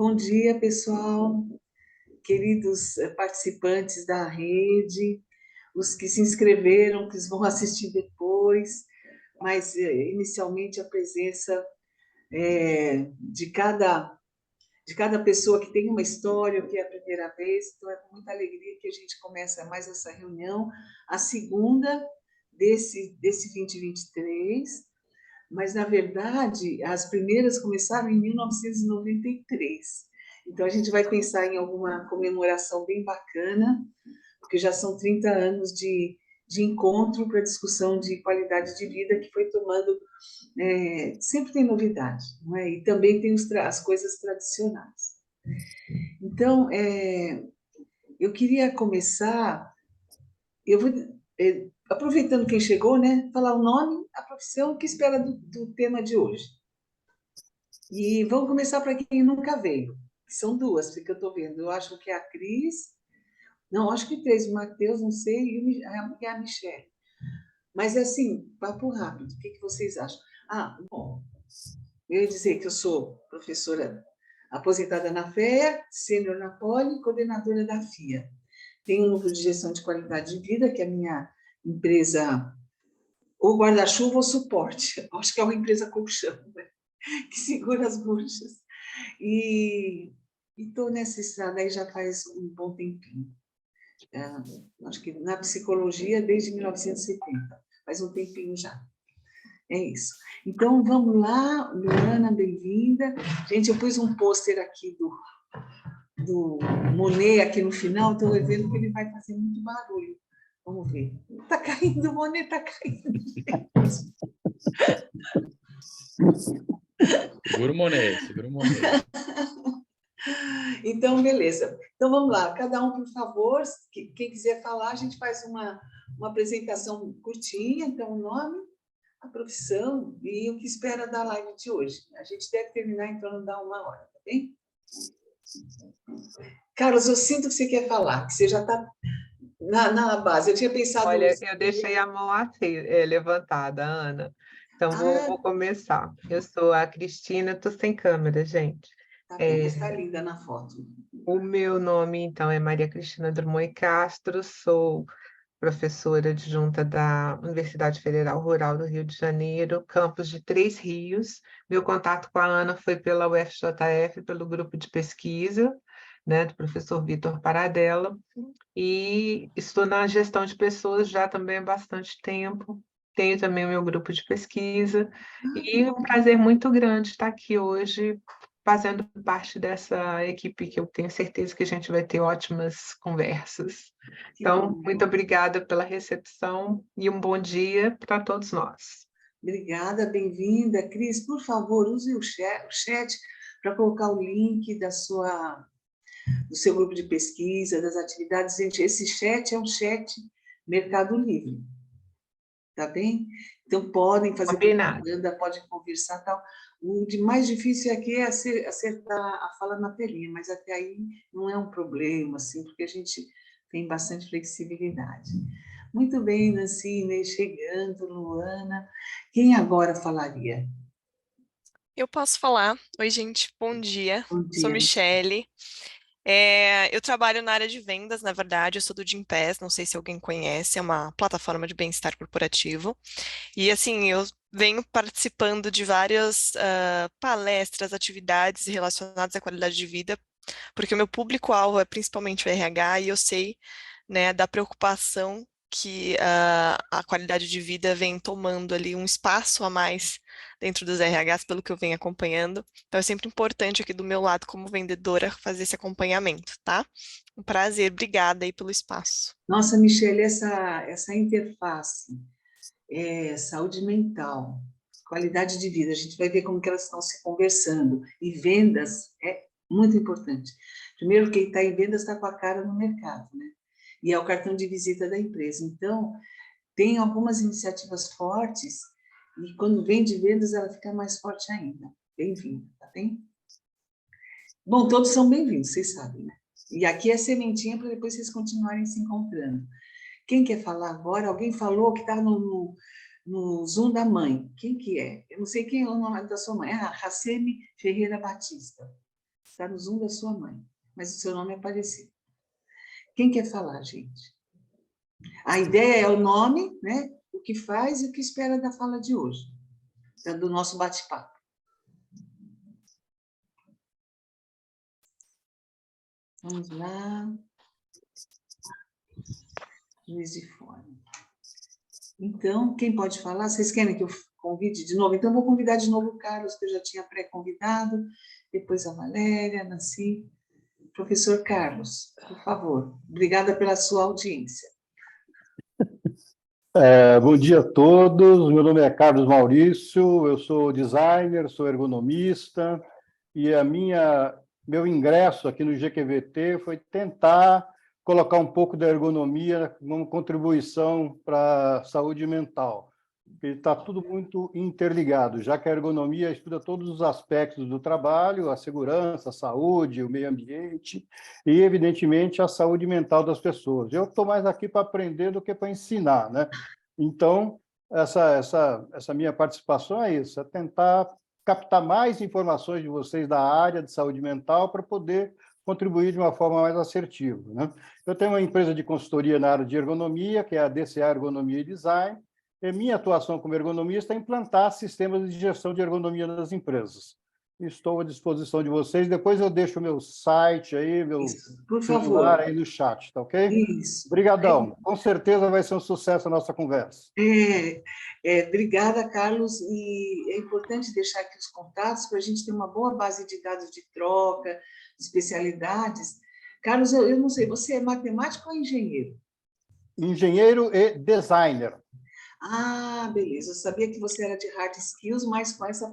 Bom dia, pessoal, queridos participantes da rede, os que se inscreveram, que vão assistir depois, mas inicialmente a presença de cada pessoa que tem uma história, que é a primeira vez, então é com muita alegria que a gente começa mais essa reunião, a segunda desse 2023, mas, na verdade, as primeiras começaram em 1993. Então, a gente vai pensar em alguma comemoração bem bacana, porque já são 30 anos de encontro para discussão de qualidade de vida que foi tomando. Sempre tem novidade, não é? E também tem as coisas tradicionais. Então, eu queria começar. Eu vou. Aproveitando quem chegou, né? Falar o nome, a profissão, o que espera do tema de hoje. E vamos começar para quem nunca veio, que são duas, que eu estou vendo. Eu acho que é a Cris, não, acho que três, o Matheus, não sei, e a Michelle. Mas, assim, papo rápido, o que vocês acham? Bom, eu ia dizer que eu sou professora aposentada na FEA, sênior na Poli, coordenadora da FIA. Tenho um núcleo de gestão de qualidade de vida, que é a minha empresa, ou guarda-chuva ou suporte. Acho que é uma empresa colchão, né? Que segura as buchas. E estou nessa estrada aí já faz um bom tempinho. Acho que na psicologia desde 1970, faz um tempinho já. É isso. Então, vamos lá, Luana, bem-vinda. Gente, eu pus um pôster aqui do Monet aqui no final, estou vendo que ele vai fazer muito barulho. Vamos ver. Está caindo, o Monet está caindo. Segura o Monet, segura o Monet. Então, beleza. Então, vamos lá. Cada um, por favor, quem quiser falar, a gente faz uma apresentação curtinha. Então, o nome, a profissão e o que espera da live de hoje. A gente deve terminar em torno da 1 hora, tá bem? Carlos, eu sinto que você quer falar, que você já está na base. Eu tinha pensado... Olha, eu deixei a mão assim, levantada, Ana. Então, vou começar. Eu sou a Cristina, estou sem câmera, gente. Tá bem, mas está linda na foto. O meu nome, então, é Maria Cristina Drummond Castro, sou professora adjunta da Universidade Federal Rural do Rio de Janeiro, campus de Três Rios. Meu contato com a Ana foi pela UFJF, pelo grupo de pesquisa, né, do professor Vitor Paradella, e estou na gestão de pessoas já também há bastante tempo. Tenho também o meu grupo de pesquisa, e é um prazer muito grande estar aqui hoje, fazendo parte dessa equipe que eu tenho certeza que a gente vai ter ótimas conversas. Então, muito obrigada pela recepção e um bom dia para todos nós. Obrigada, bem-vinda. Cris, por favor, use o chat para colocar o link do seu grupo de pesquisa, das atividades. Gente, esse chat é um chat Mercado Livre, tá bem? Então, podem fazer propaganda, podem conversar e tal. O de mais difícil aqui é acertar a fala na telinha, mas até aí não é um problema, assim, porque a gente tem bastante flexibilidade. Muito bem, Nancine, chegando, Luana. Quem agora falaria? Eu posso falar. Oi, gente, bom dia. Bom dia. Sou Michele. Eu trabalho na área de vendas, na verdade, eu sou do Gympass, não sei se alguém conhece, é uma plataforma de bem-estar corporativo. E, assim, eu venho participando de várias palestras, atividades relacionadas à qualidade de vida, porque o meu público-alvo é principalmente o RH e eu sei, né, da preocupação que a qualidade de vida vem tomando ali um espaço a mais dentro dos RHs, pelo que eu venho acompanhando. Então, é sempre importante aqui do meu lado, como vendedora, fazer esse acompanhamento, tá? Um prazer, obrigada aí pelo espaço. Nossa, Michele, essa interface, saúde mental, qualidade de vida, a gente vai ver como que elas estão se conversando. E vendas é muito importante. Primeiro, quem está em vendas está com a cara no mercado, né? E é o cartão de visita da empresa. Então, tem algumas iniciativas fortes e quando vem de vendas, ela fica mais forte ainda. Bem-vinda, tá bem? Bom, todos são bem-vindos, vocês sabem, né? E aqui é sementinha para depois vocês continuarem se encontrando. Quem quer falar agora? Alguém falou que está no Zoom da mãe. Quem que é? Eu não sei quem é o nome da sua mãe. Raceme Ferreira Batista. Está no Zoom da sua mãe, mas o seu nome é parecido. Quem quer falar, gente? A ideia é o nome, né? O que faz e o que espera da fala de hoje, do nosso bate-papo. Vamos lá. Luiz de Fora. Então, quem pode falar? Vocês querem que eu convide de novo? Então, eu vou convidar de novo o Carlos, que eu já tinha pré-convidado, depois a Valéria, a Nancy. Professor Carlos, por favor. Obrigada pela sua audiência. Bom dia a todos, meu nome é Carlos Maurício, eu sou designer, sou ergonomista, e meu ingresso aqui no GQVT foi tentar colocar um pouco da ergonomia como contribuição para a saúde mental. Está tudo muito interligado, já que a ergonomia estuda todos os aspectos do trabalho, a segurança, a saúde, o meio ambiente e, evidentemente, a saúde mental das pessoas. Eu estou mais aqui para aprender do que para ensinar, né? Então, essa minha participação é isso, é tentar captar mais informações de vocês da área de saúde mental para poder contribuir de uma forma mais assertiva, né? Eu tenho uma empresa de consultoria na área de ergonomia, que é a DCA Ergonomia e Design, e minha atuação como ergonomista é implantar sistemas de gestão de ergonomia nas empresas. Estou à disposição de vocês. Depois eu deixo o meu site aí, meu Por celular favor. aí no chat, tá ok? Isso. Obrigadão. Com certeza vai ser um sucesso a nossa conversa. Obrigada, Carlos. E é importante deixar aqui os contatos para a gente ter uma boa base de dados de troca, de especialidades. Carlos, eu não sei, você é matemático ou engenheiro? Engenheiro e designer. Ah, beleza. Eu sabia que você era de hard skills, mas com essa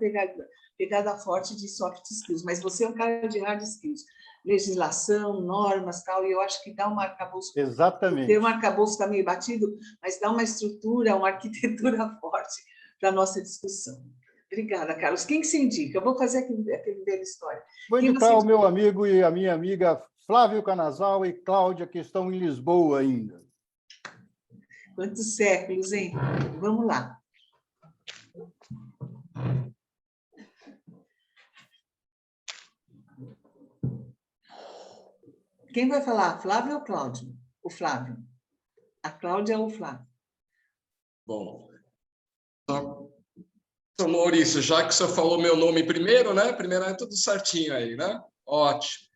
pegada forte de soft skills. Mas você é um cara de hard skills. Legislação, normas, tal, e eu acho que dá um arcabouço. Exatamente. O termo arcabouço está meio batido, mas dá uma estrutura, uma arquitetura forte para a nossa discussão. Obrigada, Carlos. Quem que você indica? Eu vou fazer aquele velha história. Vou indicar o meu amigo e a minha amiga Flávio Canasal e Cláudia, que estão em Lisboa ainda. Quantos séculos, hein? Vamos lá. Quem vai falar? Flávio ou Cláudio? O Flávio. A Cláudia ou o Flávio? Bom, então, Maurício, já que o senhor falou meu nome primeiro, né? Primeiro é tudo certinho aí, né? Ótimo.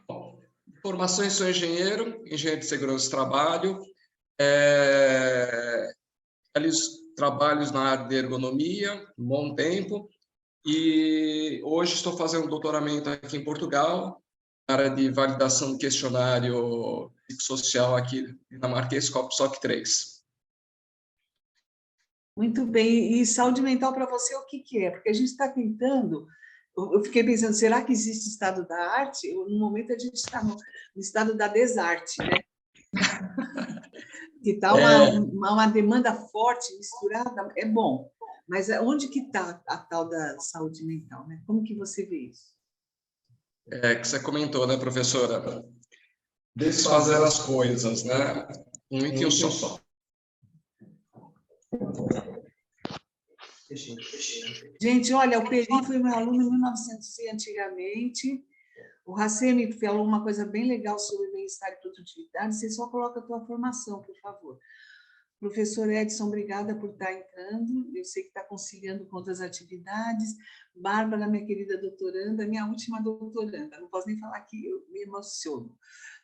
Bom, formação, sou engenheiro de segurança do trabalho. Realizo trabalhos na área de ergonomia, um bom tempo, e hoje estou fazendo um doutoramento aqui em Portugal, na área de validação do questionário psicossocial aqui na Marquês SOC 3. Muito bem. E saúde mental para você, o que é? Porque a gente está tentando... Eu fiquei pensando, será que existe estado da arte? No momento a gente está no estado da desarte, né? Que está uma demanda forte, misturada, é bom. Mas onde que está a tal da saúde mental, né? Como que você vê isso? Que você comentou, né, professora? Desfazer as coisas, né? Um item só. Gente, olha, o Peri foi meu aluno em 1900 antigamente. O Racemi falou uma coisa bem legal sobre bem-estar e produtividade. Você só coloca a tua formação, por favor. Professor Edson, obrigada por estar entrando. Eu sei que está conciliando com outras atividades. Bárbara, minha querida doutoranda, minha última doutoranda. Não posso nem falar que eu me emociono.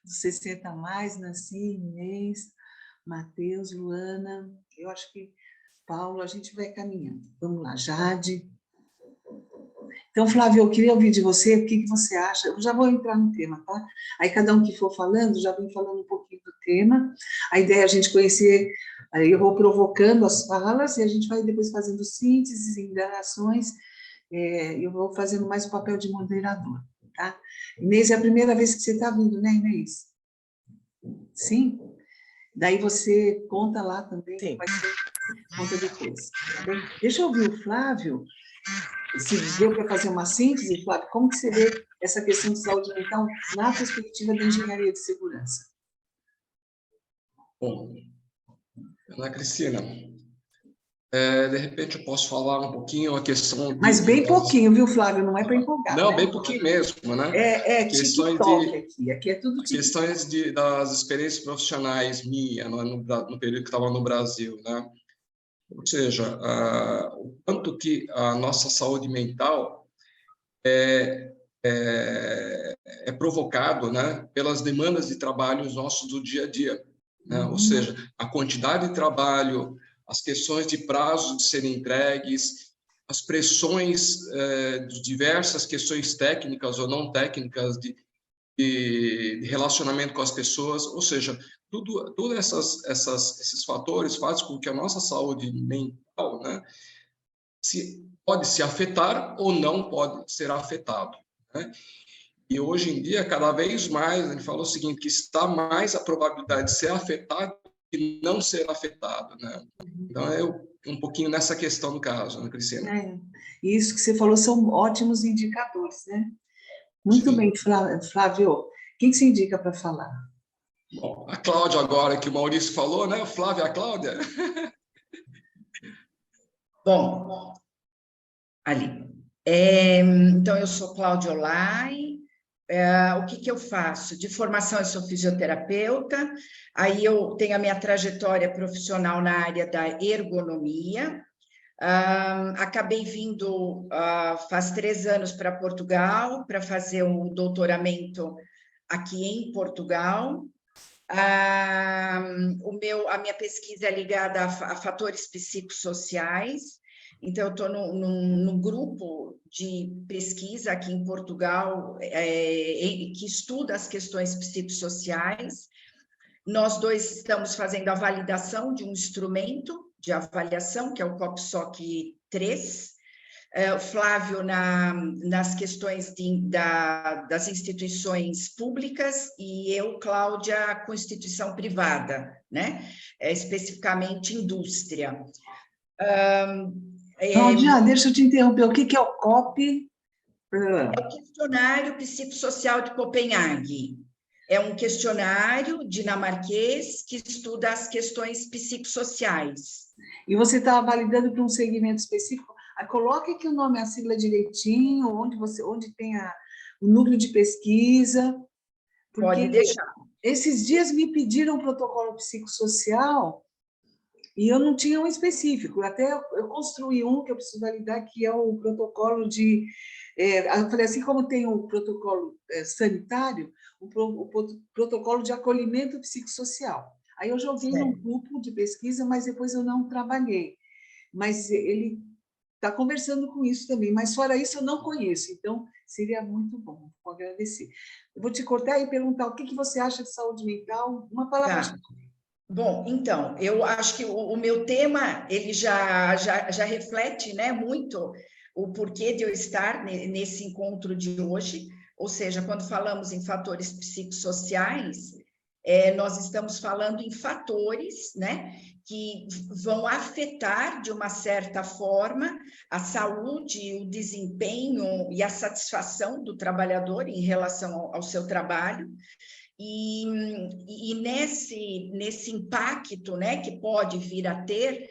Dos 60 mais, Nancy, Inês, Matheus, Luana. Eu acho que Paulo, a gente vai caminhando. Vamos lá, Jade. Então, Flávio, eu queria ouvir de você, o que você acha? Eu já vou entrar no tema, tá? Aí, cada um que for falando, já vem falando um pouquinho do tema. A ideia é a gente conhecer, aí eu vou provocando as falas, e a gente vai depois fazendo sínteses, indagações, eu vou fazendo mais o papel de moderador, tá? Inês, é a primeira vez que você está vindo, né, Inês? Sim? Daí você conta lá também, sim. Vai ser conta depois. Tá bem? Deixa eu ouvir o Flávio. Se deu para fazer uma síntese, Flávio, como que você vê essa questão de saúde mental na perspectiva da engenharia de segurança? Bom, Ana Cristina, De repente eu posso falar um pouquinho a questão Mas bem pouquinho, viu, Flávio? Não é para empolgar. Não, né? bem pouquinho mesmo, né? É Questões TikTok aqui. Aqui é tudo TikTok. Questões das experiências profissionais minha no período que estava no Brasil, né? Ou seja, o quanto que a nossa saúde mental é provocado, né, pelas demandas de trabalho nossos do dia a dia, né? Ou seja, a quantidade de trabalho, as questões de prazos de serem entregues, as pressões de diversas questões técnicas ou não técnicas de relacionamento com as pessoas, ou seja, tudo esses fatores fazem com que a nossa saúde mental, né, pode se afetar ou não pode ser afetado, né? E hoje em dia, cada vez mais, ele falou o seguinte, que está mais a probabilidade de ser afetado e não ser afetado, né? Então, é um pouquinho nessa questão do caso, né, Cristina? Isso que você falou são ótimos indicadores, né? Muito Sim. bem, Flávio. Quem que se indica para falar? Bom, a Cláudia agora, que o Maurício falou, né? O Flávio e a Cláudia. Bom, ali. Então, eu sou Cláudia Olai. O que eu faço? De formação, eu sou fisioterapeuta, aí eu tenho a minha trajetória profissional na área da ergonomia. Acabei vindo faz 3 anos para Portugal para fazer um doutoramento aqui em Portugal. A minha pesquisa é ligada a fatores psicossociais, então eu estou num grupo de pesquisa aqui em Portugal que estuda as questões psicossociais. Nós dois estamos fazendo a validação de um instrumento de avaliação, que é o COPSOC 3, o Flávio nas questões das instituições públicas e eu, Cláudia, com instituição privada, né? Especificamente indústria. Cláudia, deixa eu te interromper. O que é o COP? É o questionário psicossocial de Copenhague. É um questionário dinamarquês que estuda as questões psicossociais. E você está validando para um segmento específico? Coloque aqui o nome, a sigla direitinho, onde tem o núcleo de pesquisa. Pode deixar. Esses dias me pediram um protocolo psicossocial e eu não tinha um específico. Até eu construí um que eu preciso validar, que é o protocolo de... eu falei assim, como tem o protocolo sanitário, o protocolo de acolhimento psicossocial. Aí eu joguei num grupo de pesquisa, mas depois eu não trabalhei. Mas ele está conversando com isso também, mas fora isso eu não conheço, então seria muito bom, vou agradecer. Eu vou te cortar e perguntar o que você acha de saúde mental, uma palavra. Tá. Bom, então, eu acho que o meu tema, ele já reflete, né, muito o porquê de eu estar nesse encontro de hoje, ou seja, quando falamos em fatores psicossociais, nós estamos falando em fatores, né, que vão afetar, de uma certa forma, a saúde, o desempenho e a satisfação do trabalhador em relação ao seu trabalho. E nesse impacto, né, que pode vir a ter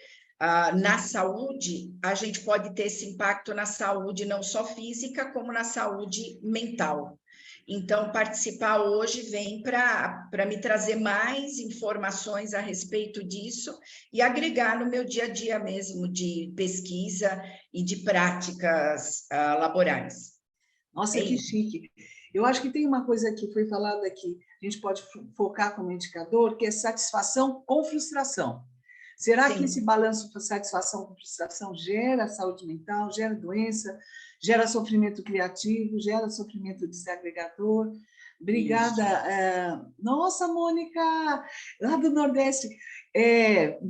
na saúde, a gente pode ter esse impacto na saúde não só física, como na saúde mental. Então, participar hoje vem para me trazer mais informações a respeito disso e agregar no meu dia a dia mesmo de pesquisa e de práticas laborais. Nossa, que chique. Eu acho que tem uma coisa que foi falada aqui, a gente pode focar como indicador, que é satisfação com frustração. Será que esse balanço de satisfação com frustração gera saúde mental, gera doença, gera sofrimento criativo, gera sofrimento desagregador? Obrigada. Nossa, Mônica, lá do Nordeste.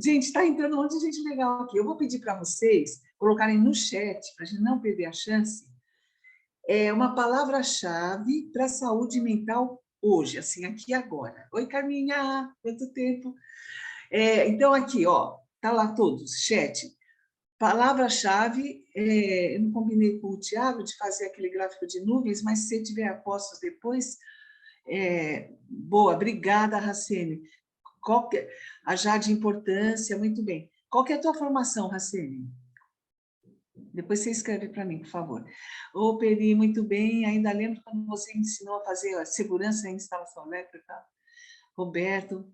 Gente, está entrando um monte de gente legal aqui. Eu vou pedir para vocês colocarem no chat, para a gente não perder a chance, uma palavra-chave para a saúde mental hoje, assim, aqui e agora. Oi, Carminha, quanto tempo? Então, aqui, ó, tá lá todos, chat. Palavra-chave, eu não combinei com o Tiago de fazer aquele gráfico de nuvens, mas se tiver apostos depois, boa, obrigada, Racene. A Jade Importância, muito bem. Qual que é a tua formação, Racine? Depois você escreve para mim, por favor. Ô, Peri, muito bem. Ainda lembro quando você ensinou a fazer a segurança em instalação elétrica. Roberto,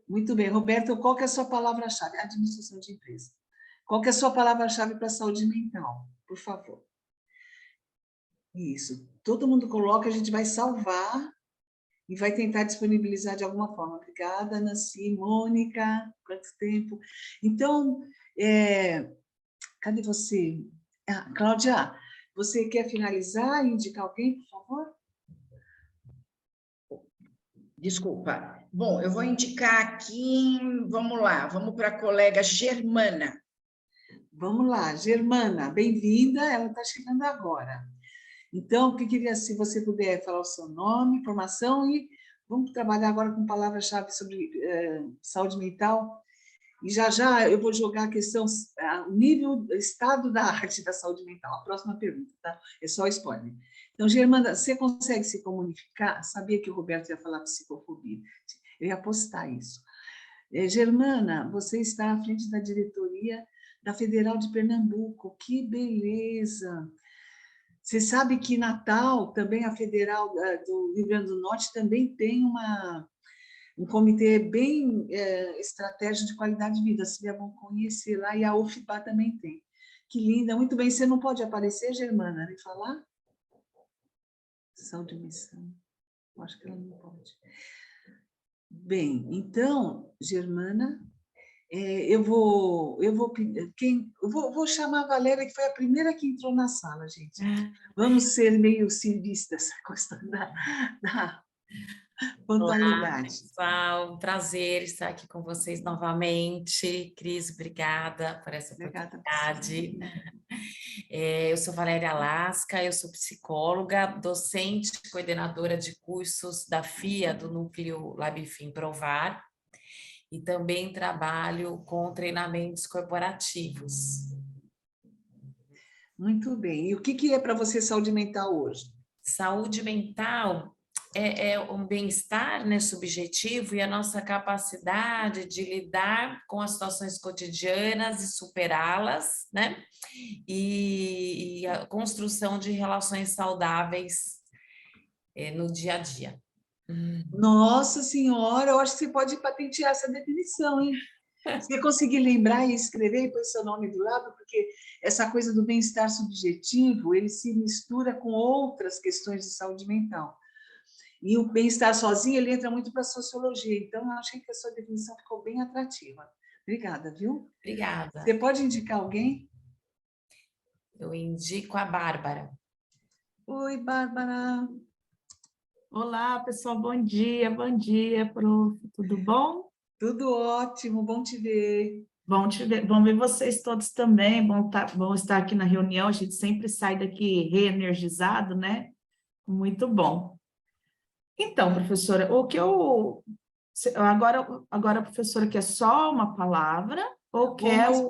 muito bem. Roberto, qual que é a sua palavra-chave? Administração de empresa. Qual que é a sua palavra-chave para a saúde mental? Por favor. Isso. Todo mundo coloca, a gente vai salvar e vai tentar disponibilizar de alguma forma. Obrigada, Nancy. Mônica, quanto tempo? Então, cadê você? Ah, Cláudia, você quer finalizar e indicar alguém, por favor? Desculpa. Bom, eu vou indicar aqui, vamos lá, vamos para a colega Germana. Vamos lá, Germana, bem-vinda, ela está chegando agora. Então, o que queria, se você puder falar o seu nome, formação, e vamos trabalhar agora com palavras-chave sobre saúde mental. E já eu vou jogar a questão, o nível, estado da arte da saúde mental. A próxima pergunta, tá? É só spoiler. Então, Germana, você consegue se comunicar? Sabia que o Roberto ia falar psicofobia. Eu ia postar isso. Germana, você está à frente da diretoria da Federal de Pernambuco. Que beleza! Você sabe que Natal, também a Federal do Rio Grande do Norte, também tem um comitê bem estratégico de qualidade de vida. Seria bom conhecer lá, e a UFBA também tem. Que linda, muito bem. Você não pode aparecer, Germana, e falar? Saúde e missão. Eu acho que ela não pode. Bem, então, Germana, eu vou chamar a Valéria, que foi a primeira que entrou na sala, gente. Vamos ser meio civistas, gostando da pontualidade. Olá, pessoal, um prazer estar aqui com vocês novamente. Cris, obrigada por essa oportunidade. Eu sou Valéria Lasca, eu sou psicóloga, docente, coordenadora de cursos da FIA, do Núcleo LabFim Provar, e também trabalho com treinamentos corporativos. Muito bem. E o que é para você saúde mental hoje? Saúde mental é um bem-estar, né, subjetivo, e a nossa capacidade de lidar com as situações cotidianas e superá-las, né? E a construção de relações saudáveis no dia a dia. Nossa Senhora, eu acho que você pode patentear essa definição, hein? Se você conseguir lembrar e escrever e pôr seu nome do lado, porque essa coisa do bem-estar subjetivo, ele se mistura com outras questões de saúde mental. E o bem-estar sozinho, ele entra muito para a sociologia. Então, eu achei que a sua definição ficou bem atrativa. Obrigada, viu? Obrigada. Você pode indicar alguém? Eu indico a Bárbara. Oi, Bárbara. Olá, pessoal, bom dia, prof. Tudo bom? Tudo ótimo, bom te ver. Bom te ver, bom ver vocês todos também, bom estar aqui na reunião, a gente sempre sai daqui reenergizado, né? Muito bom. Então, professora, o que agora, professora, quer só uma palavra ou quer o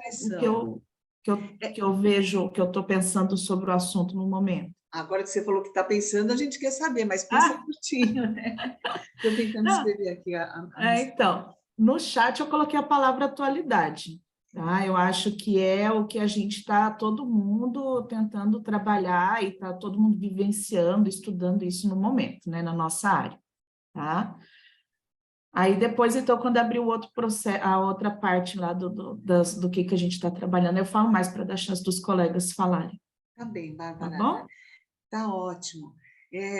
que eu vejo, que eu estou pensando sobre o assunto no momento? Agora que você falou que está pensando, a gente quer saber, mas pensa curtinho, né? Estou tentando escrever aqui então, no chat eu coloquei a palavra atualidade, tá? Eu acho que é o que a gente está, todo mundo tentando trabalhar e está todo mundo vivenciando, estudando isso no momento, né, na nossa área, tá? Aí depois, então, quando abrir o outro processo, a outra parte lá do que a gente está trabalhando, eu falo mais para dar chance dos colegas falarem. Tá bem, Bárbara. Tá bom? Tá ótimo.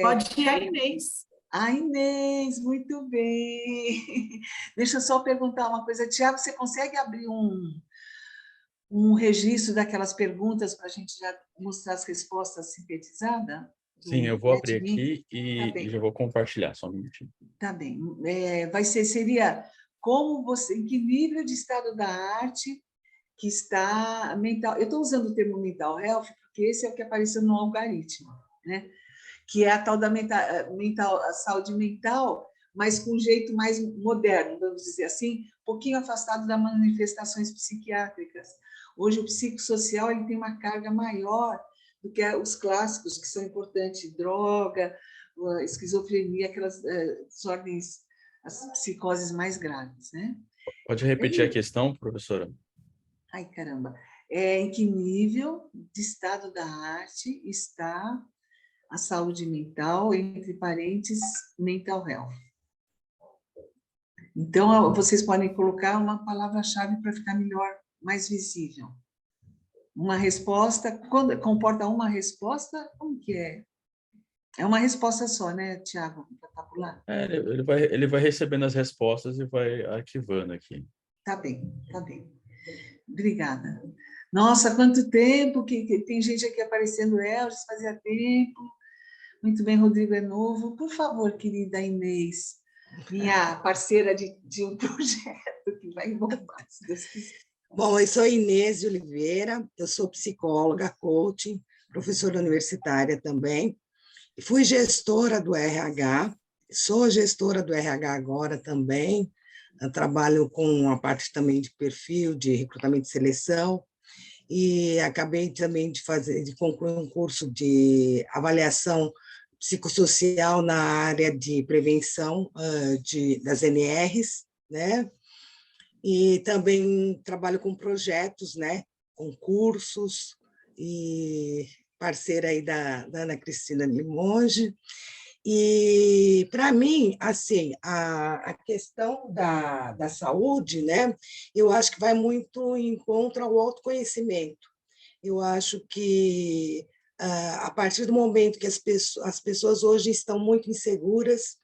Pode ir a Inês. A Inês, muito bem. Deixa eu só perguntar uma coisa. Tiago, você consegue abrir um registro daquelas perguntas para a gente já mostrar as respostas sintetizadas? Sim, eu vou abrir aqui e já vou compartilhar, só um minutinho. Tá bem. Seria em que nível de estado da arte que está mental? Eu estou usando o termo mental health, porque esse é o que apareceu no algoritmo, né? Que é a tal da a saúde mental, mas com um jeito mais moderno, vamos dizer assim, um pouquinho afastado das manifestações psiquiátricas. Hoje o psicossocial ele tem uma carga maior do que os clássicos, que são importantes, droga, esquizofrenia, aquelas desordens, as psicoses mais graves, né? Pode repetir a questão, professora? Ai, caramba. Em que nível de estado da arte está a saúde mental, entre parênteses, mental health? Então, vocês podem colocar uma palavra-chave para ficar melhor, mais visível. Uma resposta, quando comporta uma resposta, como que é? É uma resposta só, né, Tiago, para tabular? Ele vai recebendo as respostas e vai arquivando aqui. Tá bem, tá bem. Obrigada. Nossa, quanto tempo que tem gente aqui aparecendo, Elgis, fazia tempo. Muito bem, Rodrigo é novo. Por favor, querida Inês, minha parceira de um projeto que vai bombar, se Deus quiser. Bom, eu sou Inês de Oliveira, eu sou psicóloga, coaching, professora universitária também. Fui gestora do RH, sou gestora do RH agora também. Eu trabalho com a parte também de perfil, de recrutamento e seleção. E acabei também de concluir um curso de avaliação psicossocial na área de prevenção das NRs, né? E também trabalho com projetos, né? Com cursos, e parceira aí da Ana Cristina Limonge. E, para mim, assim, a questão da saúde, né? Eu acho que vai muito em contra ao autoconhecimento. Eu acho que, a partir do momento que as pessoas hoje estão muito inseguras,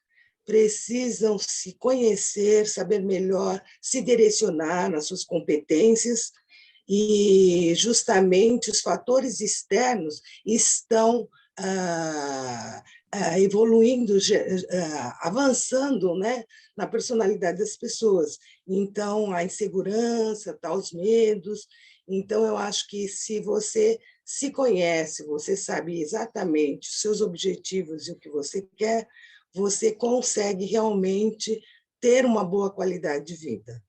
precisam se conhecer, saber melhor, se direcionar nas suas competências, e justamente os fatores externos estão evoluindo, avançando, né, na personalidade das pessoas. Então, a insegurança, tá, os medos. Então, eu acho que se você se conhece, você sabe exatamente os seus objetivos e o que você quer, você consegue realmente ter uma boa qualidade de vida.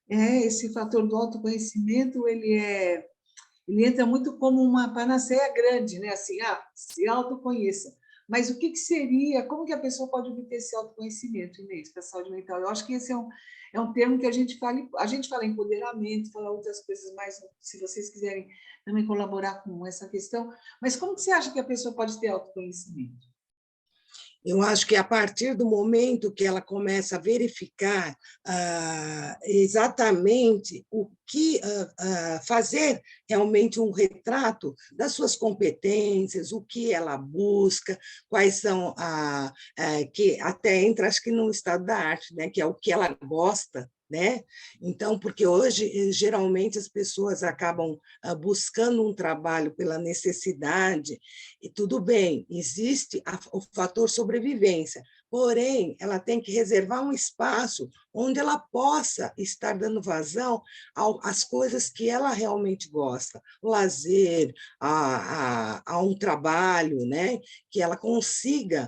Esse fator do autoconhecimento, ele entra muito como uma panaceia grande, né? Assim, se autoconheça. Mas o que seria, como que a pessoa pode obter esse autoconhecimento, Inês, para a saúde mental? Eu acho que esse é um termo que a gente fala empoderamento, fala outras coisas mais, se vocês quiserem também colaborar com essa questão. Mas como que você acha que a pessoa pode ter autoconhecimento? Eu acho que a partir do momento que ela começa a verificar exatamente o que fazer realmente um retrato das suas competências, o que ela busca, quais são que até entra, acho que no estado da arte, né, que é o que ela gosta, né? Então, porque hoje, geralmente, as pessoas acabam buscando um trabalho pela necessidade, e tudo bem, existe o fator sobrevivência, porém, ela tem que reservar um espaço onde ela possa estar dando vazão às coisas que ela realmente gosta, o lazer, a um trabalho, né? Que ela consiga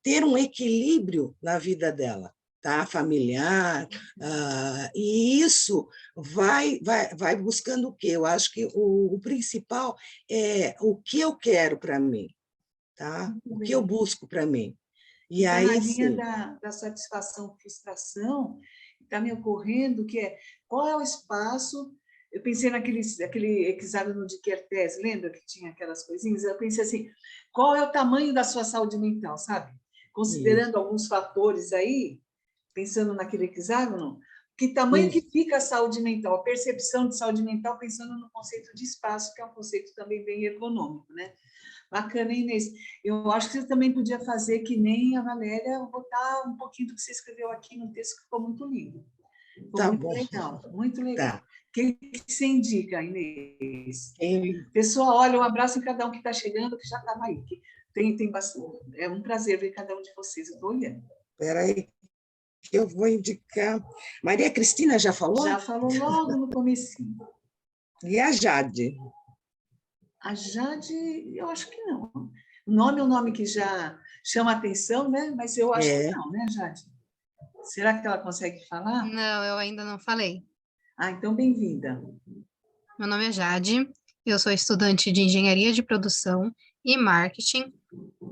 ter um equilíbrio na vida dela. Tá, familiar, e isso vai buscando o quê? Eu acho que o principal é o que eu quero para mim, tá? O que eu busco para mim. E então, aí, na linha sim. da satisfação, frustração, está me ocorrendo que qual é o espaço. Eu pensei aquele hexágono de Kertész, lembra que tinha aquelas coisinhas? Eu pensei assim, qual é o tamanho da sua saúde mental, sabe? Considerando alguns fatores aí, pensando naquele hexágono, que tamanho que fica a saúde mental, a percepção de saúde mental, pensando no conceito de espaço, que é um conceito também bem ergonômico, né? Bacana, hein, Inês? Eu acho que você também podia fazer que nem a Valéria, botar um pouquinho do que você escreveu aqui no texto, que ficou muito lindo. Ficou tá muito bom. legal, muito legal. Tá. O que você indica, Inês? Pessoal, olha, um abraço em cada um que está chegando, que já estava aí. Tem bastante. É um prazer ver cada um de vocês. Eu estou olhando. Espera aí, que eu vou indicar. Maria Cristina já falou? Já falou logo no comecinho. E a Jade? A Jade, eu acho que não. O nome é um nome que já chama atenção, né? Mas eu acho que não, né, Jade? Será que ela consegue falar? Não, eu ainda não falei. Então bem-vinda. Meu nome é Jade, eu sou estudante de Engenharia de Produção e Marketing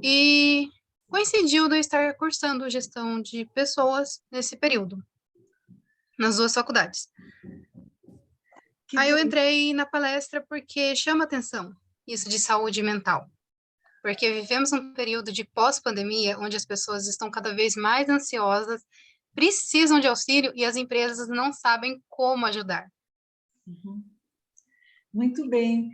e coincidiu de eu estar cursando Gestão de Pessoas nesse período, nas duas faculdades. Aí eu entrei na palestra porque chama atenção isso de saúde mental. Porque vivemos um período de pós-pandemia onde as pessoas estão cada vez mais ansiosas, precisam de auxílio e as empresas não sabem como ajudar. Uhum. Muito bem.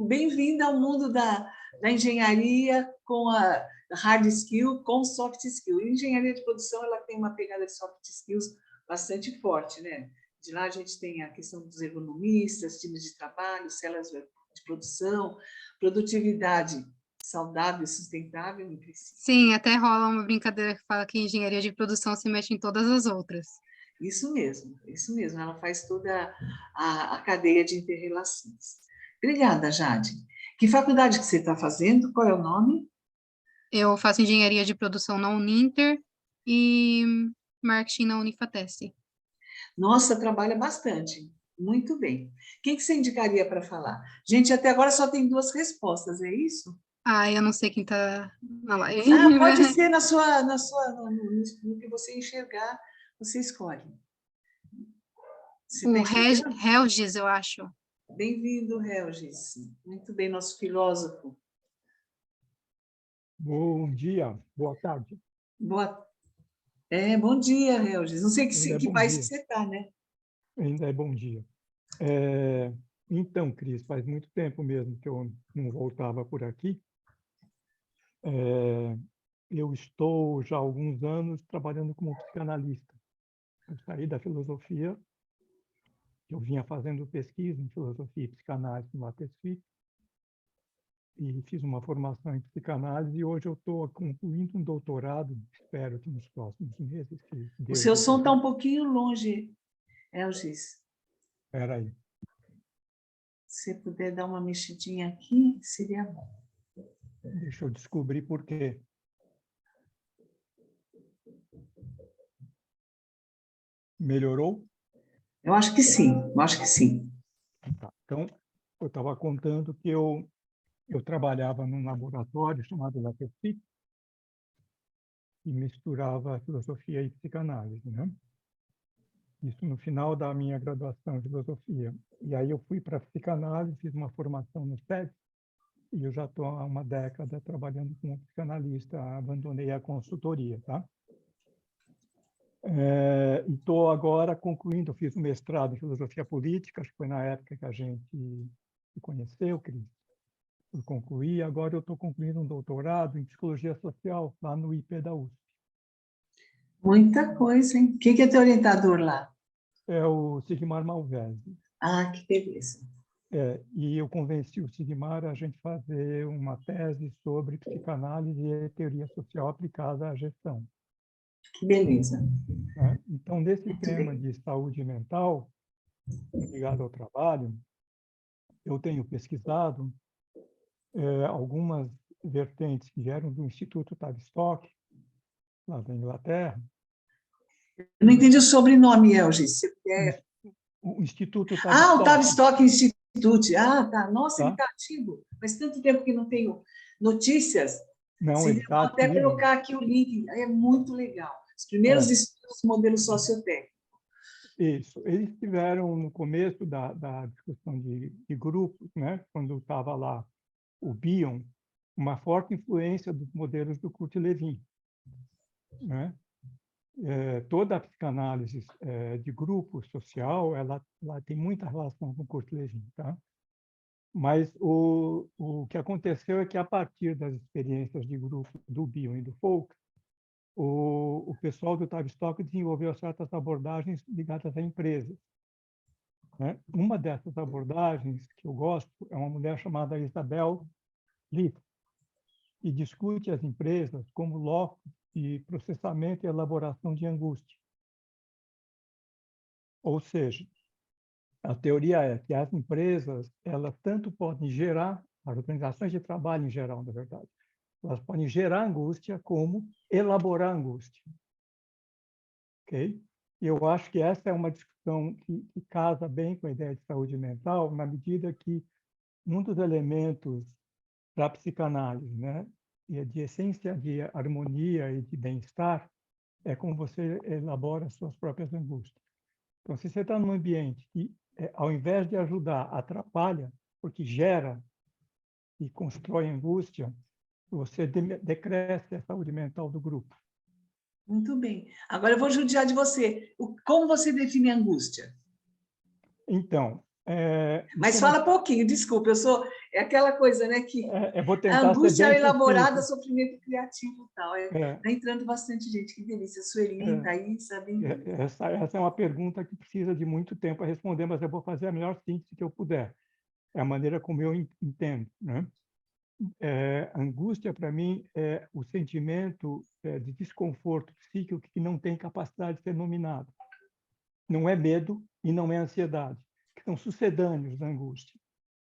Bem-vinda ao mundo da engenharia com a hard skill, com soft skill. A engenharia de produção ela tem uma pegada de soft skills bastante forte, né? De lá a gente tem a questão dos ergonomistas, times de trabalho, células de produção, produtividade saudável e sustentável. Sim, até rola uma brincadeira que fala que engenharia de produção se mexe em todas as outras. Isso mesmo. Ela faz toda a cadeia de inter-relações. Obrigada, Jade. Que faculdade que você está fazendo? Qual é o nome? Eu faço engenharia de produção na Uninter e marketing na Unifatesc. Nossa, trabalha bastante. Muito bem. Quem que você indicaria para falar? Gente, até agora só tem 2 respostas, é isso? Eu não sei quem está na live. Pode ser no que você enxergar, você escolhe. O Helgis, eu acho. Bem-vindo, Helgis. Muito bem, nosso filósofo. Bom dia, boa tarde. Bom dia, Helgis. Não sei que país que você está, né? Ainda é bom dia. Então, Cris, faz muito tempo mesmo que eu não voltava por aqui. Eu estou já há alguns anos trabalhando como psicanalista. Eu saí da filosofia, eu vinha fazendo pesquisa em filosofia e psicanálise no ATESFIC, e fiz uma formação em psicanálise, e hoje eu estou concluindo um doutorado, espero que nos próximos meses. O seu som está um pouquinho longe, Helgis. Espera aí. Se puder dar uma mexidinha aqui, seria bom. Deixa eu descobrir por quê. Melhorou? Eu acho que sim, Tá. Então, eu estava contando que eu trabalhava num laboratório chamado LaTeSFIC, e misturava filosofia e psicanálise, né? Isso no final da minha graduação em filosofia. E aí eu fui para a psicanálise, fiz uma formação no SED, e eu já estou há uma década trabalhando como psicanalista, abandonei a consultoria, tá? E estou agora concluindo, eu fiz um mestrado em filosofia política, acho que foi na época que a gente se conheceu, Cris. Eu concluí, agora eu estou concluindo um doutorado em psicologia social lá no IP da USP. Muita coisa, hein? Quem é teu orientador lá? É o Sigmar Malvese. Ah, que beleza. E eu convenci o Sigmar a gente fazer uma tese sobre psicanálise e teoria social aplicada à gestão. Que beleza. Então, nesse tema de saúde mental, ligado ao trabalho, eu tenho pesquisado algumas vertentes que vieram do Instituto Tavistock, lá da Inglaterra. Eu não entendi o sobrenome, Helgis. O Instituto Tavistock. O Tavistock Institute. Tá. Nossa, Tá. ele está ativo. Faz tanto tempo que não tenho notícias. Não, ele está até ativo. colocar aqui o link. É muito legal. Os primeiros estudos do modelo sociotécnico. Isso. Eles tiveram, no começo da discussão de grupos, né, quando estava lá o Bion, uma forte influência dos modelos do Kurt Lewin, né? Toda a psicanálise de grupo social, ela tem muita relação com Kurt Lewin, tá? Mas o que aconteceu é que, a partir das experiências de grupo do Bion e do Folk, o pessoal do Tavistock desenvolveu certas abordagens ligadas a empresas, né? Uma dessas abordagens que eu gosto é uma mulher chamada Isabel Leaf, que discute as empresas como locus de processamento e elaboração de angústia. Ou seja, a teoria é que as empresas, elas tanto podem gerar, as organizações de trabalho em geral, na verdade, elas podem gerar angústia como elaborar angústia. Ok? E eu acho que essa é uma discussão que casa bem com a ideia de saúde mental, na medida que um dos elementos da psicanálise, né, e de essência de harmonia e de bem-estar, é como você elabora as suas próprias angústias. Então, se você está num ambiente que ao invés de ajudar, atrapalha, porque gera e constrói angústia, você decresce a saúde mental do grupo. Muito bem. Agora eu vou judiar de você. Como você define angústia? Então... Mas fala pouquinho, desculpa, é aquela coisa, né, que eu vou tentar a angústia ser bem elaborada, sucinto. sofrimento criativo e tal. Tá entrando bastante gente, que delícia. Sueli, Thaís, bem. Essa é uma pergunta que precisa de muito tempo a responder, mas eu vou fazer a melhor síntese que eu puder. É a maneira como eu entendo, né? Angústia, para mim, é o sentimento de desconforto psíquico que não tem capacidade de ser nominado. Não é medo e não é ansiedade, que são sucedâneos da angústia.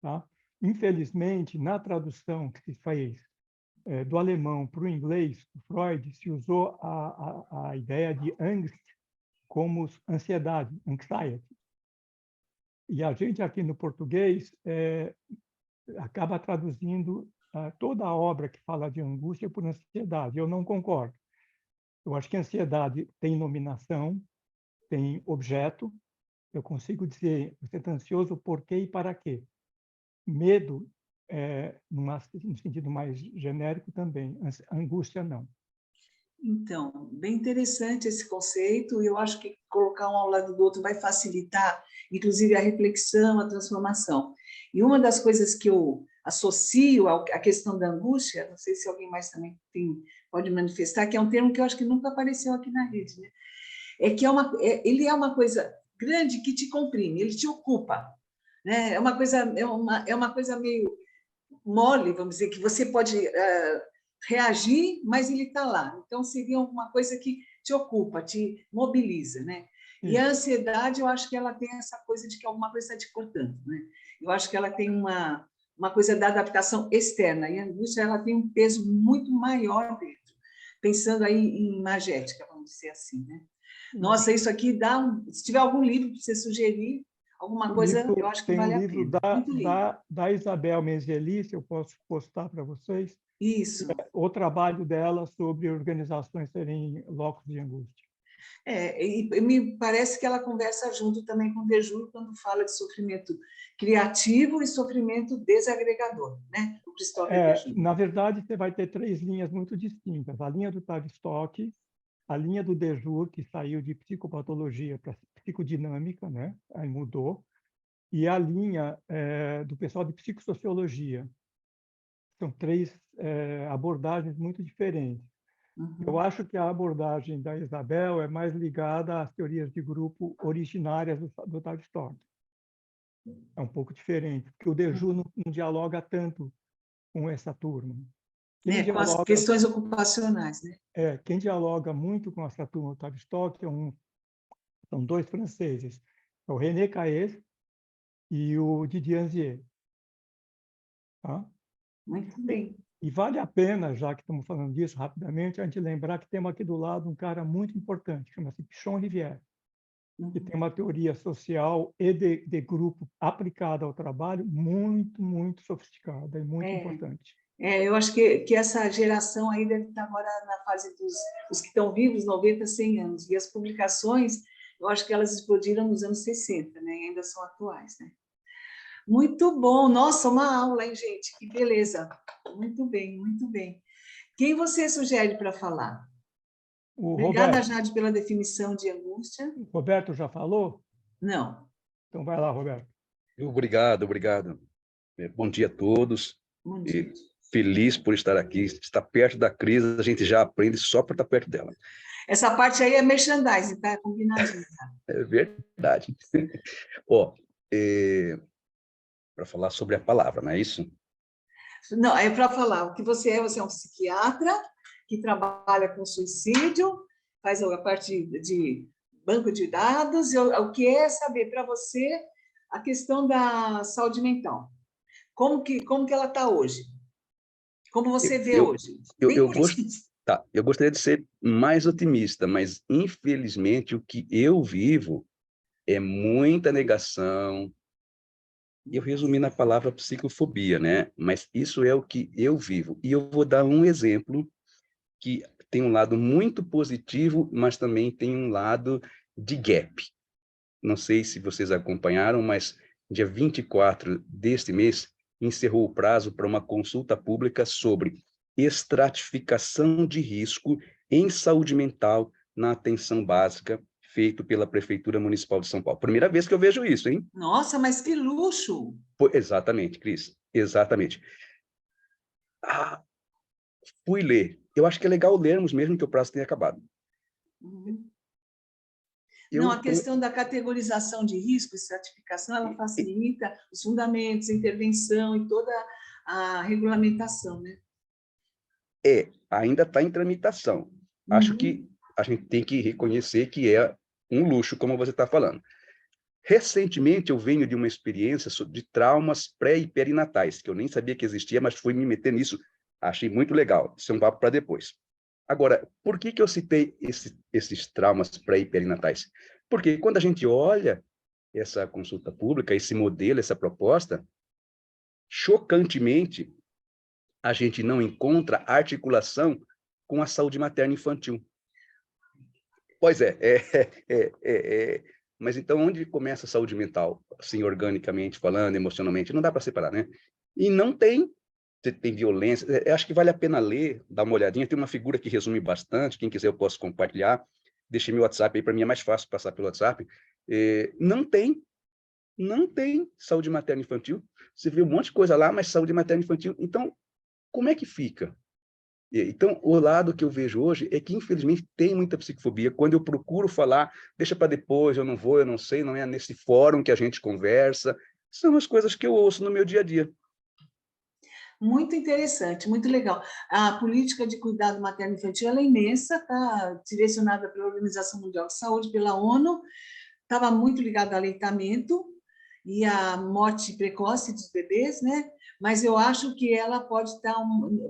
Tá? Infelizmente, na tradução que se fez do alemão para o inglês, do Freud, se usou a ideia de angst como ansiedade, anxiety. E a gente aqui no português acaba traduzindo toda a obra que fala de angústia por ansiedade. Eu não concordo. Eu acho que a ansiedade tem nominação, tem objeto. Eu consigo dizer, você está ansioso por quê e para quê. Medo, no sentido mais genérico também. Angústia, não. Então, bem interessante esse conceito, e eu acho que colocar um ao lado do outro vai facilitar, inclusive, a reflexão, a transformação. E uma das coisas que eu associo à questão da angústia, não sei se alguém mais também pode manifestar, que é um termo que eu acho que nunca apareceu aqui na rede, né? Ele é uma coisa grande que te comprime, ele te ocupa, né? É uma coisa meio mole, vamos dizer, que você pode reagir, mas ele está lá. Então, seria uma coisa que te ocupa, te mobiliza, né? E a ansiedade, eu acho que ela tem essa coisa de que alguma coisa está te cortando, né? Eu acho que ela tem uma coisa da adaptação externa, e a angústia ela tem um peso muito maior dentro, pensando aí em imagética, vamos dizer assim, né? Nossa, isso aqui se tiver algum livro para você sugerir, alguma coisa, eu acho que vale a pena. Tem um livro da Isabel Menzelice, eu posso postar para vocês. Isso. O trabalho dela sobre organizações serem locos de angústia. E me parece que ela conversa junto também com o Dejur quando fala de sofrimento criativo e sofrimento desagregador, né? O Christopher Dejur. Na verdade, você vai ter 3 linhas muito distintas. A linha do Tavistock, a linha do Dejur, que saiu de psicopatologia para psicodinâmica, né? Aí mudou, e a linha do pessoal de psicossociologia. São 3 abordagens muito diferentes. Eu acho que a abordagem da Isabel é mais ligada às teorias de grupo originárias do Tavistock. É um pouco diferente, porque o Dejur não dialoga tanto com essa turma. Com as questões ocupacionais, né? Quem dialoga muito com essa turma do Tavistock são 2 franceses, o René Caes e o Didier Anzier. Tá? Muito bem. E vale a pena, já que estamos falando disso rapidamente, a gente lembrar que temos aqui do lado um cara muito importante, chama-se Pichon Rivière, que tem uma teoria social e de grupo aplicada ao trabalho muito, muito sofisticada e muito importante. Eu acho que essa geração aí deve estar agora na fase dos que estão vivos, 90, 100 anos. E as publicações, eu acho que elas explodiram nos anos 60, né? E ainda são atuais, né? Muito bom. Nossa, uma aula, hein, gente? Que beleza. Muito bem, muito bem. Quem você sugere para falar? Obrigada, Roberto. Jade, pela definição de angústia. Roberto já falou? Não. Então vai lá, Roberto. Obrigado. Bom dia a todos. Bom dia. Feliz por estar aqui. Estar perto da Cris, a gente já aprende só por estar perto dela. Essa parte aí é merchandising, tá? Combinadinho. Tá? É verdade. Para falar sobre a palavra, não é isso? Não, é para falar o que você é um psiquiatra que trabalha com suicídio, faz a parte de banco de dados, e o que é saber para você a questão da saúde mental. Como que ela está hoje? Como você vê hoje? Eu gostaria de ser mais otimista, mas, infelizmente, o que eu vivo é muita negação. Eu resumi na palavra psicofobia, né? Mas isso é o que eu vivo. E eu vou dar um exemplo que tem um lado muito positivo, mas também tem um lado de gap. não sei se vocês acompanharam, mas dia 24 deste mês encerrou o prazo para uma consulta pública sobre estratificação de risco em saúde mental na atenção básica, feito pela Prefeitura Municipal de São Paulo. Primeira vez que eu vejo isso, hein? Nossa, mas que luxo! Exatamente, Cris, exatamente. Fui ler. Eu acho que é legal lermos mesmo que o prazo tenha acabado. Uhum. Não, a questão da categorização de risco, estratificação, ela facilita os fundamentos, a intervenção e toda a regulamentação, né? Ainda está em tramitação. Acho que a gente tem que reconhecer que é um luxo, como você está falando. Recentemente, eu venho de uma experiência de traumas pré e perinatais, que eu nem sabia que existia, mas fui me meter nisso. Achei muito legal. Isso é um papo para depois. Agora, por que eu citei esses traumas pré e perinatais? Porque quando a gente olha essa consulta pública, esse modelo, essa proposta, chocantemente, a gente não encontra articulação com a saúde materna e infantil. Pois mas então onde começa a saúde mental? Assim, organicamente falando, emocionalmente, não dá para separar, né? E não tem violência. Acho que vale a pena ler, dar uma olhadinha. Tem uma figura que resume bastante. Quem quiser, eu posso compartilhar. Deixei meu WhatsApp aí, para mim é mais fácil passar pelo WhatsApp. Não tem saúde materna e infantil. Você vê um monte de coisa lá, mas saúde materna e infantil. Então, como é que fica? Então, o lado que eu vejo hoje é que, infelizmente, tem muita psicofobia. Quando eu procuro falar, deixa para depois, eu não vou, eu não sei, não é nesse fórum que a gente conversa. São as coisas que eu ouço no meu dia a dia. Muito interessante, muito legal. A política de cuidado materno-infantil ela é imensa, está direcionada pela Organização Mundial de Saúde, pela ONU, estava muito ligada ao aleitamento e à morte precoce dos bebês, né? Mas eu acho que ela pode estar,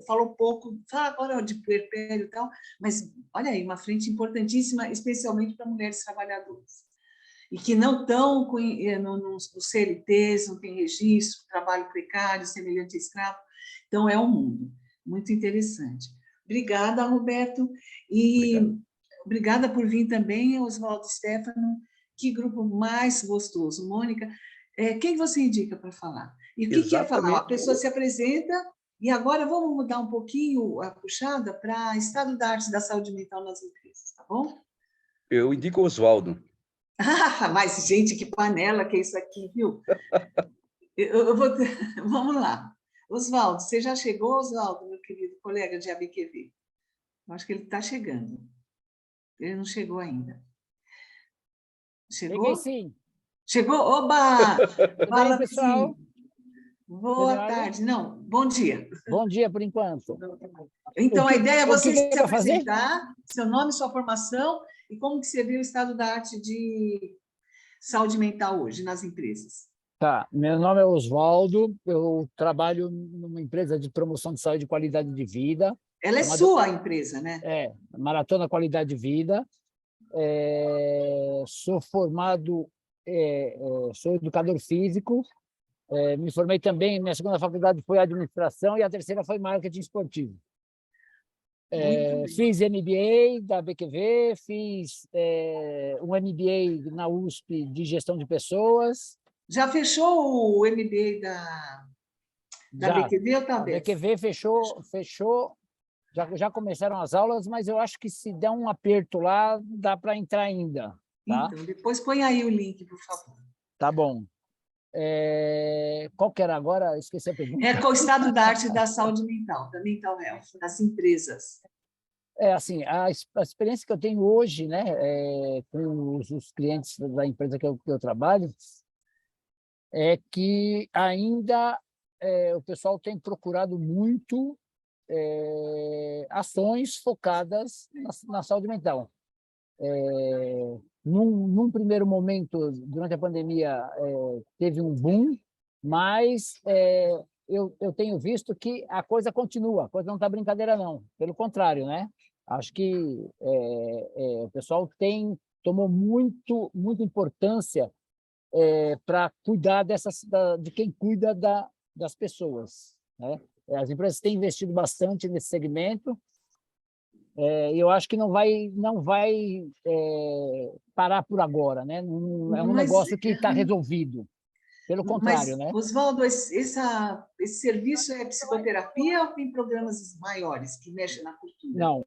falou pouco, fala agora de puerpério e tal, mas olha aí, uma frente importantíssima, especialmente para mulheres trabalhadoras. E que não estão nos CLTs, não tem registro, trabalho precário, semelhante a escravo. Então, é um mundo muito interessante. Obrigada, Roberto. E obrigada por vir também, Oswaldo Stefano. Que grupo mais gostoso. Mônica, quem você indica para falar? E o que é falar? A pessoa se apresenta e agora vamos mudar um pouquinho a puxada para estado da arte da saúde mental nas empresas, tá bom? Eu indico o Oswaldo. Mas, gente, que panela que é isso aqui, viu? Vamos lá. Oswaldo, você já chegou, Oswaldo, meu querido colega de ABQV? Eu acho que ele está chegando. Ele não chegou ainda. Chegou? Cheguei, sim. Chegou? Oba! Fala, pessoal. Boa tarde. Não, bom dia. Bom dia, por enquanto. Então, a ideia é você se fazer? apresentar, seu nome, sua formação e como que você vê o estado da arte de saúde mental hoje nas empresas. Tá, meu nome é Oswaldo, eu trabalho numa empresa de promoção de saúde e qualidade de vida. Ela é sua empresa, né? Maratona Qualidade de Vida. Sou formado, sou educador físico, me formei também, minha segunda faculdade foi administração e a terceira foi marketing esportivo. Fiz MBA da BQV, fiz um MBA na USP de gestão de pessoas. Já fechou o MBA da BQV ou está aberto? A BQV fechou. Já começaram as aulas, mas eu acho que se der um aperto lá, dá para entrar ainda. Tá? Então, depois põe aí o link, por favor. Tá bom. Qual que era agora? Esqueci a pergunta. Qual o estado da arte da saúde mental, da mental health, das empresas? Assim, a experiência que eu tenho hoje, né, com os clientes da empresa que eu trabalho, é que ainda o pessoal tem procurado muito ações focadas na saúde mental. Num primeiro momento, durante a pandemia, teve um boom, mas eu tenho visto que a coisa continua, a coisa não está brincadeira, não. Pelo contrário, né? Acho que o pessoal tomou muita importância para cuidar de quem cuida das pessoas, né? As empresas têm investido bastante nesse segmento eu acho que não vai parar por agora, né? Não é um negócio que está resolvido. Pelo contrário, né? Oswaldo, esse serviço é psicoterapia ou tem programas maiores que mexem na cultura? Não,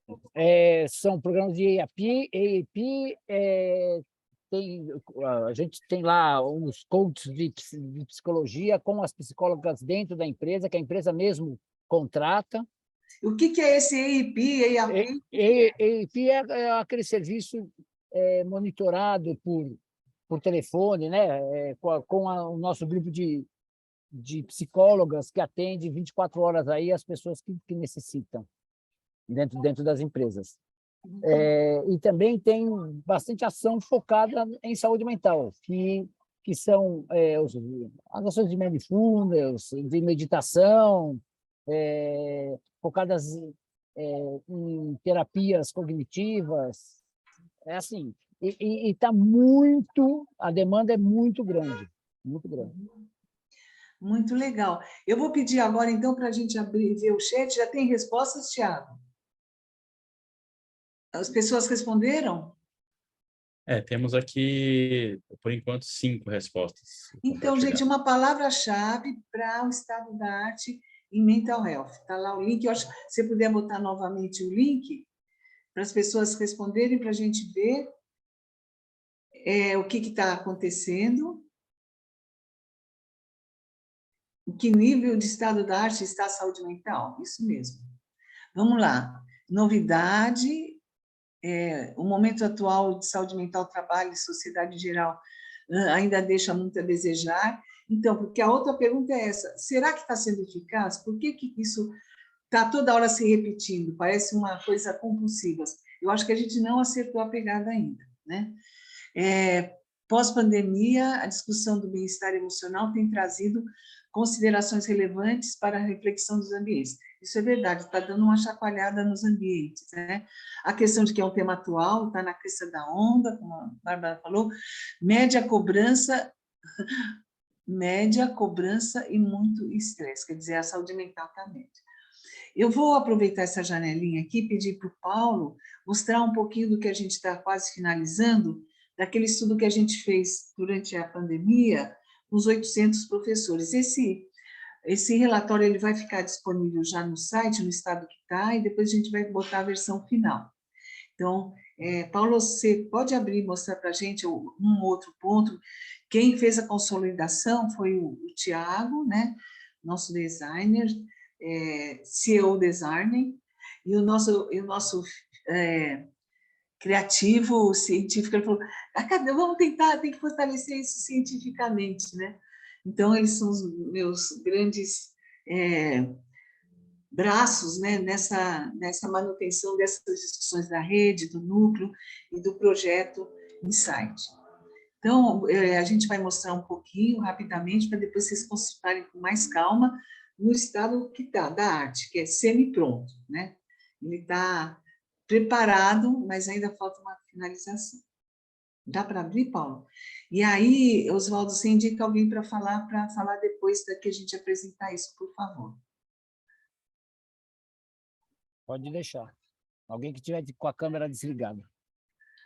são programas de EAP, a gente tem lá uns coaches de psicologia com as psicólogas dentro da empresa, que a empresa mesmo contrata. O que é esse EAP? EAP é aquele serviço monitorado por telefone, né? Com o nosso grupo de psicólogas que atende 24 horas aí as pessoas que necessitam dentro das empresas. E também tem bastante ação focada em saúde mental, que são as ações de mindfulness, de meditação, focadas em terapias cognitivas. É assim, e está a demanda é muito grande, muito grande. Muito legal. Eu vou pedir agora, então, para a gente abrir e ver o chat. Já tem respostas, Thiago? As pessoas responderam? Temos aqui, por enquanto, 5 respostas. Então, gente, uma palavra-chave para o estado da arte em mental health. Está lá o link. Eu acho que se você puder botar novamente o link para as pessoas responderem, para a gente ver o que está acontecendo. Em que nível de estado da arte está a saúde mental? Isso mesmo. Vamos lá. Novidade, o momento atual de saúde mental, trabalho e sociedade em geral ainda deixa muito a desejar. Então, porque a outra pergunta é essa, será que está sendo eficaz? Por que isso está toda hora se repetindo? Parece uma coisa compulsiva. Eu acho que a gente não acertou a pegada ainda, né? Pós-pandemia, a discussão do bem-estar emocional tem trazido considerações relevantes para a reflexão dos ambientes. Isso é verdade, está dando uma chacoalhada nos ambientes, né? A questão de que é um tema atual, está na crista da onda, como a Bárbara falou, média cobrança e muito estresse, quer dizer, a saúde mental está média. Eu vou aproveitar essa janelinha aqui e pedir para o Paulo mostrar um pouquinho do que a gente está quase finalizando, daquele estudo que a gente fez durante a pandemia, os 800 professores. Esse relatório ele vai ficar disponível já no site, no estado que está, e depois a gente vai botar a versão final. Então, Paulo, você pode abrir e mostrar para a gente um outro ponto. Quem fez a consolidação foi o Thiago, né? Nosso designer, CEO designer, e o nosso criativo, científico, ele falou, vamos tentar, tem que fortalecer isso cientificamente, né? Então, eles são os meus grandes braços, né, nessa manutenção dessas discussões da rede, do núcleo e do projeto Insight. Então, a gente vai mostrar um pouquinho, rapidamente, para depois vocês consultarem com mais calma no estado que está, da arte, que é semi-pronto, né? Ele está preparado, mas ainda falta uma finalização. Dá para abrir, Paulo? E aí, Oswaldo, você indica alguém para falar depois que a gente apresentar isso, por favor. Pode deixar. Alguém que estiver com a câmera desligada.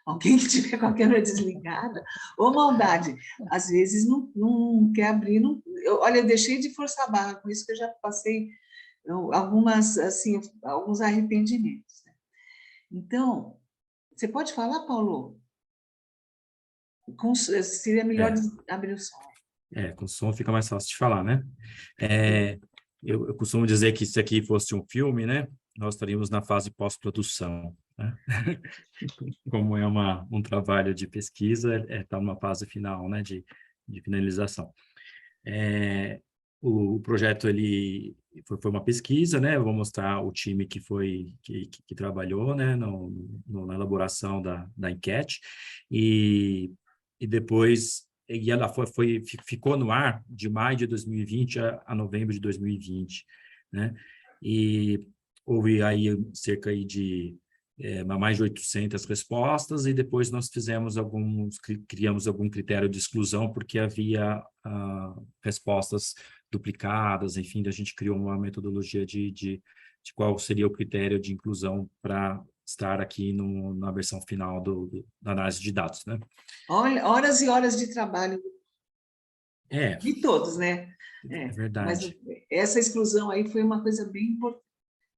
Alguém que estiver com a câmera desligada? Ô, maldade, às vezes não quer abrir. Olha, eu deixei de forçar a barra, com isso que eu já passei alguns arrependimentos. Então, você pode falar, Paulo? Seria melhor abrir o som. Com som fica mais fácil de falar, né? Eu costumo dizer que se aqui fosse um filme, né? Nós estaríamos na fase pós-produção, né? Como é um trabalho de pesquisa, está numa fase final, né? De finalização. O projeto ele foi uma pesquisa, né? Eu vou mostrar o time que trabalhou, né? Na elaboração da enquete e depois ela ficou no ar de maio de 2020 a novembro de 2020, né? E houve aí cerca de mais de 800 respostas e depois nós criamos algum critério de exclusão porque havia respostas duplicadas, enfim, a gente criou uma metodologia de qual seria o critério de inclusão para estar aqui na versão final da análise de dados, né? Olha, horas e horas de trabalho É. de todos, né? É verdade. Mas essa exclusão aí foi uma coisa bem importante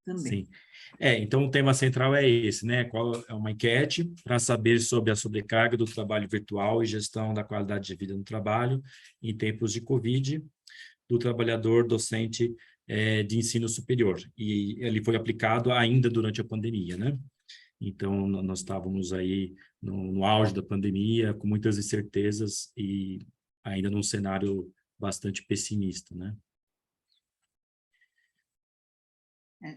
também. Sim. Então o tema central é esse, né? Qual é uma enquete para saber sobre a sobrecarga do trabalho virtual e gestão da qualidade de vida no trabalho em tempos de Covid do trabalhador docente de ensino superior. E ele foi aplicado ainda durante a pandemia, né? Então, nós estávamos aí no auge da pandemia, com muitas incertezas e ainda num cenário bastante pessimista, né?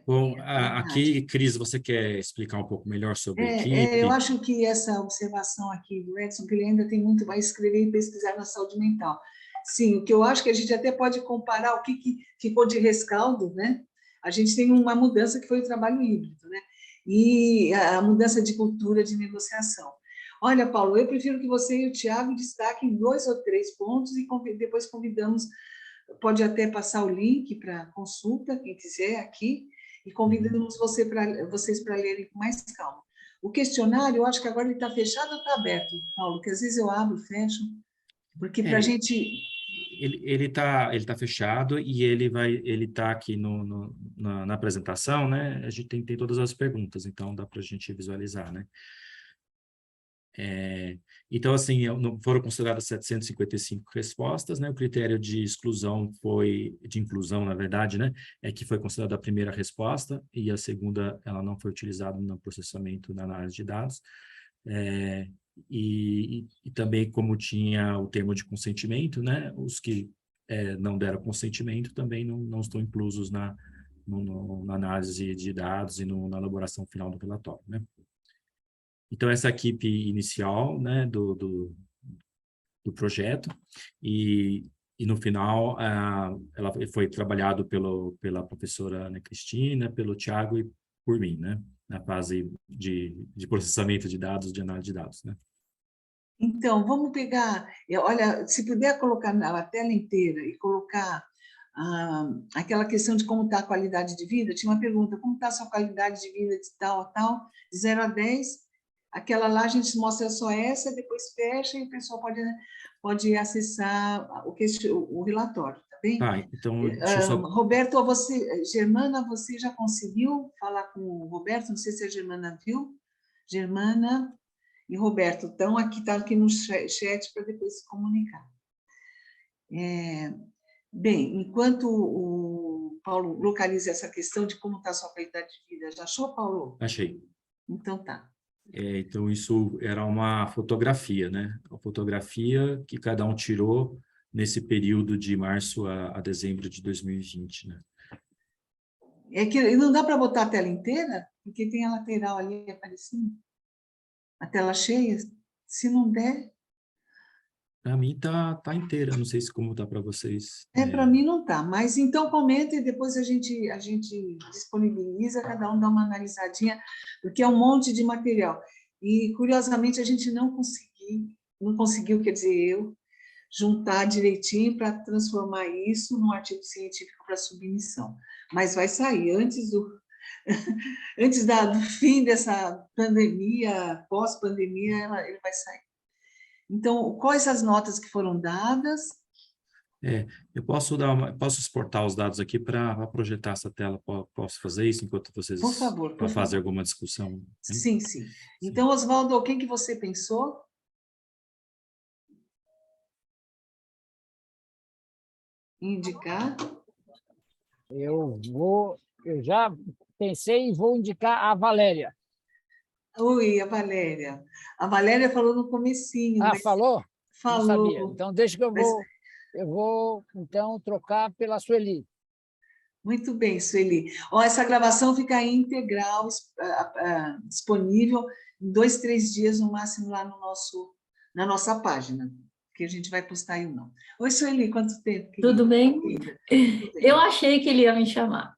Bom, aqui, Cris, você quer explicar um pouco melhor sobre a equipe? Eu acho que essa observação aqui do Edson, que ele ainda tem muito mais escrever e pesquisar na saúde mental. Sim, o que eu acho que a gente até pode comparar o que ficou de rescaldo, né? A gente tem uma mudança que foi o trabalho híbrido, né? E a mudança de cultura de negociação. Olha, Paulo, eu prefiro que você e o Tiago destaquem 2 ou 3 pontos e depois convidamos, pode até passar o link para consulta, quem quiser aqui, e convidamos vocês para lerem com mais calma. O questionário, eu acho que agora ele está fechado ou está aberto, Paulo? Que às vezes eu abro, fecho, porque para a gente... Ele tá fechado e ele tá aqui na apresentação, né? A gente tem todas as perguntas, então dá para a gente visualizar, né? Então, assim, foram consideradas 755 respostas, né? O critério de inclusão, na verdade, né? É que foi considerada a primeira resposta e a segunda, ela não foi utilizada no processamento, na análise de dados. E também, como tinha o termo de consentimento, né? Os que não deram consentimento também não estão inclusos na análise de dados e na elaboração final do relatório, né? Então, essa equipe inicial, né, do projeto, e no final, ela foi trabalhado pela professora Ana Cristina, pelo Tiago e por mim, né, na fase de processamento de dados, de análise de dados, né. Então, vamos pegar, olha, se puder colocar na tela inteira e colocar aquela questão de como está a qualidade de vida, tinha uma pergunta, como está a sua qualidade de vida de tal a tal, de 0 a 10, aquela lá a gente mostra só essa, depois fecha e o pessoal pode acessar o relatório, tá bem? Tá, então, deixa eu só... Roberto, Germana, você já conseguiu falar com o Roberto? Não sei se a Germana viu. Germana e Roberto estão aqui, tá aqui no chat para depois se comunicar. Bem, enquanto o Paulo localiza essa questão de como está a sua qualidade de vida, já achou, Paulo? Achei. Então tá. Então, isso era uma fotografia, né? A fotografia que cada um tirou nesse período de março a dezembro de 2020, né? É que não dá para botar a tela inteira, porque tem a lateral ali aparecendo. A tela cheia, se não der... Para mim tá inteira, não sei se como tá para vocês. Para mim não tá, mas então comenta e depois a gente disponibiliza, cada um dá uma analisadinha, porque é um monte de material. E, curiosamente, a gente não conseguiu, quer dizer, eu, juntar direitinho para transformar isso num artigo científico para submissão. Mas vai sair, antes do fim dessa pandemia, pós-pandemia, ele vai sair. Então, quais as notas que foram dadas? Eu posso exportar os dados aqui para projetar essa tela. Posso fazer isso enquanto vocês por favor, fazem alguma discussão? Hein? Sim. Então, Oswaldo, quem que você pensou? Indicar? Eu já pensei e vou indicar a Valéria. Oi, a Valéria. A Valéria falou no comecinho. Falou? Falou. Não sabia. Então, deixa que eu vou então, trocar pela Sueli. Muito bem, Sueli. Essa gravação fica integral, disponível em 2, 3 dias, no máximo, lá na nossa página, que a gente vai postar aí ou não. Oi, Sueli, quanto tempo? Tudo bem? Eu achei que ele ia me chamar.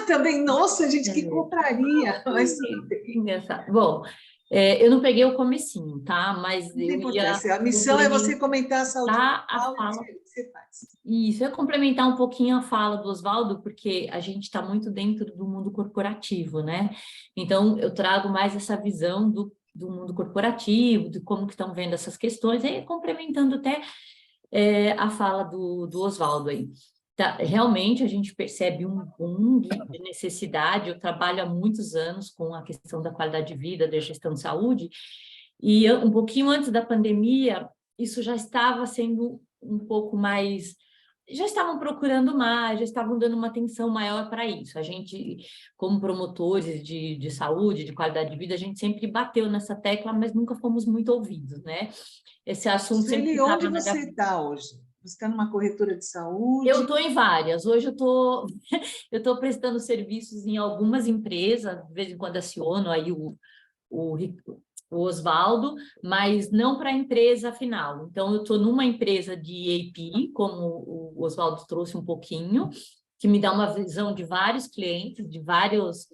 Também? Nossa, gente, que compraria! Mas engraçado. Bom, eu não peguei o comecinho, tá? Mas não tem importância. A missão é você comentar a saúde mental. você faz. Isso, eu ia complementar um pouquinho a fala do Oswaldo, porque a gente está muito dentro do mundo corporativo, né? Então, eu trago mais essa visão do mundo corporativo, de como que estão vendo essas questões, e complementando até a fala do Oswaldo aí. Tá, realmente, a gente percebe um boom de necessidade. Eu trabalho há muitos anos com a questão da qualidade de vida, da gestão de saúde, e um pouquinho antes da pandemia, isso já estava sendo um pouco mais... Já estavam procurando mais, já estavam dando uma atenção maior para isso. A gente, como promotores de saúde, de qualidade de vida, a gente sempre bateu nessa tecla, mas nunca fomos muito ouvidos, né? Esse assunto sempre estava onde você está hoje? Você está numa corretora de saúde? Eu estou em várias. Hoje eu estou prestando serviços em algumas empresas, de vez em quando aciono aí o Oswaldo, mas não para a empresa final. Então, eu estou numa empresa de AP, como o Oswaldo trouxe um pouquinho, que me dá uma visão de vários clientes, de várias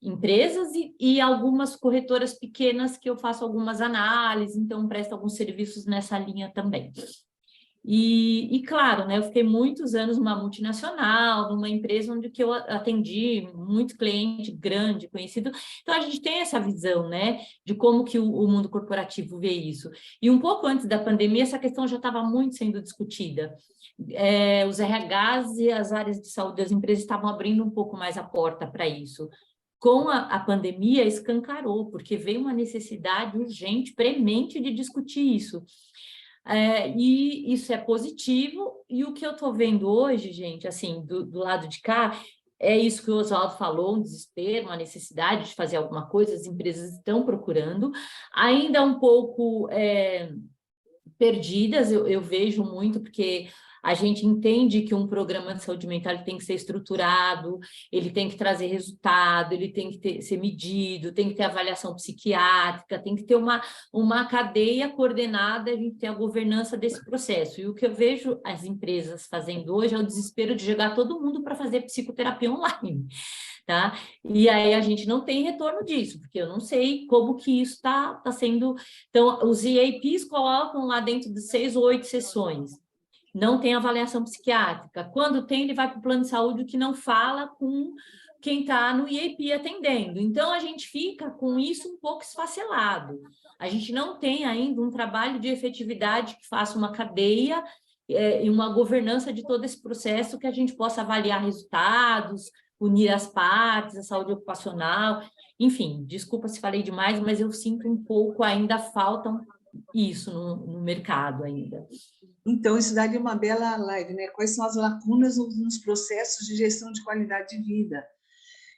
empresas e algumas corretoras pequenas que eu faço algumas análises, então presto alguns serviços nessa linha também. E claro, né, eu fiquei muitos anos numa multinacional, numa empresa onde que eu atendi muito cliente grande, conhecido. Então, a gente tem essa visão, né, de como que o mundo corporativo vê isso. E um pouco antes da pandemia, essa questão já estava muito sendo discutida. Os RHs e as áreas de saúde das empresas estavam abrindo um pouco mais a porta para isso. Com a pandemia, escancarou, porque veio uma necessidade urgente, premente de discutir isso. E isso é positivo, e o que eu estou vendo hoje, gente, assim, do lado de cá, é isso que o Oswaldo falou, um desespero, uma necessidade de fazer alguma coisa, as empresas estão procurando, ainda um pouco perdidas, eu vejo muito, porque a gente entende que um programa de saúde mental tem que ser estruturado, ele tem que trazer resultado, ele tem que ser medido, tem que ter avaliação psiquiátrica, tem que ter uma cadeia coordenada, a gente tem a governança desse processo. E o que eu vejo as empresas fazendo hoje é o desespero de jogar todo mundo para fazer psicoterapia online. Tá? E aí a gente não tem retorno disso, porque eu não sei como que isso está sendo... Então, os EAPs colocam lá dentro de 6 ou 8 sessões, não tem avaliação psiquiátrica. Quando tem, ele vai para o plano de saúde que não fala com quem está no IEP atendendo. Então, a gente fica com isso um pouco esfacelado. A gente não tem ainda um trabalho de efetividade que faça uma cadeia e uma governança de todo esse processo que a gente possa avaliar resultados, unir as partes, a saúde ocupacional, enfim, desculpa se falei demais, mas eu sinto um pouco ainda falta isso no mercado ainda. Então, isso daria uma bela live, né? Quais são as lacunas nos processos de gestão de qualidade de vida?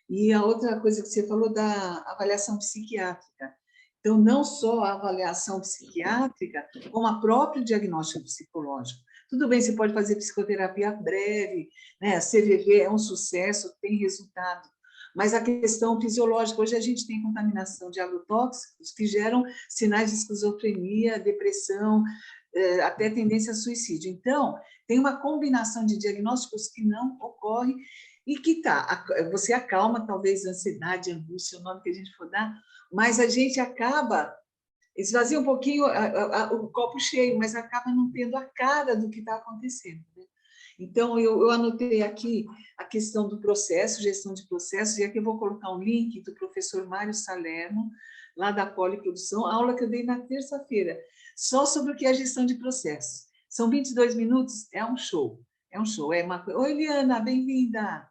E a outra coisa que você falou da avaliação psiquiátrica. Então, não só a avaliação psiquiátrica, como a próprio diagnóstico psicológico. Tudo bem, você pode fazer psicoterapia breve, né? A CVV é um sucesso, tem resultado. Mas a questão fisiológica, hoje a gente tem contaminação de agrotóxicos que geram sinais de esquizofrenia, depressão, até tendência a suicídio. Então, tem uma combinação de diagnósticos que não ocorre e que você acalma, talvez, ansiedade, angústia, o nome que a gente for dar, mas a gente acaba, esvazia um pouquinho o copo cheio, mas acaba não tendo a cara do que está acontecendo, né? Então, eu anotei aqui a questão do processo, gestão de processos, e aqui eu vou colocar um link do professor Mário Salerno, lá da Poliprodução, a aula que eu dei na terça-feira, só sobre o que é gestão de processos. São 22 minutos, é um show, é um show. Oi, Liana, bem-vinda!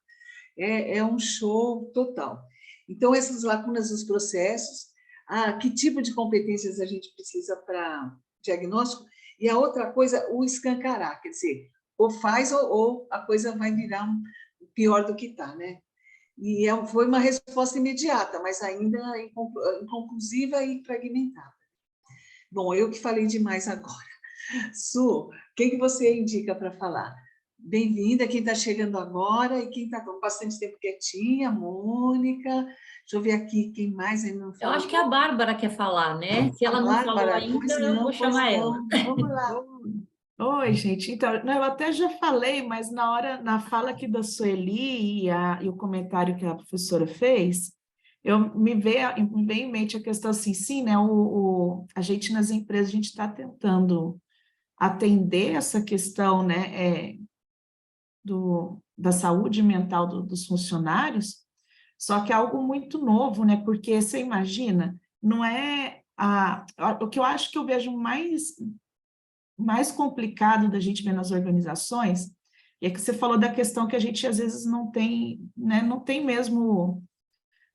É um show total. Então, essas lacunas dos processos, que tipo de competências a gente precisa para diagnóstico, e a outra coisa, o escancarar, quer dizer, ou faz ou a coisa vai virar pior do que está, né? E foi uma resposta imediata, mas ainda inconclusiva e fragmentada. Bom, eu que falei demais agora. Su, quem que você indica para falar? Bem-vinda, quem está chegando agora e quem está com bastante tempo quietinha, Mônica. Deixa eu ver aqui quem mais ainda não falou. Eu acho que a Bárbara quer falar, né? Se ela não falou ainda, eu vou chamar ela. Vamos lá. Oi, gente. Então, eu até já falei, mas na fala aqui da Sueli e o comentário que a professora fez, me veio em mente a questão assim, sim, né? A gente nas empresas, a gente está tentando atender essa questão, né, da saúde mental dos funcionários, só que é algo muito novo, né, porque você imagina, não é o que eu acho que eu vejo mais complicado da gente ver nas organizações, é que você falou da questão que a gente às vezes não tem, né, não tem mesmo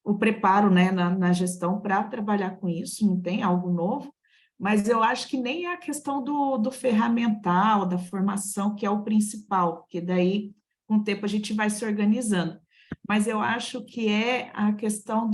o preparo, né, na gestão para trabalhar com isso, não tem algo novo, mas eu acho que nem é a questão do ferramental, da formação, que é o principal, porque daí, com o tempo, a gente vai se organizando. Mas eu acho que é a questão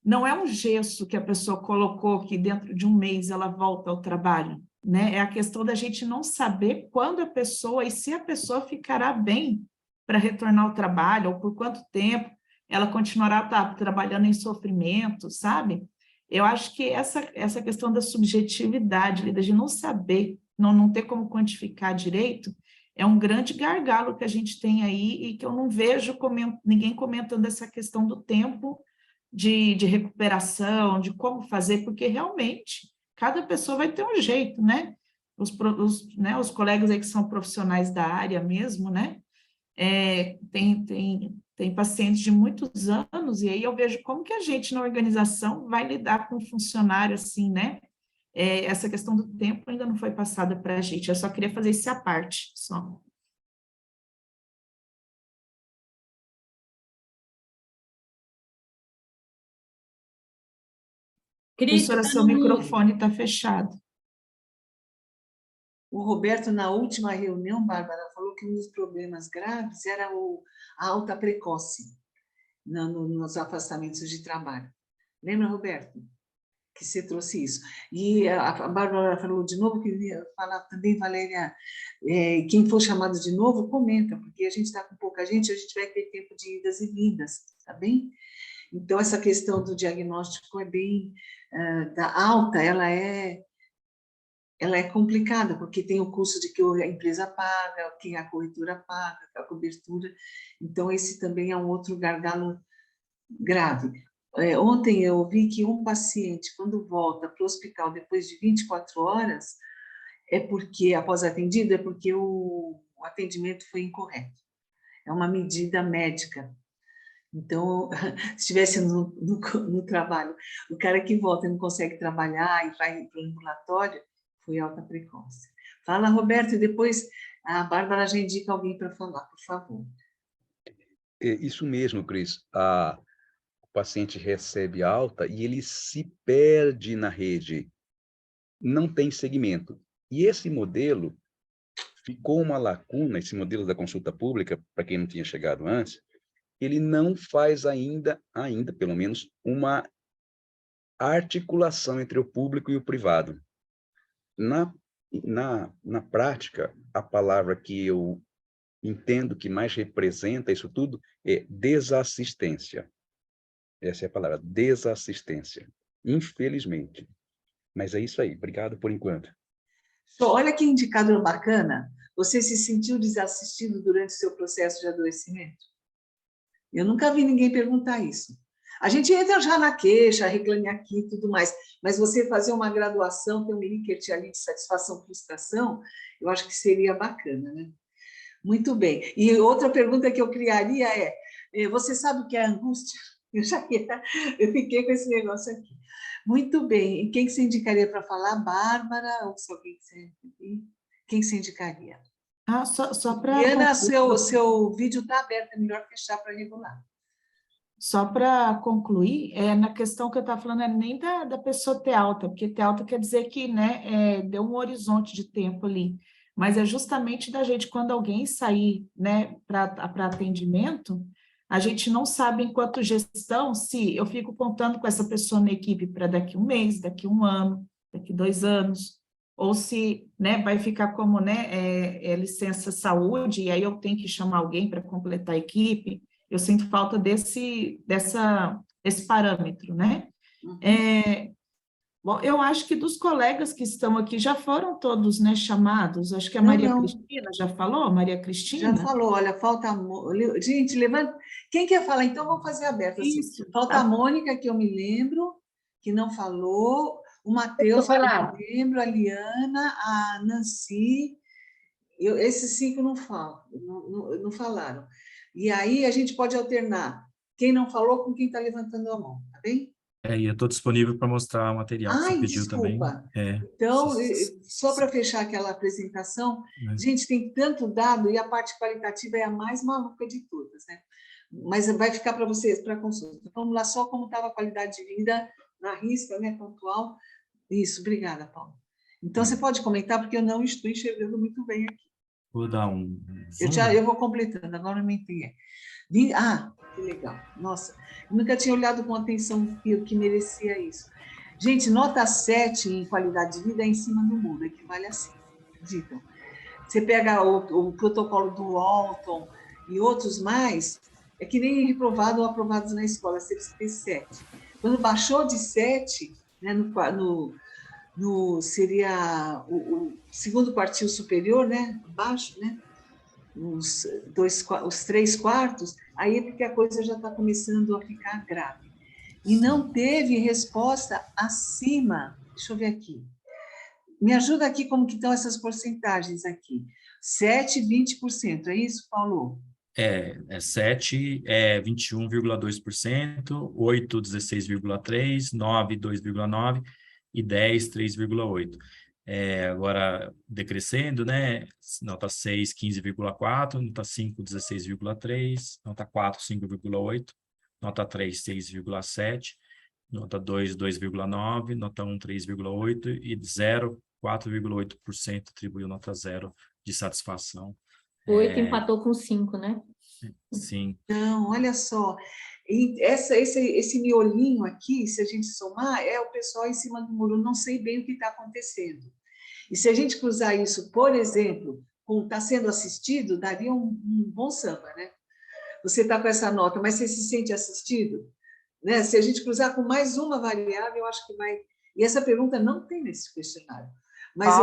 não é um gesso que a pessoa colocou que dentro de um mês ela volta ao trabalho, né? É a questão da gente não saber quando a pessoa, e se a pessoa ficará bem para retornar ao trabalho, ou por quanto tempo ela continuará trabalhando em sofrimento, sabe? Eu acho que essa questão da subjetividade, de não saber, não ter como quantificar direito, é um grande gargalo que a gente tem aí e que eu não vejo ninguém comentando essa questão do tempo de recuperação, de como fazer, porque realmente cada pessoa vai ter um jeito, né? Os colegas aí que são profissionais da área mesmo, né? Tem pacientes de muitos anos, e aí eu vejo como que a gente, na organização, vai lidar com um funcionário assim, né? Essa questão do tempo ainda não foi passada para a gente, eu só queria fazer esse à parte, só. Professora, seu microfone está fechado. O Roberto, na última reunião, Bárbara, falou que um dos problemas graves era a alta precoce nos afastamentos de trabalho. Lembra, Roberto? Que você trouxe isso. E a Bárbara falou de novo, que ia falar também, Valéria, quem for chamado de novo, comenta, porque a gente está com pouca gente, a gente vai ter tempo de idas e vindas, tá bem? Então, essa questão do diagnóstico é bem... da alta, ela é complicada, porque tem o custo de que a empresa paga, que a corretora paga, a cobertura. Então, esse também é um outro gargalo grave. Ontem eu ouvi que um paciente, quando volta para o hospital depois de 24 horas, após atendido, é porque o atendimento foi incorreto. É uma medida médica. Então, se estivesse no trabalho, o cara que volta e não consegue trabalhar e vai para o ambulatório, foi alta precoce. Fala, Roberto, e depois a Bárbara já indica alguém para falar, por favor. Isso mesmo, Cris. O paciente recebe alta e ele se perde na rede. Não tem segmento. E esse modelo ficou uma lacuna, esse modelo da consulta pública, para quem não tinha chegado antes, ele não faz ainda, pelo menos, uma articulação entre o público e o privado. Na prática, a palavra que eu entendo que mais representa isso tudo é desassistência. Essa é a palavra, desassistência. Infelizmente. Mas é isso aí. Obrigado por enquanto. Olha que indicador bacana. Você se sentiu desassistido durante o seu processo de adoecimento? Eu nunca vi ninguém perguntar isso. A gente entra já na queixa, reclame aqui e tudo mais, mas você fazer uma graduação, ter um Likert ali de satisfação, frustração, eu acho que seria bacana, né? Muito bem. E outra pergunta que eu criaria você sabe o que é angústia? Eu fiquei com esse negócio aqui. Muito bem. E quem você indicaria para falar? Bárbara? Ou se alguém quem você indicaria? Só para... Diana, seu vídeo está aberto, é melhor fechar para regular. Só para concluir, na questão que eu estava falando, nem da pessoa ter alta, porque ter alta quer dizer que, né, deu um horizonte de tempo ali, mas é justamente da gente, quando alguém sair, né, para atendimento, a gente não sabe, enquanto gestão, se eu fico contando com essa pessoa na equipe para daqui um mês, daqui um ano, daqui 2 anos, ou se, né, vai ficar como, né, licença saúde, e aí eu tenho que chamar alguém para completar a equipe. Eu sinto falta desse parâmetro, né? Bom, eu acho que dos colegas que estão aqui já foram todos, né, chamados. Acho que a Maria Cristina já falou, Maria Cristina? Já falou, olha, falta... Gente, levanta... Quem quer falar? Então, vamos fazer aberto. Assim. Falta a Mônica, que eu me lembro, que não falou. o Matheus, que falar. eu lembro, a Liana, a Nancy, esses 5 não falam, não falaram. E aí a gente pode alternar quem não falou com quem está levantando a mão, tá bem? E eu estou disponível para mostrar o material que você Ai, pediu também. desculpa. Então, só para fechar aquela apresentação, gente, tem tanto dado e a parte qualitativa é a mais maluca de todas, né? Mas vai ficar para vocês, para consulta. Vamos lá, só como estava a qualidade de vida na risca, né, pontual. Isso, obrigada, Paulo. Então, você pode comentar, porque eu não estou enxergando muito bem aqui. Vou dar um zoom. Eu vou completando, agora eu me entendi. Que legal. Nossa, eu nunca tinha olhado com atenção que merecia isso. Gente, nota 7 em qualidade de vida é em cima do muro, equivale a 5. Acreditam? Você pega o protocolo do Walton e outros mais, é que nem reprovado ou aprovados na escola, você precisa ter 7. Quando baixou de 7, né, seria o segundo quartil superior, né, abaixo, né, os 3 quartos, aí é porque a coisa já está começando a ficar grave. E não teve resposta acima, deixa eu ver aqui, me ajuda aqui como que estão essas porcentagens aqui, 7, 20%, é isso, Paulo? 7 é 21,2%, 8, 16,3%, 9, 2,9% e 10, 3,8%. Agora, decrescendo, né? Nota 6, 15,4%, nota 5, 16,3%, nota 4, 5,8%, nota 3, 6,7%, nota 2, 2,9%, nota 1, 3,8% e 0, 4,8% atribuiu nota 0 de satisfação. 8 empatou com 5, né? Sim. Não, olha só, esse miolinho aqui, se a gente somar, é o pessoal em cima do muro, não sei bem o que está acontecendo. E se a gente cruzar isso, por exemplo, com está sendo assistido, daria um bom samba, né? Você está com essa nota, mas você se sente assistido? Né? Se a gente cruzar com mais uma variável, eu acho que vai... E essa pergunta não tem nesse questionário. Mas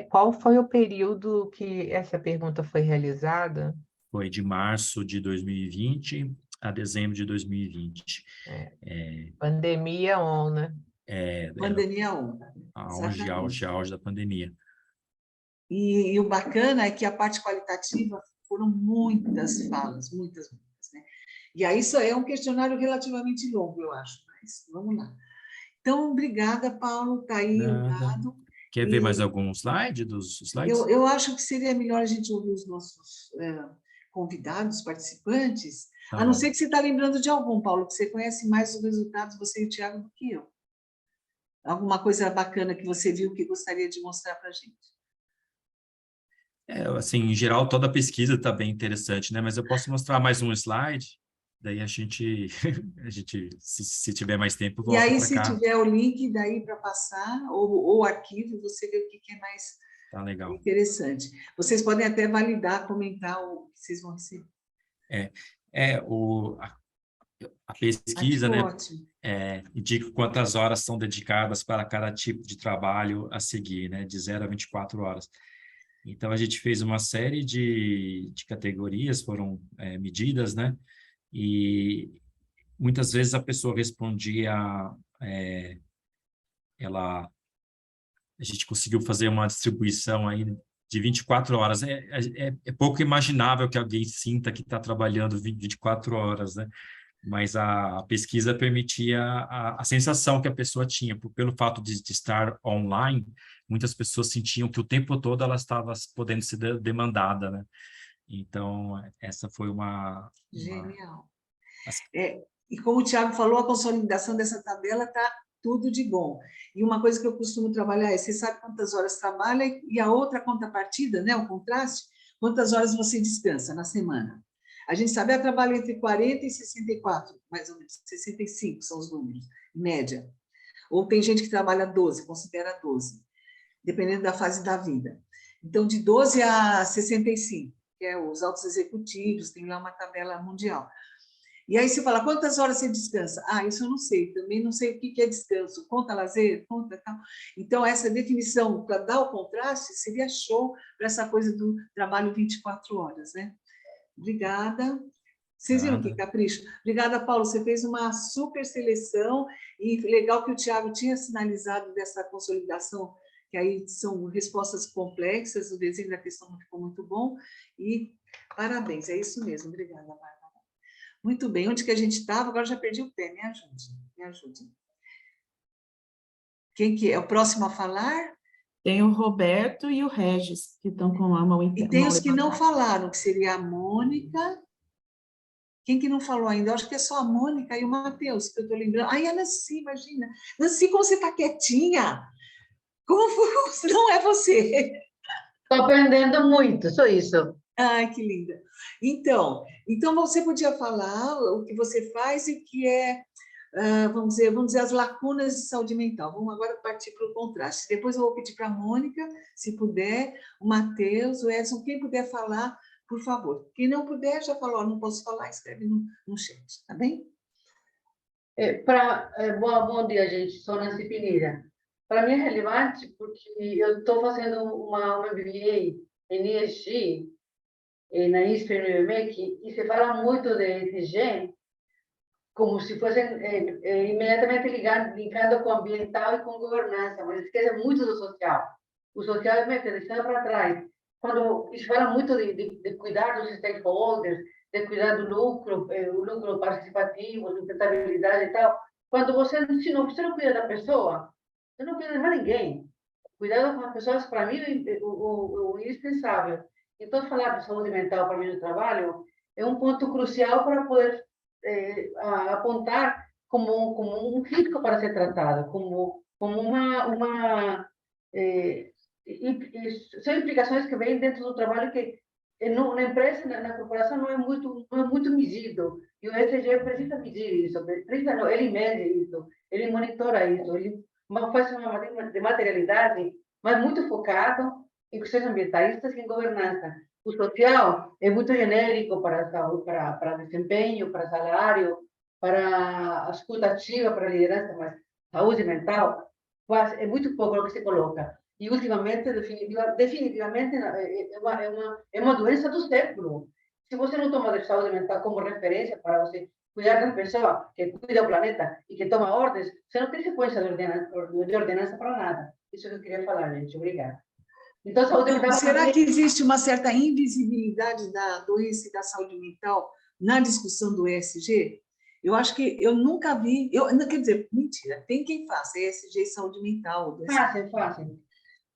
qual foi o período que essa pergunta foi realizada? Foi de março de 2020 a dezembro de 2020. Pandemia on, né? Pandemia on. Auge da pandemia. E o bacana é que a parte qualitativa foram muitas falas, muitas, né? E aí isso é um questionário relativamente longo, eu acho, mas vamos lá. Então, obrigada, Paulo, está aí o dado. Quer ver mais algum slide dos slides? Eu acho que seria melhor a gente ouvir os nossos convidados, participantes, a não ser que você está lembrando de algum, Paulo, que você conhece mais os resultados, você e o Thiago, do que eu. Alguma coisa bacana que você viu que gostaria de mostrar para a gente? Assim, em geral, toda a pesquisa está bem interessante, né? Mas eu posso mostrar mais um slide, daí a gente se tiver mais tempo, volta para cá. E aí, se tiver o link daí para passar, ou o arquivo, você vê o que é mais interessante. Vocês podem até validar, comentar o que vocês vão receber. A pesquisa, né, ótimo. indica quantas horas são dedicadas para cada tipo de trabalho a seguir, né, de 0 a 24 horas. Então, a gente fez uma série de categorias, foram medidas, né, e muitas vezes a pessoa respondia, a gente conseguiu fazer uma distribuição aí de 24 horas. É pouco imaginável que alguém sinta que está trabalhando 24 horas, né? Mas a pesquisa permitia a sensação que a pessoa tinha, pelo fato de estar online, muitas pessoas sentiam que o tempo todo ela estava podendo ser demandada, né? Então, essa foi uma... Genial. E como o Thiago falou, a consolidação dessa tabela está tudo de bom. E uma coisa que eu costumo trabalhar é, você sabe quantas horas trabalha e a outra contrapartida, né, o contraste, quantas horas você descansa na semana. A gente sabe, trabalha entre 40 e 64, mais ou menos, 65 são os números, em média. Ou tem gente que trabalha 12, considera 12, dependendo da fase da vida. Então, de 12 a 65, que é os altos executivos, tem lá uma tabela mundial. E aí você fala, quantas horas você descansa? Isso eu não sei, também não sei o que é descanso, conta lazer, conta tal. Então, essa definição, para dar o contraste, seria show para essa coisa do trabalho 24 horas, né? Obrigada. Vocês viram que capricho? Obrigada, Paulo, você fez uma super seleção e legal que o Thiago tinha sinalizado dessa consolidação, que aí são respostas complexas, o desenho da questão não ficou muito bom, e parabéns, é isso mesmo, obrigada, Bárbara. Muito bem, onde que a gente estava? Agora já perdi o pé, me ajude, me ajude. Quem que é o próximo a falar? Tem o Roberto e o Regis, que estão com a mão em E tem os que não falaram, que seria a Mônica. Quem que não falou ainda? Eu acho que é só a Mônica e o Matheus, que eu estou lembrando. Ai, a Nancy, imagina. Nancy, como você está quietinha? Como não é você? Estou aprendendo muito, só isso. Ai, que linda. Então você podia falar o que você faz e que é, vamos dizer, as lacunas de saúde mental. Vamos agora partir para o contraste. Depois eu vou pedir para a Mônica, se puder, o Matheus, o Edson, quem puder falar, por favor. Quem não puder, já falou, não posso falar, escreve no chat, tá bem? Bom dia, gente. Sou Nancy Pinheira. Para mim é relevante porque eu estou fazendo uma MBA em ESG, na ISPER no IBMEC, e se fala muito de ESG como se fossem imediatamente ligando com ambiental e com governança, mas esquece muito do social. O social é deixado para trás. Quando se fala muito de cuidar dos stakeholders, de cuidar do lucro, o lucro participativo, sustentabilidade e tal, quando você não cuida da pessoa, você não cuida de mais ninguém. Cuidado com as pessoas, para mim, o indispensável. Então, falar de saúde mental para mim no trabalho é um ponto crucial para poder apontar como um risco para ser tratado, como são implicações que vêm dentro do trabalho que na empresa, na corporação, não é muito medido. E o ESG precisa medir isso, ele mede isso, ele monitora isso, ele faz uma de materialidade, mas muito focado em questões ambientalistas e em governança. O social é muito genérico para saúde, para desempenho, para salário, para a escuta ativa, para a liderança, mas saúde mental é muito pouco o que se coloca. E, ultimamente, definitivamente, é uma doença do século. Se você não toma a saúde mental como referência para você cuidar da pessoa que cuida do planeta e que toma ordens, você não tem sequência de ordenança para nada. Isso que eu queria falar, gente. Obrigada. Então, saúde mental... Será que existe uma certa invisibilidade da doença e da saúde mental na discussão do ESG? Eu acho que eu nunca vi... quer dizer, mentira, tem quem faça ESG e saúde mental. Fácil.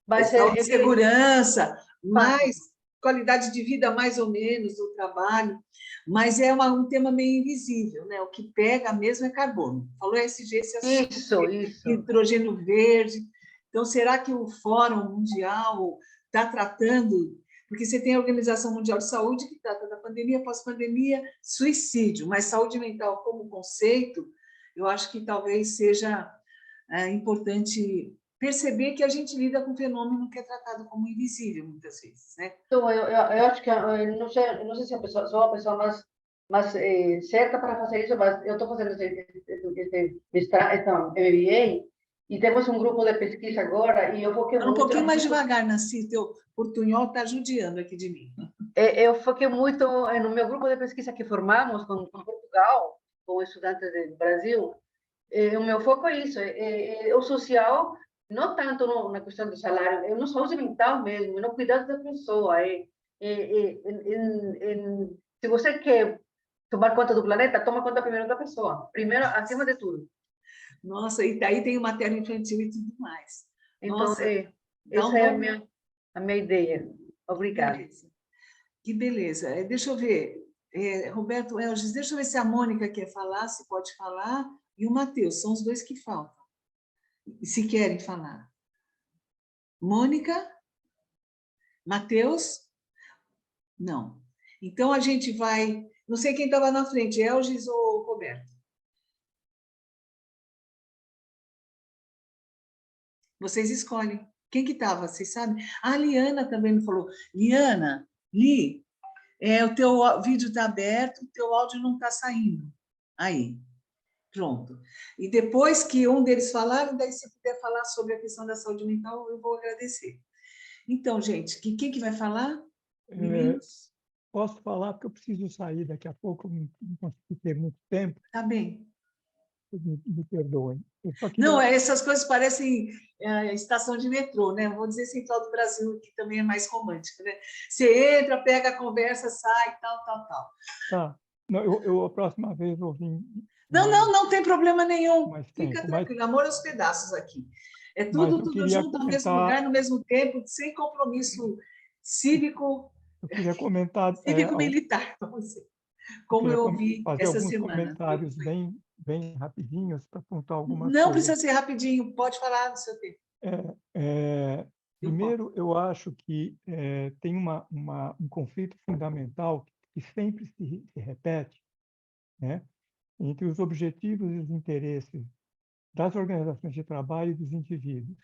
Mas saúde e segurança, mais qualidade de vida mais ou menos do trabalho, mas é um tema meio invisível, né? O que pega mesmo é carbono. Falou ESG, isso. Hidrogênio verde. Então, será que o Fórum Mundial está tratando... Porque você tem a Organização Mundial de Saúde, que trata da pandemia, pós-pandemia, suicídio, mas saúde mental como conceito, eu acho que talvez seja importante perceber que a gente lida com um fenômeno que é tratado como invisível, muitas vezes, né? Então, eu acho que, não sei se sou a pessoa mais certa para fazer isso, mas eu estou fazendo esse MBA, e temos um grupo de pesquisa agora, e eu foquei muito... Um pouquinho mais devagar, Nancy, teu portunhol está judiando aqui de mim. Eu foquei muito no meu grupo de pesquisa que formamos com Portugal, com estudantes do Brasil. O meu foco é isso, o social, não tanto na questão do salário, é no saúde mental mesmo, no cuidado da pessoa. Se você quer tomar conta do planeta, toma conta primeiro da pessoa, primeiro, acima de tudo. Nossa, e daí tem o materno infantil e tudo mais. Então, nossa, essa é a minha ideia. Obrigada. Que beleza. Deixa eu ver, Roberto Elges, deixa eu ver se a Mônica quer falar, se pode falar, e o Matheus, são os dois que faltam, se querem falar. Mônica? Matheus? Não. Então, a gente vai... Não sei quem estava na frente, Elges ou Roberto? Vocês escolhem. Quem que estava, vocês sabem? A Liana também me falou. Liana, Li, o teu vídeo está aberto, o teu áudio não está saindo. Aí, pronto. E depois que um deles falar, daí se puder falar sobre a questão da saúde mental, eu vou agradecer. Então, gente, quem que vai falar? posso falar porque eu preciso sair daqui a pouco, eu não consigo ter muito tempo. Tá bem. Me perdoem. Não, essas coisas parecem estação de metrô, né? Vou dizer Central do Brasil, que também é mais romântico, né? Você entra, pega a conversa, sai, tal. Tá. Não, a próxima vez eu vim. Não tem problema nenhum. Fica tempo, tranquilo, amor aos pedaços aqui. É mas tudo junto, ao mesmo lugar, no mesmo tempo, sem compromisso cívico. Eu queria comentar. Cívico-militar para você, como eu ouvi fazer essa alguns semana. comentários bem rapidinhos para pontuar algumas Não coisas. precisa ser rapidinho, pode falar no seu tempo. Primeiro, eu acho que tem um conflito fundamental que sempre se repete, né, entre os objetivos e os interesses das organizações de trabalho e dos indivíduos.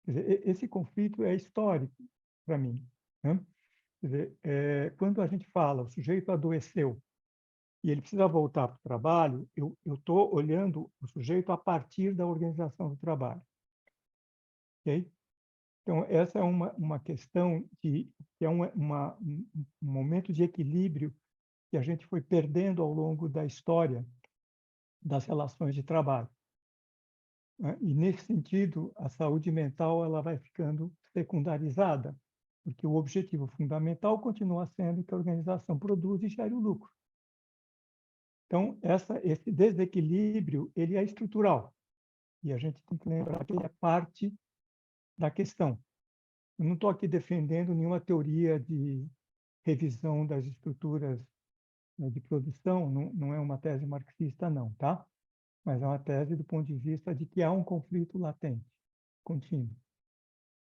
Quer dizer, esse conflito é histórico para mim, né? Quer dizer, quando a gente fala, o sujeito adoeceu e ele precisa voltar para o trabalho, eu estou olhando o sujeito a partir da organização do trabalho. Okay? Então, essa é uma questão que é um momento de equilíbrio que a gente foi perdendo ao longo da história das relações de trabalho. Né? E, nesse sentido, a saúde mental ela vai ficando secundarizada, porque o objetivo fundamental continua sendo que a organização produza e gere o lucro. Então, esse desequilíbrio ele é estrutural, e a gente tem que lembrar que ele é parte da questão. Eu não estou aqui defendendo nenhuma teoria de revisão das estruturas, né, de produção, não é uma tese marxista, não, tá? Mas é uma tese do ponto de vista de que há um conflito latente, contínuo.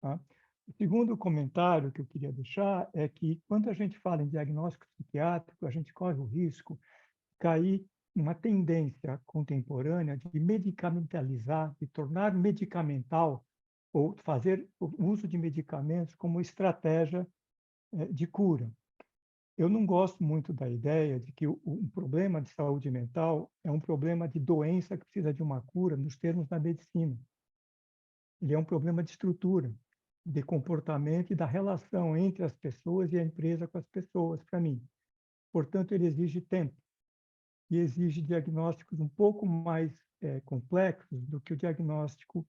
Tá? O segundo comentário que eu queria deixar é que, quando a gente fala em diagnóstico psiquiátrico, a gente corre o risco de cair numa tendência contemporânea de medicamentalizar, de tornar medicamental ou fazer o uso de medicamentos como estratégia de cura. Eu não gosto muito da ideia de que um problema de saúde mental é um problema de doença que precisa de uma cura nos termos da medicina. Ele é um problema de estrutura, de comportamento e da relação entre as pessoas e a empresa com as pessoas, para mim. Portanto, ele exige tempo e exige diagnósticos um pouco mais complexos do que o diagnóstico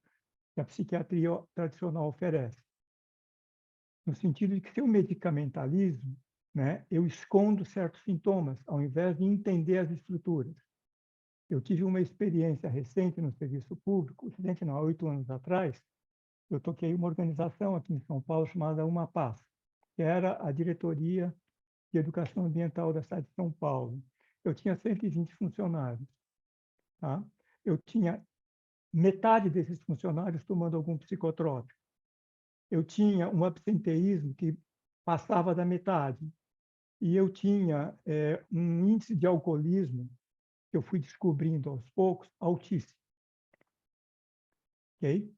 que a psiquiatria tradicional oferece. No sentido de que, se eu medicamentalizo, né, eu escondo certos sintomas, ao invés de entender as estruturas. Eu tive uma experiência recente no serviço público, recente não, há 8 anos atrás, eu toquei uma organização aqui em São Paulo chamada Uma Paz, que era a diretoria de educação ambiental da cidade de São Paulo. Eu tinha 120 funcionários. Tá? Eu tinha metade desses funcionários tomando algum psicotrópico. Eu tinha um absenteísmo que passava da metade. E eu tinha um índice de alcoolismo, que eu fui descobrindo aos poucos, altíssimo. Ok?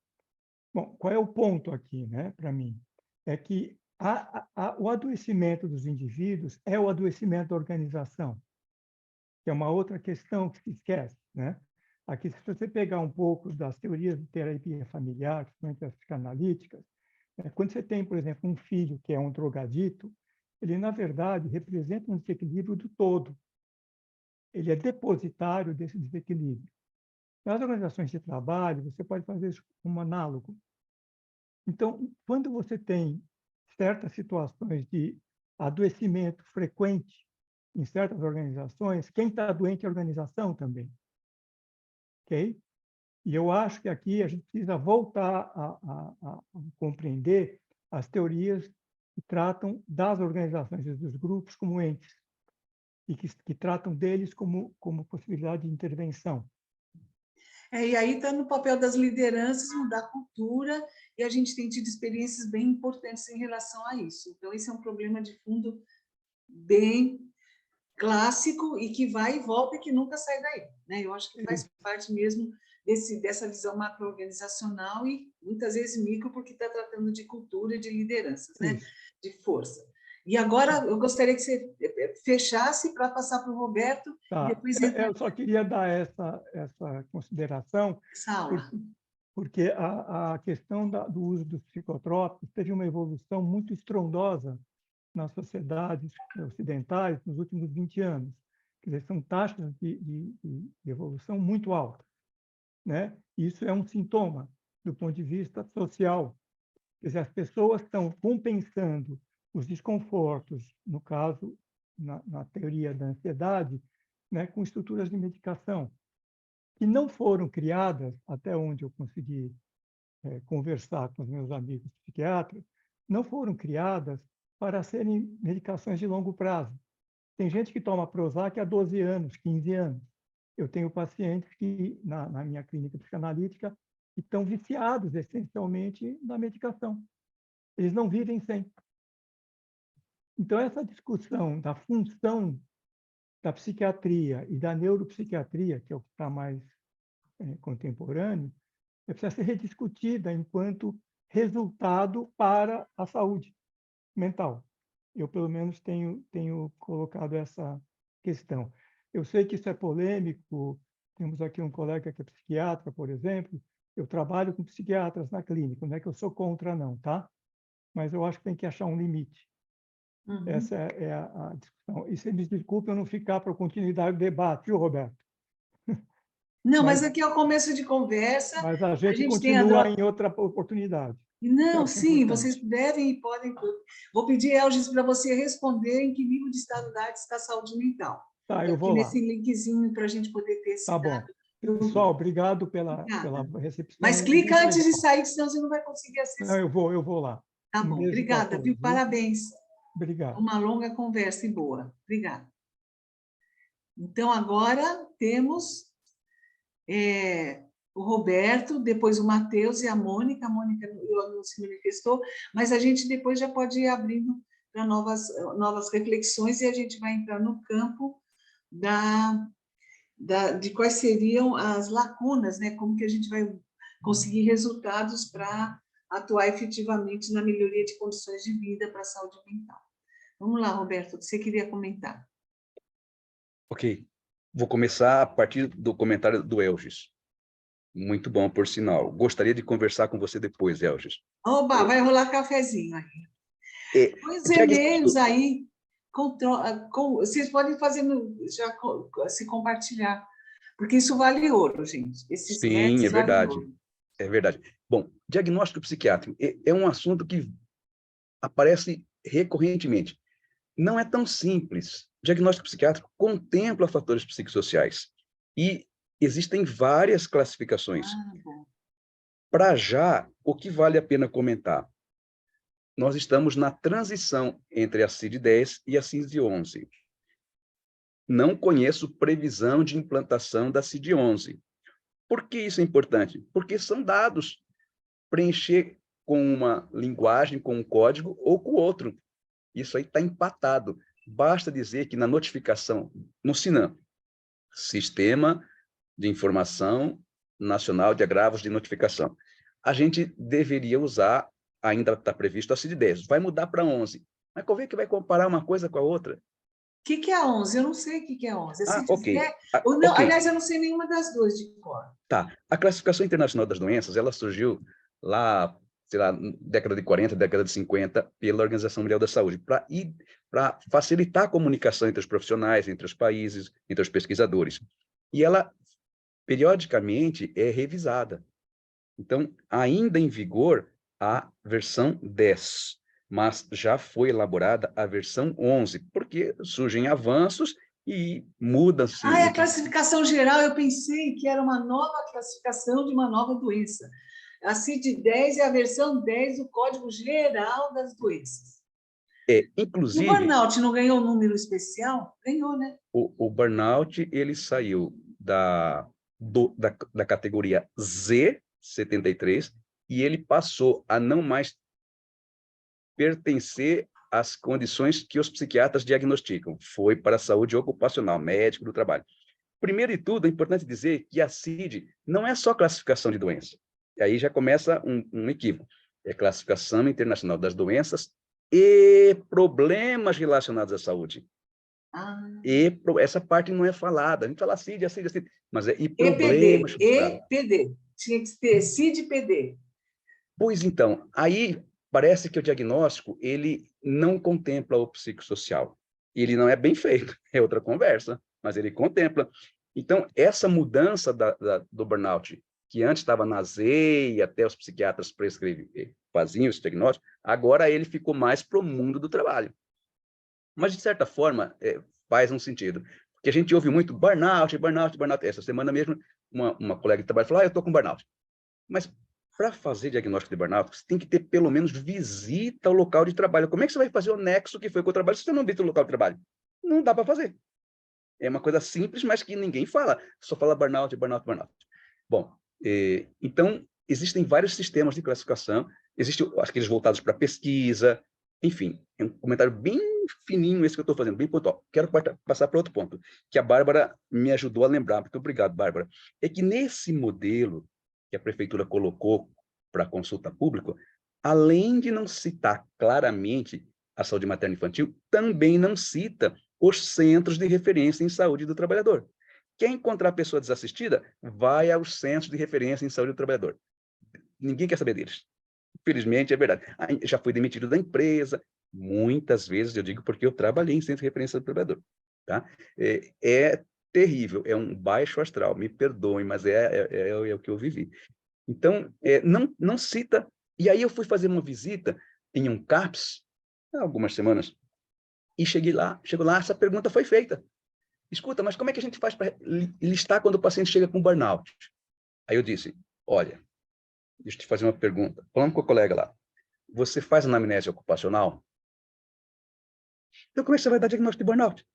Bom, qual é o ponto aqui, né, para mim? É que o adoecimento dos indivíduos é o adoecimento da organização, que é uma outra questão que se esquece, né? Aqui, se você pegar um pouco das teorias de terapia familiar, principalmente as psicanalíticas, quando você tem, por exemplo, um filho que é um drogadito, ele, na verdade, representa um desequilíbrio do todo. Ele é depositário desse desequilíbrio. Nas organizações de trabalho, você pode fazer isso como análogo. Então, quando você tem certas situações de adoecimento frequente em certas organizações, quem está doente é a organização também. Ok? E eu acho que aqui a gente precisa voltar a compreender as teorias que tratam das organizações e dos grupos como entes, e que tratam deles como possibilidade de intervenção. E aí está no papel das lideranças mudar a cultura, e a gente tem tido experiências bem importantes em relação a isso. Então, esse é um problema de fundo bem clássico e que vai e volta e que nunca sai daí, né? Eu acho que faz parte mesmo dessa visão macro-organizacional e muitas vezes micro, porque está tratando de cultura e de lideranças, né? De força. E agora eu gostaria que você fechasse para passar para o Roberto. Tá. E depois Eu só queria dar essa consideração, porque a questão do uso dos psicotrópicos teve uma evolução muito estrondosa nas sociedades ocidentais nos últimos 20 anos. Quer dizer, são taxas de evolução muito altas, né? Isso é um sintoma do ponto de vista social. Quer dizer, as pessoas estão compensando os desconfortos, no caso, na teoria da ansiedade, né, com estruturas de medicação, que não foram criadas, até onde eu consegui conversar com os meus amigos psiquiatras, não foram criadas para serem medicações de longo prazo. Tem gente que toma Prozac há 12 anos, 15 anos. Eu tenho pacientes que, na minha clínica psicanalítica, que estão viciados essencialmente na medicação. Eles não vivem sem. Então, essa discussão da função da psiquiatria e da neuropsiquiatria, que é o que está mais contemporâneo, precisa ser rediscutida enquanto resultado para a saúde mental. Eu, pelo menos, tenho colocado essa questão. Eu sei que isso é polêmico, temos aqui um colega que é psiquiatra, por exemplo, eu trabalho com psiquiatras na clínica, não é que eu sou contra, não, tá? Mas eu acho que tem que achar um limite. Uhum. Essa é a discussão. E se me desculpe eu não ficar para a continuidade do debate, viu, Roberto? Não, mas aqui é o começo de conversa. Mas a gente continua em outra oportunidade. Não, sim, vocês devem e podem. Vou pedir, Elgis, para você responder em que nível de estado da arte está a saúde mental. Tá, eu vou aqui lá. Nesse linkzinho para a gente poder ter esse dado. Bom. Pessoal, obrigado pela recepção. Mas clica antes de sair, senão você não vai conseguir acessar. Não, eu vou lá. Tá bom, obrigada, viu? Parabéns. Obrigado. Uma longa conversa e boa. Obrigada. Então, agora temos o Roberto, depois o Matheus e a Mônica. A Mônica não se manifestou, mas a gente depois já pode ir abrindo para novas reflexões e a gente vai entrar no campo de quais seriam as lacunas, né? Como que a gente vai conseguir resultados para atuar efetivamente na melhoria de condições de vida para a saúde mental. Vamos lá, Roberto, você queria comentar. Ok. Vou começar a partir do comentário do Elgis. Muito bom, por sinal. Gostaria de conversar com você depois, Elgis. Oba, vai rolar cafezinho aí. Os e-mails aí, vocês podem fazer, se compartilhar, porque isso vale ouro, gente. Sim, é verdade. É verdade. Bom, diagnóstico psiquiátrico é um assunto que aparece recorrentemente. Não é tão simples. Diagnóstico psiquiátrico contempla fatores psicossociais e existem várias classificações. Para já, o que vale a pena comentar? Nós estamos na transição entre a CID-10 e a CID-11. Não conheço previsão de implantação da CID-11. Por que isso é importante? Porque são dados. Preencher com uma linguagem, com um código ou com outro. Isso aí está empatado. Basta dizer que na notificação, no SINAM, Sistema de Informação Nacional de Agravos de Notificação, a gente deveria usar, ainda está previsto a CID-10, vai mudar para 11. Mas como é que vai comparar uma coisa com a outra? O que é a 11? Eu não sei o que é a 11. Ok. Não, okay. Aliás, eu não sei nenhuma das duas de cor. Tá. A Classificação Internacional das Doenças, ela surgiu lá, sei lá, década de 40, década de 50, pela Organização Mundial da Saúde, para facilitar a comunicação entre os profissionais, entre os países, entre os pesquisadores. E ela, periodicamente, é revisada. Então, ainda em vigor, a versão 10, mas já foi elaborada a versão 11, porque surgem avanços e muda-se. É a classificação geral, eu pensei que era uma nova classificação de uma nova doença. A CID-10 é a versão 10 do Código Geral das Doenças. Inclusive... O burnout não ganhou um número especial? Ganhou, né? O burnout, ele saiu da categoria Z73 e ele passou a não mais pertencer às condições que os psiquiatras diagnosticam. Foi para a saúde ocupacional, médico do trabalho. Primeiro de tudo, é importante dizer que a CID não é só classificação de doença. E aí já começa um equívoco. É Classificação Internacional das Doenças e Problemas Relacionados à Saúde. Essa parte não é falada. A gente fala CID, mas é problemas. EPD. Tinha que ter CID e PD. Pois então, aí parece que o diagnóstico ele não contempla o psicossocial. Ele não é bem feito, é outra conversa, mas ele contempla. Então, essa mudança do burnout, que antes estava na Z e até os psiquiatras faziam esse diagnóstico, agora ele ficou mais para o mundo do trabalho. Mas, de certa forma, faz um sentido. Porque a gente ouve muito burnout, burnout, burnout. Essa semana mesmo, uma colega de trabalho falou, eu estou com burnout. Mas, para fazer diagnóstico de burnout, você tem que ter, pelo menos, visita ao local de trabalho. Como é que você vai fazer o nexo que foi com o trabalho se você não visita o local de trabalho? Não dá para fazer. É uma coisa simples, mas que ninguém fala. Só fala burnout, burnout, burnout. Bom, então, existem vários sistemas de classificação. Existem aqueles voltados para pesquisa. Enfim, é um comentário bem fininho esse que eu estou fazendo, bem pontual. Quero passar para outro ponto, que a Bárbara me ajudou a lembrar. Muito obrigado, Bárbara. É que nesse modelo que a prefeitura colocou para consulta pública, além de não citar claramente a saúde materna e infantil, também não cita os centros de referência em saúde do trabalhador. Quer encontrar a pessoa desassistida? Vai aos centros de referência em saúde do trabalhador. Ninguém quer saber deles. Infelizmente, é verdade. Já fui demitido da empresa. Muitas vezes, eu digo porque eu trabalhei em centro de referência do trabalhador. Tá? É terrível, é um baixo astral, me perdoem, mas é o que eu vivi. Então, não cita. E aí eu fui fazer uma visita em um CAPS, há algumas semanas, e chego lá, essa pergunta foi feita. Escuta, mas como é que a gente faz para listar quando o paciente chega com burnout? Aí eu disse, olha, deixa eu te fazer uma pergunta. Falando com o colega lá, você faz anamnese ocupacional? Então, como é que você vai dar diagnóstico de burnout?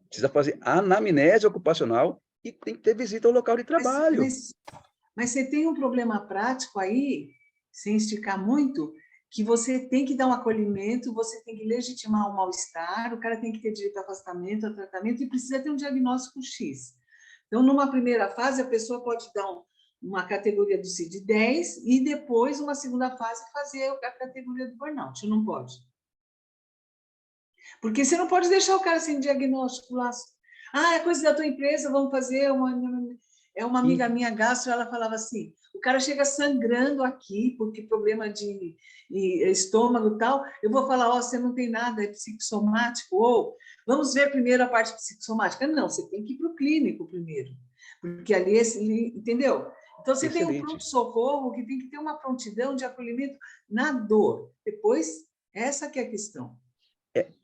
Precisa fazer anamnese ocupacional e tem que ter visita ao local de trabalho. Mas você tem um problema prático aí, sem esticar muito, que você tem que dar um acolhimento, você tem que legitimar o mal-estar, o cara tem que ter direito a afastamento, a tratamento, e precisa ter um diagnóstico X. Então, numa primeira fase, a pessoa pode dar uma categoria do CID-10 e depois, uma segunda fase, fazer a categoria do burnout. Não pode. Porque você não pode deixar o cara sem diagnóstico lá. É coisa da tua empresa, vamos fazer uma amiga minha gastro, ela falava assim, o cara chega sangrando aqui, porque problema de estômago e tal, eu vou falar, você não tem nada, é psicossomático, ou vamos ver primeiro a parte psicossomática. Não, você tem que ir para o clínico primeiro, porque ali, entendeu? Então, você tem um pronto-socorro que tem que ter uma prontidão de acolhimento na dor. Depois, essa que é a questão.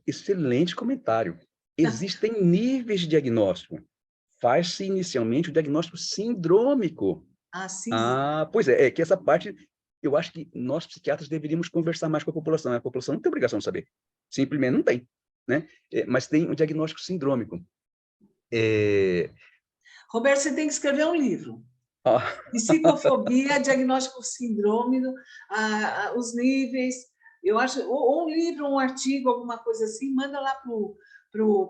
Excelente comentário. Existem níveis de diagnóstico. Faz-se inicialmente o diagnóstico sindrômico. Sim. Pois é, que essa parte, eu acho que nós psiquiatras deveríamos conversar mais com a população. A população não tem obrigação de saber. Simplesmente não tem. Né? Mas tem o diagnóstico sindrômico. Roberto, você tem que escrever um livro. Psicofobia, diagnóstico sindrômico, os níveis. Eu acho, ou um livro, um artigo, alguma coisa assim, manda lá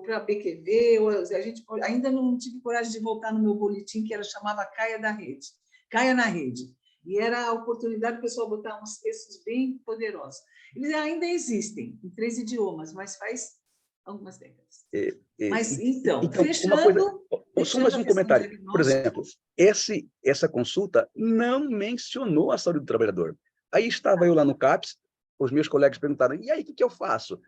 para a BQV, a gente ainda não tive coragem de voltar no meu boletim, que chamava Caia na Rede, e era a oportunidade do pessoal botar uns textos bem poderosos. Eles ainda existem, em 3 idiomas, mas faz algumas décadas. Mas, então fechando... Só mais um comentário. Por exemplo, essa consulta não mencionou a saúde do trabalhador. Aí estava eu lá no CAPS, os meus colegas perguntaram, e aí, o que eu faço?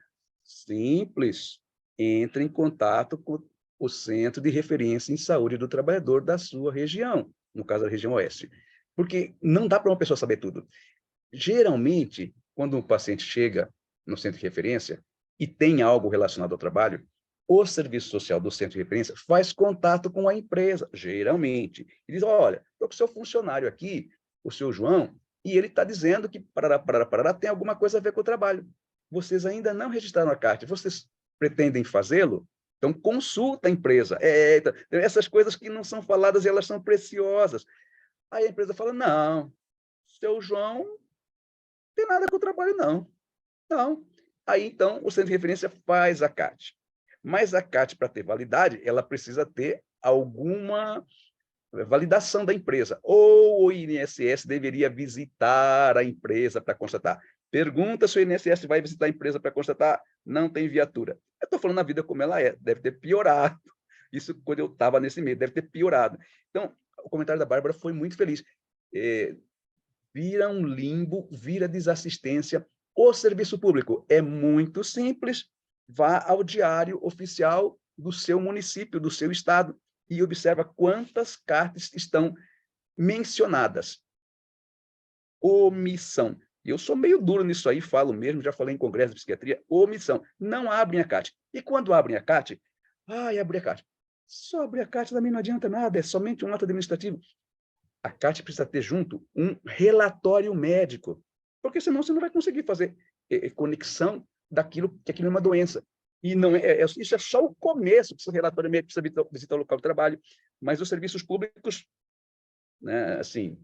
Simples. Entre em contato com o Centro de Referência em Saúde do Trabalhador da sua região, no caso da região oeste. Porque não dá para uma pessoa saber tudo. Geralmente, quando um paciente chega no centro de referência e tem algo relacionado ao trabalho, o serviço social do centro de referência faz contato com a empresa, geralmente. E diz, olha, estou com o seu funcionário aqui, o seu João, e ele está dizendo que parará, tem alguma coisa a ver com o trabalho. Vocês ainda não registraram a CART, vocês pretendem fazê-lo? Então, consulta a empresa. Essas coisas que não são faladas, elas são preciosas. Aí a empresa fala, não, seu João não tem nada com o trabalho, não. Não. Aí, então, o centro de referência faz a CAT. Mas a CAT, para ter validade, ela precisa ter alguma validação da empresa. Ou o INSS deveria visitar a empresa para constatar. Pergunta se o INSS vai visitar a empresa para constatar, não tem viatura. Eu estou falando na vida como ela é, deve ter piorado. Isso quando eu estava nesse meio, deve ter piorado. Então, o comentário da Bárbara foi muito feliz. vira um limbo, vira desassistência. O serviço público é muito simples, vá ao diário oficial do seu município, do seu estado, e observa quantas cartas estão mencionadas. Omissão. Eu sou meio duro nisso aí, falo mesmo, já falei em congresso de psiquiatria, omissão. Não abrem a CAT. E quando abrem a CAT, abre a CAT. Só abrir a CAT também não adianta nada, é somente um ato administrativo. A CAT precisa ter junto um relatório médico, porque senão você não vai conseguir fazer conexão daquilo, que aquilo é uma doença. E não isso é só o começo, que esse relatório médico precisa visitar o local de trabalho, mas os serviços públicos, né, assim,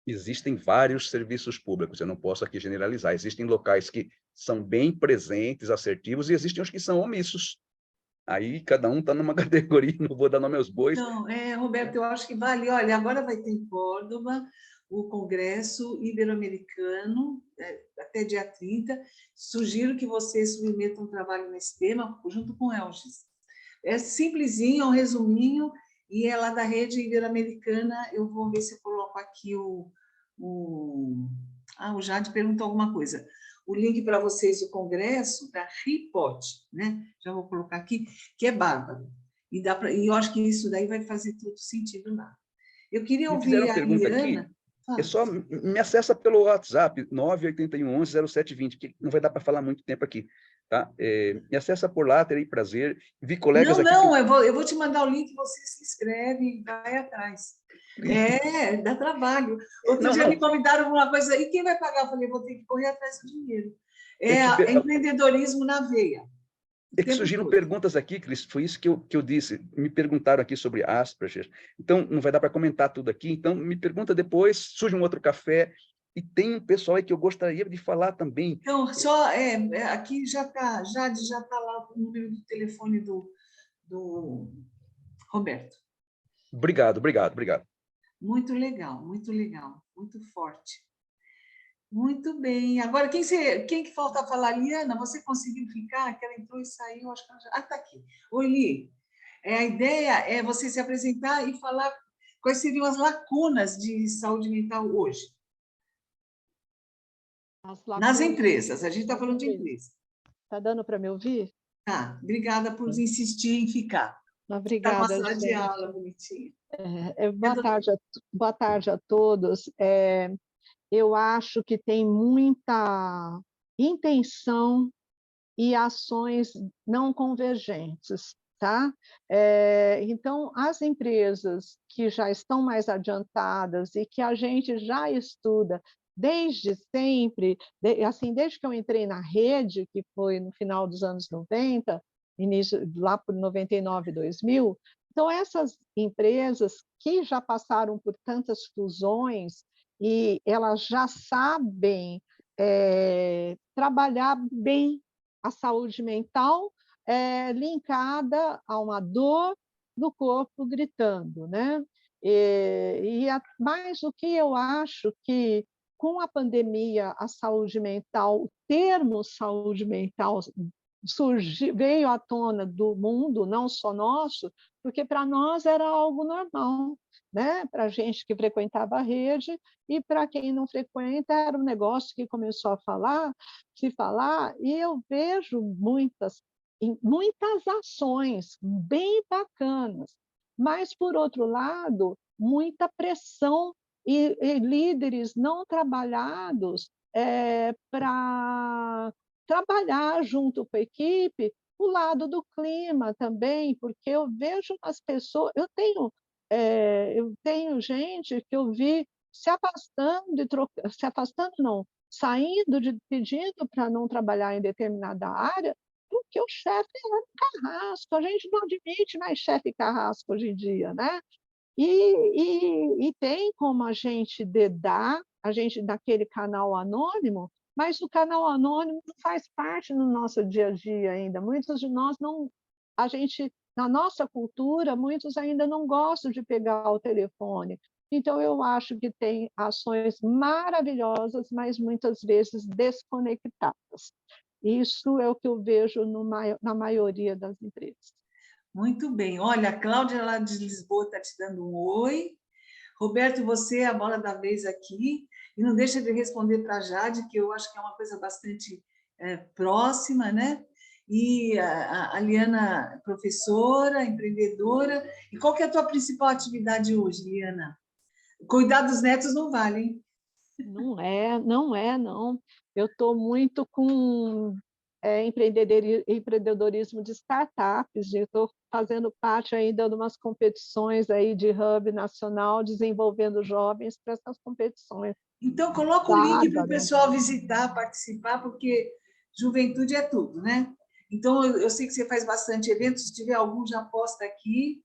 existem vários serviços públicos, eu não posso aqui generalizar, existem locais que são bem presentes, assertivos, e existem os que são omissos. Aí cada um está numa categoria, não vou dar nome aos bois. Não, Roberto, eu acho que vale. Olha, agora vai ter em Córdoba o Congresso Ibero-Americano, até dia 30. Sugiro que vocês submetam um trabalho nesse tema, junto com o Elgis. É simplesinho, é um resuminho, e é lá da rede Ibero-Americana. Eu vou ver se eu coloco aqui o Jade perguntou alguma coisa. O link para vocês do congresso da RIPOT, né? Já vou colocar aqui, que é bárbaro. E eu acho que isso daí vai fazer todo sentido lá. Eu queria ouvir a Liana. É só me acessa pelo WhatsApp, 981110720, que não vai dar para falar muito tempo aqui. Tá? Me acessa por lá, terei prazer. Vi colegas aqui... eu vou te mandar o link, você se inscreve e vai atrás. Dá trabalho. Outro dia me convidaram para uma coisa, e quem vai pagar? Eu falei, vou ter que correr atrás do dinheiro. Empreendedorismo na veia. É que surgiram perguntas aqui, Cris, foi isso que eu disse. Me perguntaram aqui sobre Asperger. Então, não vai dar para comentar tudo aqui. Então, me pergunta depois, surge um outro café. E tem um pessoal aí que eu gostaria de falar também. Então, aqui já está lá o número do telefone do Roberto. Obrigado. Muito legal, muito forte. Muito bem. Agora, quem que falta falar? Liana, você conseguiu ficar? Que ela entrou e saiu, acho que ela já... está aqui. Oi, Li. A ideia é você se apresentar e falar quais seriam as lacunas de saúde mental hoje. Nas empresas, a gente está falando de empresa. Está dando para me ouvir? Tá, obrigada por insistir em ficar. Obrigada, tá com a sala de aula bonitinha. Boa tarde a todos. Eu acho que tem muita intenção e ações não convergentes, tá? Então, as empresas que já estão mais adiantadas e que a gente já estuda desde sempre, desde que eu entrei na rede, que foi no final dos anos 90, início lá por 99, 2000, então essas empresas que já passaram por tantas fusões e elas já sabem trabalhar bem a saúde mental linkada a uma dor do corpo gritando, né? Mais do que eu acho que com a pandemia, a saúde mental, o termo saúde mental veio à tona do mundo, não só nosso, porque para nós era algo normal, né? Para a gente que frequentava a rede e para quem não frequenta era um negócio que começou a se falar, e eu vejo muitas ações bem bacanas, mas, por outro lado, muita pressão e líderes não trabalhados para trabalhar junto com a equipe o lado do clima também, porque eu vejo as pessoas, eu tenho gente que eu vi se afastando, saindo, pedindo para não trabalhar em determinada área, porque o chefe era um carrasco, a gente não admite mais chefe carrasco hoje em dia, né? E tem como a gente dedar, a gente daquele canal anônimo, mas o canal anônimo não faz parte do nosso dia a dia ainda. Muitos de nós não, na nossa cultura, muitos ainda não gostam de pegar o telefone. Então, eu acho que tem ações maravilhosas, mas muitas vezes desconectadas. Isso é o que eu vejo na maioria das empresas. Muito bem. Olha, a Cláudia lá de Lisboa está te dando um oi. Roberto, você é a bola da vez aqui, e não deixa de responder para a Jade, que eu acho que é uma coisa bastante próxima, né? E a Liana, professora, empreendedora. E qual que é a tua principal atividade hoje, Liana? Cuidar dos netos não vale, hein? Não. Eu estou muito com empreendedorismo de startups. Eu estou fazendo parte ainda de umas competições aí de hub nacional, desenvolvendo jovens para essas competições. Então, coloca o link para o pessoal visitar, participar, porque juventude é tudo, né? Então, eu sei que você faz bastante eventos, se tiver algum, já posta aqui,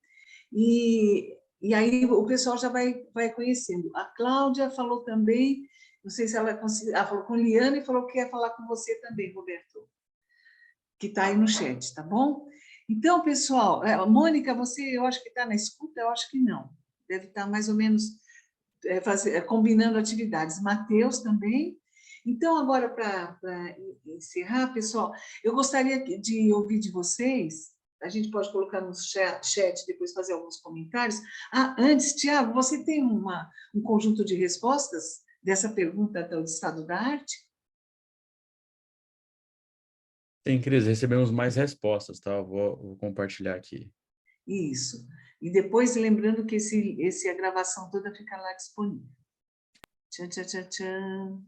e aí o pessoal já vai conhecendo. A Cláudia falou também, não sei se ela falou com Liana e falou que quer falar com você também, Roberto, que está aí no chat, tá bom? Então, pessoal, Mônica, você, eu acho que está na escuta, eu acho que não. Deve estar mais ou menos combinando atividades. Matheus também. Então, agora, para encerrar, pessoal, eu gostaria de ouvir de vocês, a gente pode colocar no chat, depois fazer alguns comentários. Antes, Tiago, você tem um conjunto de respostas dessa pergunta do estado da arte? Sim, Cris, recebemos mais respostas, tá? Eu vou compartilhar aqui. Isso. E depois, lembrando que a gravação toda fica lá disponível. Tchan, tchan, tchan, tchan.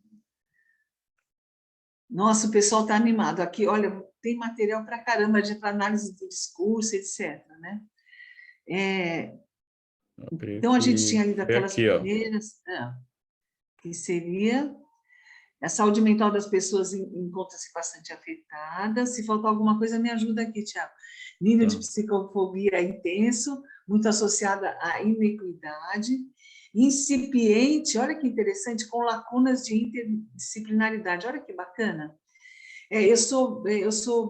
Nossa, o pessoal está animado. Aqui, olha, tem material para caramba para análise do discurso, etc. Né? Então, a gente tinha lido aquelas primeiras, que seria... A saúde mental das pessoas encontra-se bastante afetada. Se faltar alguma coisa, me ajuda aqui, Tiago. Nível de psicofobia intenso, muito associada à inequidade. Incipiente, olha que interessante, com lacunas de interdisciplinaridade. Olha que bacana. Eu sou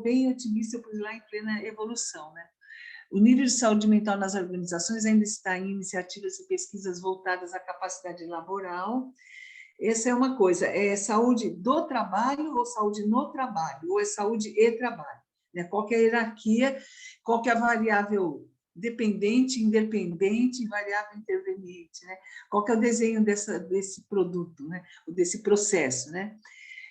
bem otimista, pois lá em plena evolução, né? O nível de saúde mental nas organizações ainda está em iniciativas e pesquisas voltadas à capacidade laboral. Essa é uma coisa, é saúde do trabalho ou saúde no trabalho, ou é saúde e trabalho, né? Qual que é a hierarquia, qual que é a variável dependente, independente e variável interveniente, né? Qual que é o desenho desse produto, né? Desse processo, né?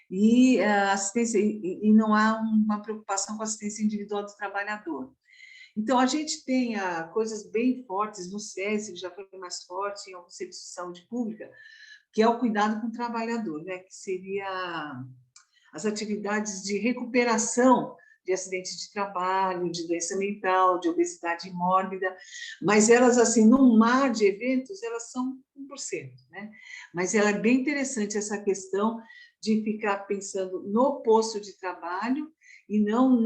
E assistência, e não há uma preocupação com a assistência individual do trabalhador. Então, a gente tem coisas bem fortes no SESI, que já foi mais forte em alguns serviços de saúde pública, que é o cuidado com o trabalhador, né? Que seria as atividades de recuperação de acidentes de trabalho, de doença mental, de obesidade mórbida, mas elas, assim, num mar de eventos, elas são 1%, né? Mas ela é bem interessante essa questão de ficar pensando no posto de trabalho e não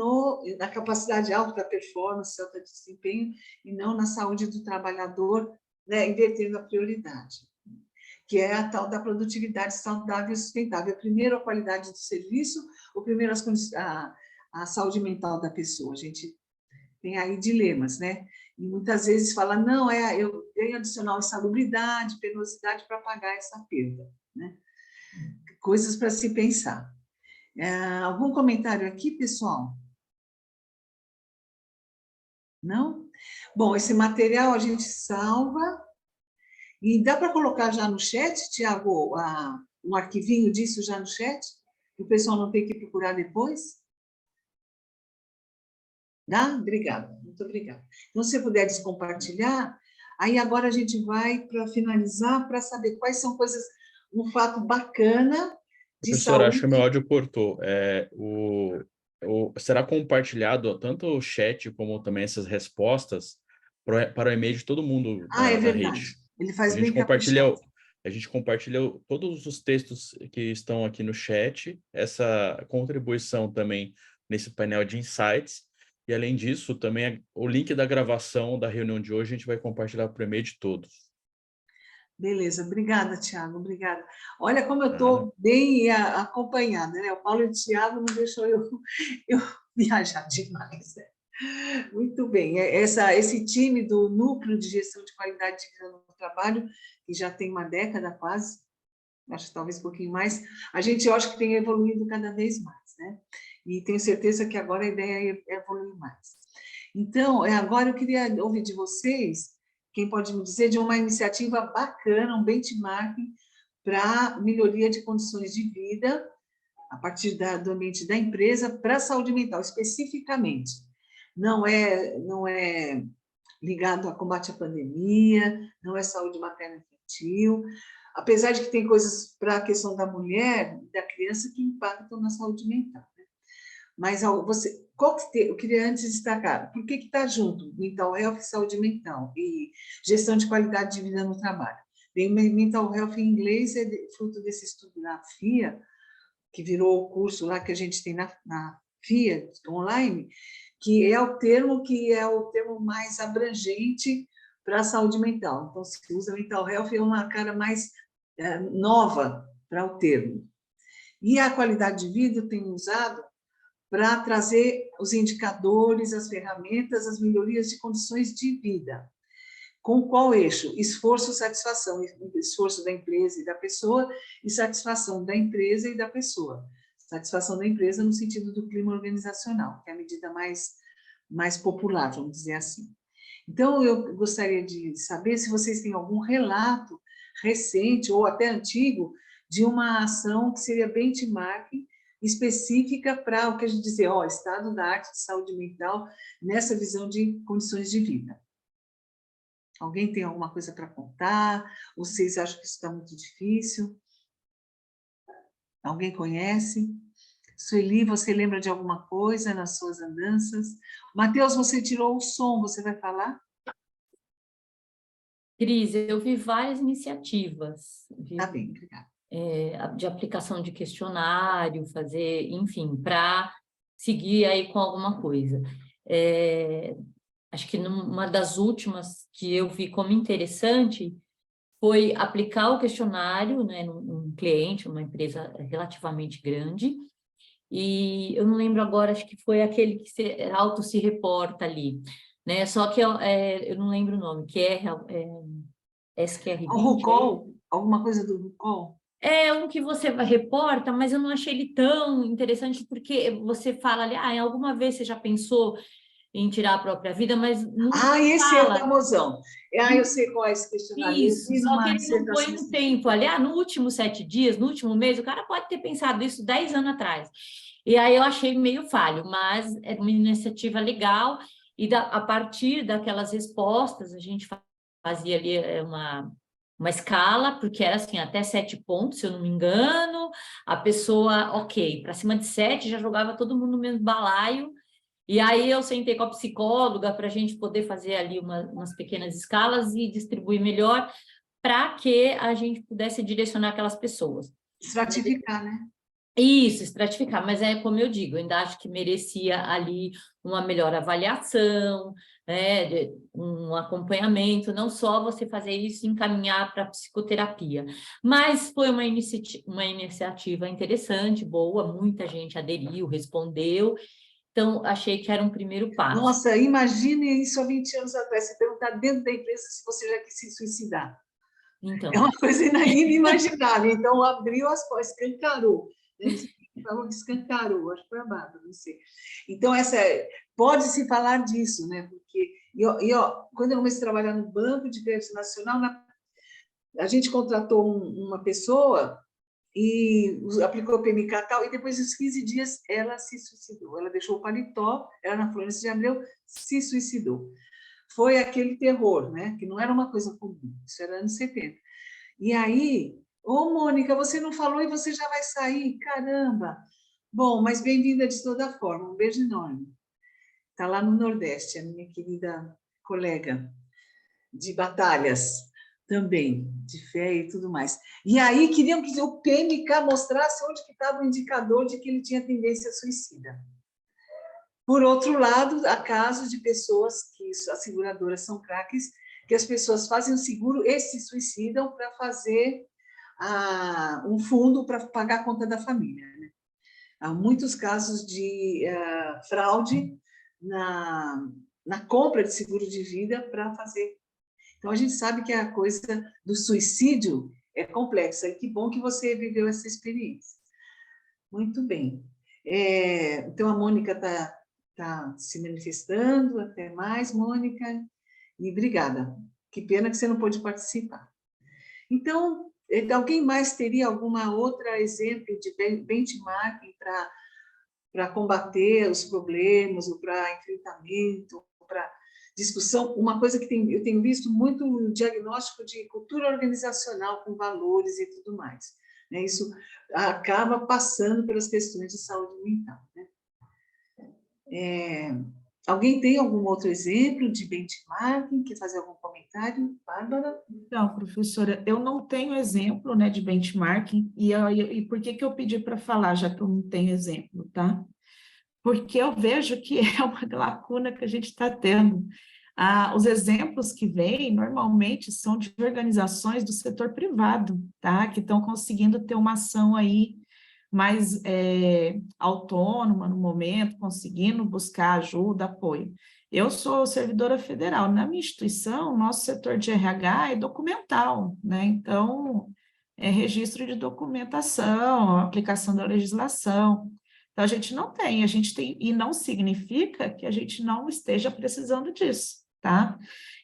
na capacidade alta da performance, alta desempenho, e não na saúde do trabalhador, né? Invertendo a prioridade, que é a tal da produtividade saudável e sustentável. Primeiro, a qualidade do serviço, ou primeiro a saúde mental da pessoa. A gente tem aí dilemas, né? E muitas vezes fala, não, eu ganho adicional insalubridade, penosidade para pagar essa perda, né? Coisas para se pensar. Algum comentário aqui, pessoal? Não? Bom, esse material a gente salva. E dá para colocar já no chat, Tiago, um arquivinho disso já no chat? Para o pessoal não ter que procurar depois? Dá? Obrigada, muito obrigada. Então, se você puder descompartilhar, aí agora a gente vai para finalizar, para saber quais são coisas, um fato bacana de Professora, saúde. acho que meu áudio cortou. Será compartilhado tanto o chat como também essas respostas para o e-mail de todo mundo É da verdade. rede. Ele faz bem caprichado. A gente compartilha todos os textos que estão aqui no chat, essa contribuição também nesse painel de insights, e além disso, também o link da gravação da reunião de hoje a gente vai compartilhar para o e-mail de todos. Beleza, obrigada, Tiago, obrigada. Olha como eu estou bem acompanhada, né? O Paulo e o Tiago não deixou eu viajar demais, né? Muito bem, esse time do Núcleo de Gestão de Qualidade de Vida no Trabalho, que já tem uma década quase, acho que talvez um pouquinho mais, a gente acha que tem evoluído cada vez mais, né? E tenho certeza que agora a ideia é evoluir mais. Então, agora eu queria ouvir de vocês quem pode me dizer, de uma iniciativa bacana, um benchmarking para melhoria de condições de vida a partir do ambiente da empresa para a saúde mental, especificamente. Não é ligado a combate à pandemia, não é saúde materno-infantil, apesar de que tem coisas para a questão da mulher e da criança que impactam na saúde mental. Né? Mas eu queria antes destacar, por que está junto mental health e saúde mental e gestão de qualidade de vida no trabalho? Bem, mental health em inglês é fruto desse estudo na FIA, que virou o curso lá que a gente tem na FIA online, que é o termo mais abrangente para a saúde mental. Então, se usa mental health, é uma cara mais nova para o termo. E a qualidade de vida eu tenho usado para trazer os indicadores, as ferramentas, as melhorias de condições de vida. Com qual eixo? Esforço, satisfação. Esforço da empresa e da pessoa e satisfação da empresa e da pessoa. Satisfação da empresa no sentido do clima organizacional, que é a medida mais popular, vamos dizer assim. Então, eu gostaria de saber se vocês têm algum relato recente ou até antigo de uma ação que seria benchmarking específica para o que a gente dizer, estado da arte de saúde mental nessa visão de condições de vida. Alguém tem alguma coisa para contar? Vocês acham que isso está muito difícil? Alguém conhece? Sueli, você lembra de alguma coisa nas suas andanças? Mateus, você tirou o som, você vai falar? Cris, eu vi várias iniciativas. Tá bem, obrigada. De aplicação de questionário, enfim, para seguir aí com alguma coisa. Acho que uma das últimas que eu vi como interessante foi aplicar o questionário, né, num cliente, uma empresa relativamente grande, e eu não lembro agora, acho que foi aquele que auto se reporta ali, né? Só que eu não lembro o nome, que SQR20. O RUCOL? Alguma coisa do RUCOL? É um que você reporta, mas eu não achei ele tão interessante, porque você fala ali, alguma vez você já pensou em tirar a própria vida, mas não esse fala. é o famosão. Eu sei qual é esse questionário. Isso, só que ele não põe no tempo. Ali, no último 7 dias, no último mês, o cara pode ter pensado isso 10 anos atrás. E aí eu achei meio falho, mas é uma iniciativa legal, e a partir daquelas respostas, a gente fazia ali uma escala, porque era assim, até 7 pontos, se eu não me engano, a pessoa, para cima de 7, já jogava todo mundo no mesmo balaio. E aí eu sentei com a psicóloga para a gente poder fazer ali umas pequenas escalas e distribuir melhor para que a gente pudesse direcionar aquelas pessoas. Estratificar, né? Isso, estratificar, mas como eu digo, eu ainda acho que merecia ali uma melhor avaliação, né, um acompanhamento, não só você fazer isso e encaminhar para a psicoterapia. Mas foi uma iniciativa interessante, boa, muita gente aderiu, respondeu. Então, achei que era um primeiro passo. Nossa, imagine isso há 20 anos atrás, você perguntar dentro da empresa se você já quis se suicidar. Então. É uma coisa inimaginável. Então, abriu as portas, escancarou. Falou que escancarou, acho que foi a Bárbara, não sei. Então, pode-se falar disso, né? Porque, quando eu comecei a trabalhar no Banco de Crédito Nacional, a gente contratou uma pessoa e aplicou o PMK e tal, e depois dos 15 dias ela se suicidou. Ela deixou o paletó, era na Florêncio de Abreu, se suicidou. Foi aquele terror, né? Que não era uma coisa comum, isso era anos 70. E aí, Mônica, você não falou e você já vai sair? Caramba! Bom, mas bem-vinda de toda forma, um beijo enorme. Está lá no Nordeste, a minha querida colega de batalhas, também, de fé e tudo mais. E aí queriam que o PMK mostrasse onde que estava o indicador de que ele tinha tendência suicida. Por outro lado, há casos de pessoas que as seguradoras são craques, que as pessoas fazem o seguro e se suicidam para fazer um fundo para pagar a conta da família. Né? Há muitos casos de fraude na compra de seguro de vida para fazer. Então, a gente sabe que a coisa do suicídio é complexa, e que bom que você viveu essa experiência. Muito bem. Então, a Mônica está se manifestando, até mais, Mônica, e obrigada. Que pena que você não pôde participar. Então, alguém mais teria alguma outra exemplo de benchmarking para combater os problemas, ou para enfrentamento, ou para discussão? Uma coisa que eu tenho visto muito no diagnóstico de cultura organizacional com valores e tudo mais. Né? Isso acaba passando pelas questões de saúde mental. Né? Alguém tem algum outro exemplo de benchmarking? Quer fazer algum comentário, Bárbara? Então, professora, eu não tenho exemplo, né, de benchmarking, e por que que eu pedi para falar, já que eu não tenho exemplo, tá? Porque eu vejo que é uma lacuna que a gente está tendo. Os exemplos que vêm, normalmente, são de organizações do setor privado, tá? Que estão conseguindo ter uma ação aí mais autônoma no momento, conseguindo buscar ajuda, apoio. Eu sou servidora federal, na minha instituição, nosso setor de RH é documental, né? Então, é registro de documentação, aplicação da legislação. Então, a gente tem, e não significa que a gente não esteja precisando disso, tá?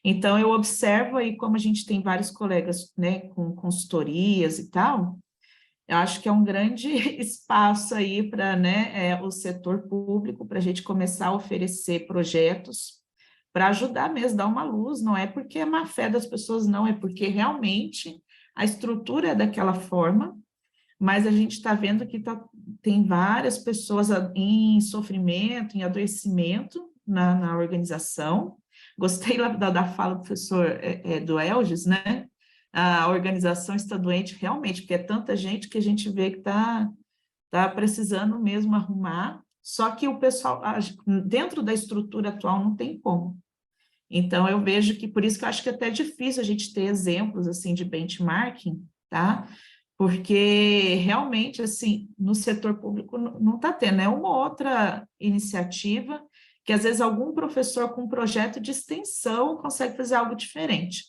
Então, eu observo aí como a gente tem vários colegas, né, com consultorias e tal, eu acho que é um grande espaço aí para, né, o setor público, para a gente começar a oferecer projetos para ajudar mesmo, dar uma luz, não é porque é má fé das pessoas, não, é porque realmente a estrutura é daquela forma, mas a gente está vendo que tem várias pessoas em sofrimento, em adoecimento na organização. Gostei da fala do professor do Elges, né? A organização está doente realmente, porque é tanta gente que a gente vê que está precisando mesmo arrumar, só que o pessoal, dentro da estrutura atual, não tem como. Então, eu vejo que, por isso que eu acho que é até difícil a gente ter exemplos, assim, de benchmarking, tá? Porque, realmente, assim, no setor público não está tendo, é uma outra iniciativa que, às vezes, algum professor com um projeto de extensão consegue fazer algo diferente,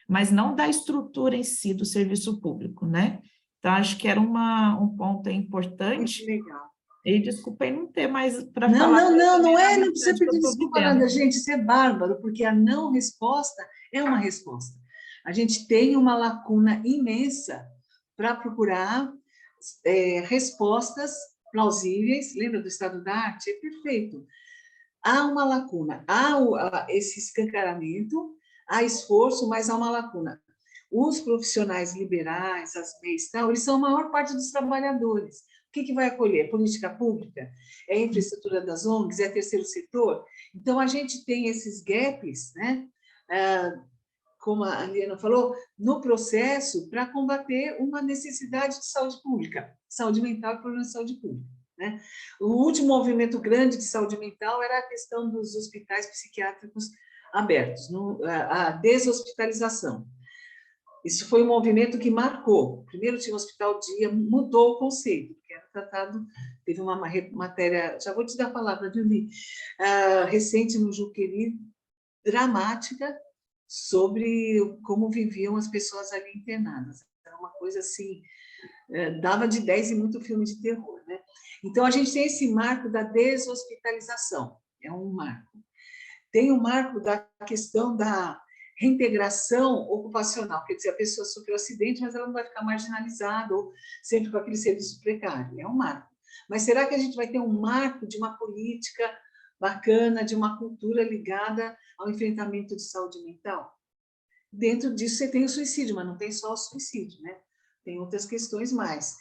mas não da estrutura em si do serviço público, né? Então, acho que era um ponto importante. Muito legal. E desculpem não ter mais para falar. Não precisa pedir desculpa nada, gente, isso é bárbaro, porque a não resposta é uma resposta. A gente tem uma lacuna imensa para procurar respostas plausíveis. Lembra do estado da arte? É perfeito. Há uma lacuna, há esse escancaramento, há esforço, mas há uma lacuna. Os profissionais liberais, as MEIs, eles são a maior parte dos trabalhadores. O que vai acolher? Política pública? É infraestrutura das ONGs? É terceiro setor? Então, a gente tem esses gaps, né? Como a Liana falou, no processo para combater uma necessidade de saúde pública, saúde mental e problemas de saúde pública. Né? O último movimento grande de saúde mental era a questão dos hospitais psiquiátricos abertos, a deshospitalização. Isso foi um movimento que marcou. Primeiro tinha um hospital dia, mudou o conceito, que era tratado, teve uma matéria, já vou te dar a palavra, Julie, recente no Juqueri, dramática, sobre como viviam as pessoas ali internadas. Era uma coisa assim, dava de 10 e muito filme de terror, né? Então, a gente tem esse marco da deshospitalização, é um marco. Tem o marco da questão da reintegração ocupacional, quer dizer, a pessoa sofreu acidente, mas ela não vai ficar marginalizada ou sempre com aquele serviço precário, é um marco. Mas será que a gente vai ter um marco de uma política bacana, de uma cultura ligada ao enfrentamento de saúde mental? Dentro disso você tem o suicídio, mas não tem só o suicídio, né? Tem outras questões mais.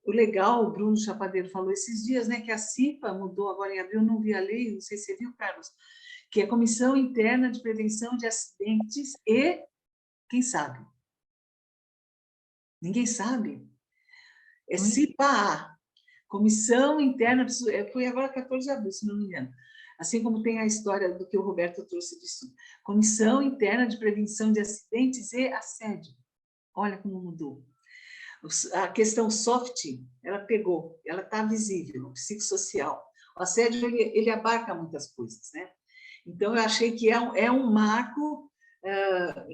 O legal, o Bruno Chapadeiro falou esses dias, né, que a CIPA mudou agora em abril, não vi a lei, não sei se você viu, Carlos, que é a Comissão Interna de Prevenção de Acidentes e, quem sabe? Ninguém sabe. É CIPA-A, Comissão Interna, foi agora 14 de abril, se não me engano. Assim como tem a história do que o Roberto trouxe disso. Comissão Interna de Prevenção de Acidentes e Assédio. Olha como mudou. A questão soft, ela pegou, ela está visível, psicossocial. O assédio, ele abarca muitas coisas, né? Então, eu achei que é um marco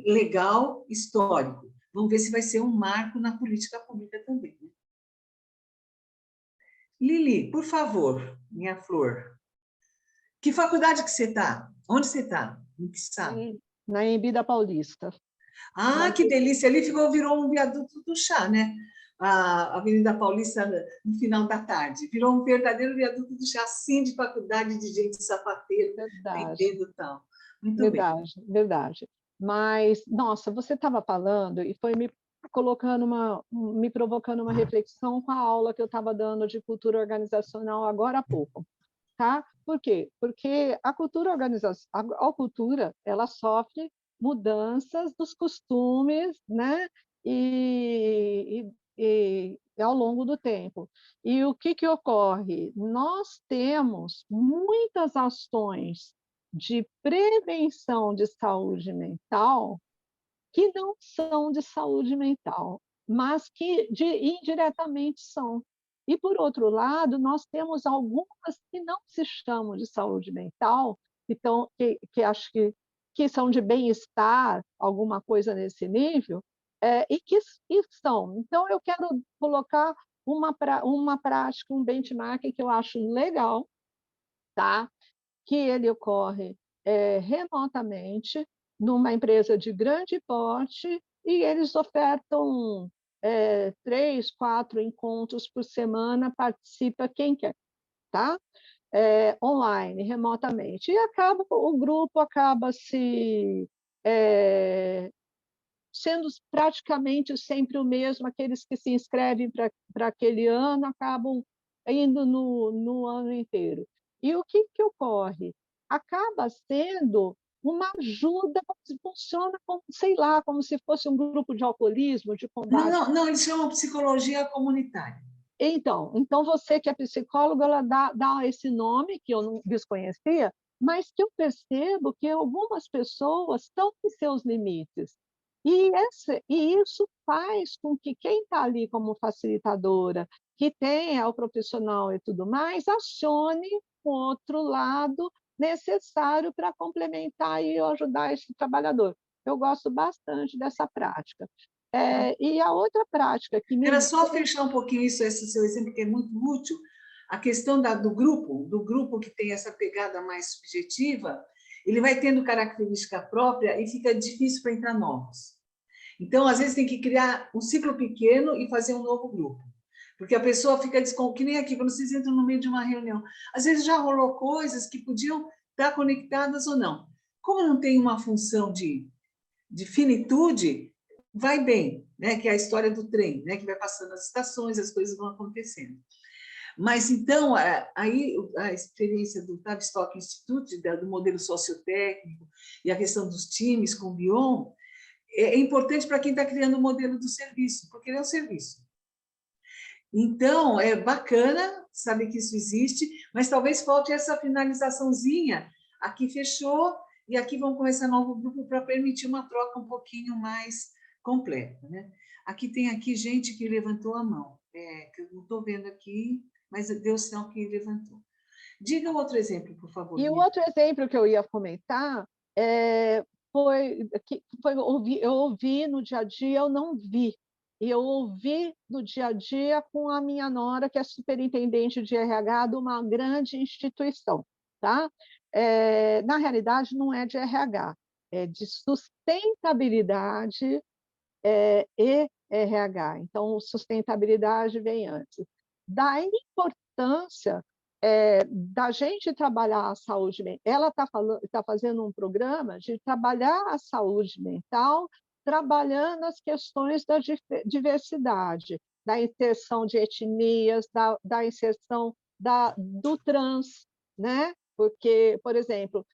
legal, histórico. Vamos ver se vai ser um marco na política pública também. Né? Lili, por favor, minha flor. Que faculdade que você está? Onde você está? Não sabe? na Embi da Paulista. Ah, que delícia! Ali virou um viaduto do chá, né? A Avenida Paulista, no final da tarde. Virou um verdadeiro viaduto do chá, assim, de faculdade, de gente sapateira, vendendo e tal. Muito verdade, bem. Verdade. Mas, nossa, você estava falando e foi me provocando uma reflexão com a aula que eu estava dando de cultura organizacional agora há pouco. Tá? Por quê? Porque a cultura ela sofre mudanças dos costumes, né? E ao longo do tempo. E o que ocorre? Nós temos muitas ações de prevenção de saúde mental que não são de saúde mental, mas que indiretamente são. E, por outro lado, nós temos algumas que não se chamam de saúde mental, que acho que são de bem-estar, alguma coisa nesse nível, e que são. Então, eu quero colocar uma prática, um benchmark que eu acho legal, tá? Que ele ocorre remotamente, numa empresa de grande porte, e eles ofertam 3, 4 encontros por semana, participa quem quer, tá? Online, remotamente. E o grupo acaba sendo praticamente sempre o mesmo, aqueles que se inscrevem para aquele ano acabam indo no ano inteiro. E o que ocorre? Acaba sendo uma ajuda, funciona como, sei lá, como se fosse um grupo de alcoolismo, de combate. Não, eles chamam psicologia comunitária. Então você que é psicóloga, ela dá esse nome, que eu não desconhecia, mas que eu percebo que algumas pessoas estão em seus limites. E isso faz com que quem está ali como facilitadora, que tenha o profissional e tudo mais, acione o outro lado necessário para complementar e ajudar esse trabalhador. Eu gosto bastante dessa prática. E a outra prática que me... Era só fechar um pouquinho esse seu exemplo, que é muito útil, a questão do grupo que tem essa pegada mais subjetiva, ele vai tendo característica própria e fica difícil para entrar novos. Então, às vezes, tem que criar um ciclo pequeno e fazer um novo grupo. Porque a pessoa fica que nem aqui, quando vocês entram no meio de uma reunião. Às vezes já rolou coisas que podiam estar conectadas ou não. Como não tem uma função de finitude, vai bem, né? Que é a história do trem, né? Que vai passando as estações, as coisas vão acontecendo. Mas, então, aí a experiência do Tavistock Institute, do modelo sociotécnico e a questão dos times com o Bion, é importante para quem está criando o modelo do serviço, porque ele é um serviço. Então, é bacana saber que isso existe, mas talvez falte essa finalizaçãozinha. Aqui fechou, e aqui vamos começar um novo grupo para permitir uma troca um pouquinho mais completa, né? Aqui tem gente que levantou a mão, que eu não estou vendo aqui, mas deu sinal que levantou. Diga outro exemplo, por favor. E o outro exemplo que eu ia comentar eu ouvi no dia a dia, eu não vi. E eu ouvi no dia a dia com a minha nora, que é superintendente de RH de uma grande instituição, tá? Na realidade, não é de RH, é de sustentabilidade e RH. Então, sustentabilidade vem antes. Da importância da gente trabalhar a saúde mental. Ela está fazendo um programa de trabalhar a saúde mental, trabalhando as questões da diversidade, da inserção de etnias, da inserção do trans, né? Porque, por exemplo,